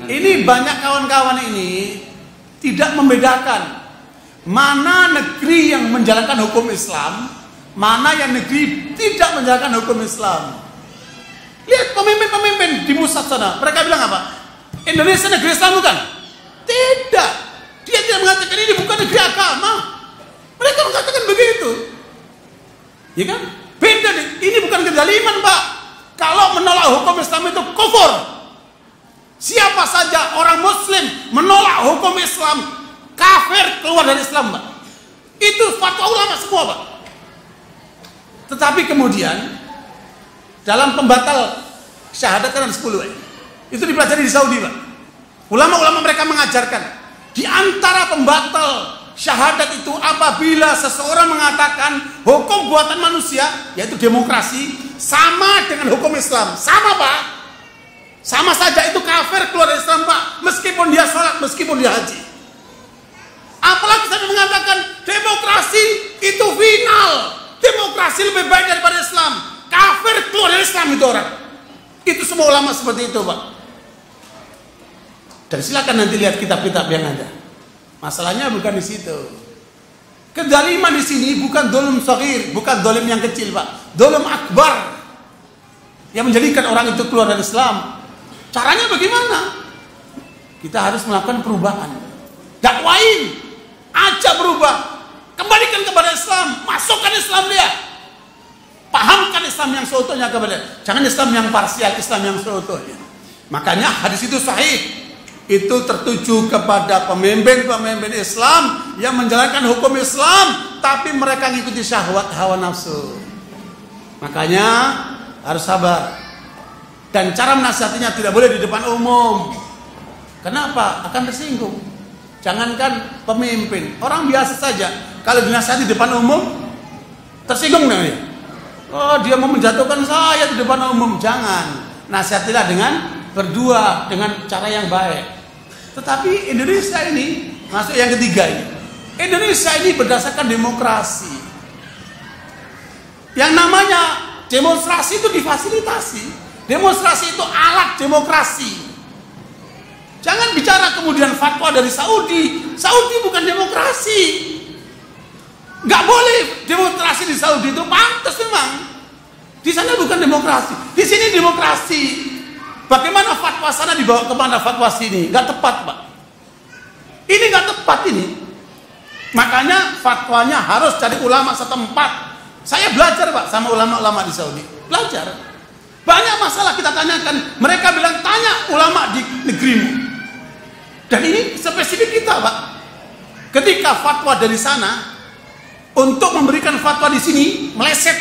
Ini banyak kawan-kawan ini tidak membedakan mana negeri yang menjalankan hukum Islam, mana yang negeri tidak menjalankan hukum Islam. Lihat pemimpin-pemimpin di Musat sana, mereka bilang apa? Indonesia negeri Islam bukan? Tidak. Dia tidak mengatakan ini bukan negeri agama. Mereka mengatakan begitu. Ya kan? Beda. Ini bukan kezaliman, Pak. Kalau menolak hukum Islam itu kufur. Siapa saja orang Muslim menolak hukum Islam, kafir, keluar dari Islam, Pak. Itu fatwa ulama semua, Pak. Tetapi kemudian dalam pembatal syahadat kan ada 10, Pak. Itu dipelajari di Saudi, Pak. Ulama-ulama mereka mengajarkan di antara pembatal syahadat itu apabila seseorang mengatakan hukum buatan manusia, yaitu demokrasi, sama dengan hukum Islam. Sama, Pak. Sama saja itu kafir, keluar dari Islam, Pak. Meskipun dia sholat, meskipun dia haji. Apalagi saya mengatakan demokrasi itu final. Demokrasi lebih baik daripada Islam. Kafir, keluar dari Islam itu orang. Itu semua ulama seperti itu, Pak. Dan silakan nanti lihat kitab-kitab yang ada. Masalahnya bukan di situ. Kezaliman di sini bukan dolim saghir, bukan dolim yang kecil, Pak. Dolim akbar yang menjadikan orang itu keluar dari Islam. Caranya bagaimana? Kita harus melakukan perubahan. Dakwain, ajak berubah, kembalikan kepada Islam, masukkan Islam dia, pahamkan Islam yang seutuhnya kepada dia. Jangan Islam yang parsial, Islam yang seutuhnya. Makanya hadis itu sahih. Itu tertuju kepada pemimpin-pemimpin Islam yang menjalankan hukum Islam, tapi mereka mengikuti syahwat hawa nafsu. Makanya harus sabar. Dan cara menasihatinya tidak boleh di depan umum. Kenapa? Akan tersinggung. Jangankan pemimpin, orang biasa saja kalau dinasihati di depan umum tersinggung namanya. Oh, dia mau menjatuhkan saya di depan umum. Jangan. Nasihatilah dengan berdua, dengan cara yang baik. Tetapi Indonesia ini masuk yang ketiga ini. Indonesia ini berdasarkan demokrasi. Yang namanya demonstrasi itu difasilitasi. Demonstrasi itu alat demokrasi. Jangan bicara kemudian fatwa dari Saudi. Saudi bukan demokrasi. Nggak boleh demonstrasi di Saudi itu, pantas memang. Di sana bukan demokrasi. Di sini demokrasi. Bagaimana fatwa sana dibawa kemana fatwa sini? Nggak tepat, Pak. Ini nggak tepat ini. Makanya fatwanya harus dari ulama setempat. Saya belajar Pak sama ulama-ulama di Saudi. Belajar. Banyak masalah kita tanyakan. Mereka bilang tanya ulama di negerimu. Dan ini spesifik kita Pak. Ketika fatwa dari sana untuk memberikan fatwa di sini meleset.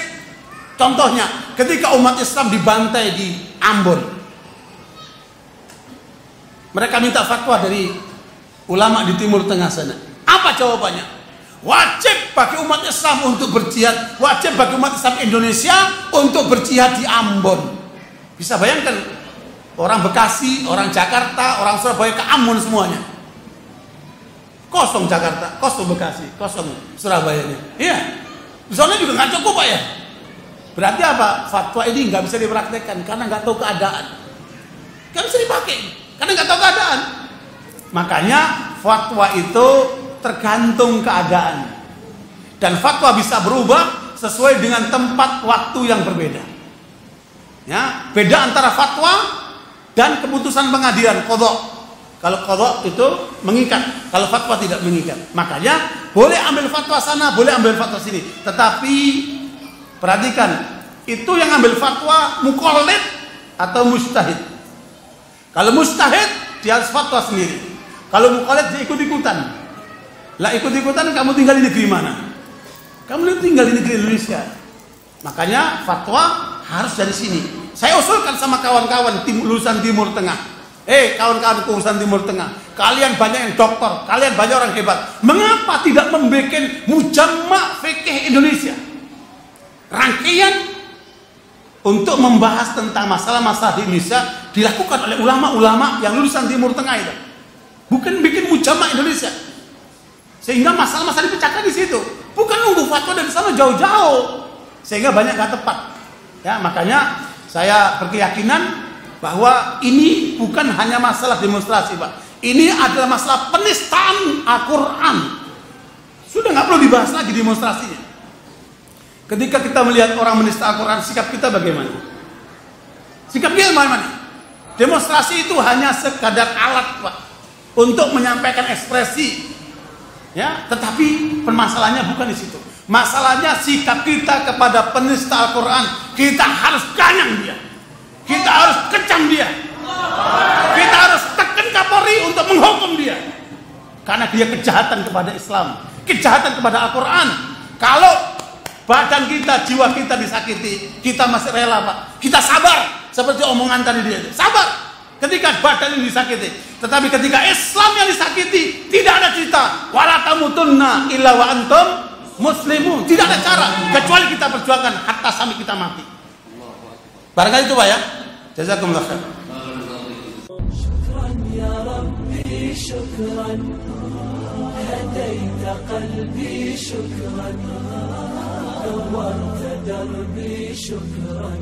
Contohnya ketika umat Islam dibantai di Ambon. Mereka minta fatwa dari ulama di Timur Tengah sana. Apa jawabannya? Wajib bagi umat Islam untuk berjihad. Wajib bagi umat Islam Indonesia untuk berjihad di Ambon. Bisa bayangkan orang Bekasi, orang Jakarta, orang Surabaya ke Ambon semuanya. Kosong Jakarta, kosong Bekasi, kosong Surabaya. Iya. Soalnya juga nggak cukup Pak ya. Berarti apa? Fatwa ini nggak bisa dipraktekkan karena nggak tahu keadaan. Nggak bisa dipakai karena nggak tahu keadaan. Makanya fatwa itu tergantung keadaan. Dan fatwa bisa berubah sesuai dengan tempat waktu yang berbeda. Ya, beda antara fatwa dan keputusan pengadilan qadha. Kalau qadha itu mengikat, kalau fatwa tidak mengikat. Makanya boleh ambil fatwa sana, boleh ambil fatwa sini. Tetapi perhatikan, itu yang ambil fatwa muqallid atau mujtahid. Kalau mujtahid dia harus fatwa sendiri. Kalau muqallid dia ikut-ikutan. Lah ikut-ikutan kamu tinggal di negeri mana? Kamu tinggal di negeri Indonesia. Makanya fatwa harus dari sini. Saya usulkan sama kawan-kawan lulusan Timur Tengah. Kawan-kawan lulusan Timur Tengah, kalian banyak yang doktor, kalian banyak orang hebat. Mengapa tidak membuat mujamma fikih Indonesia? Rangkaian untuk membahas tentang masalah-masalah di Indonesia dilakukan oleh ulama-ulama yang lulusan Timur Tengah itu. Bukan bikin mujamma Indonesia. Sehingga masalah-masalah dipecahkan di situ. Bukan nunggu fatwa dari sana jauh-jauh. Sehingga banyak gak tepat. Ya, makanya saya berkeyakinan bahwa ini bukan hanya masalah demonstrasi, Pak. Ini adalah masalah penistaan Al-Quran. Sudah nggak perlu dibahas lagi demonstrasinya. Ketika kita melihat orang menista Al-Quran, sikap kita bagaimana? Sikap kita bagaimana? Demonstrasi itu hanya sekadar alat, Pak, untuk menyampaikan ekspresi. Ya, tetapi permasalahannya bukan di situ. Masalahnya sikap kita kepada penista Al-Quran. Kita harus ganyang dia. Kita harus kecam dia. Kita harus tekan Kapolri untuk menghukum dia. Karena dia kejahatan kepada Islam, kejahatan kepada Al-Quran. Kalau badan kita, jiwa kita disakiti, kita masih rela, Pak. Kita sabar. Seperti omongan tadi dia. Sabar ketika badan ini disakiti. Tetapi ketika Islam yang disakiti, tidak ada cerita wala tamutunna illa wa antum muslimun. Tidak ada cara kecuali kita perjuangkan hatta sampai kita mati. Barangkali itu Pak ya. Jazakumullah khair. Syukran ya Rabbi, syukran hadaita qalbi, syukran nawarta darbi, syukran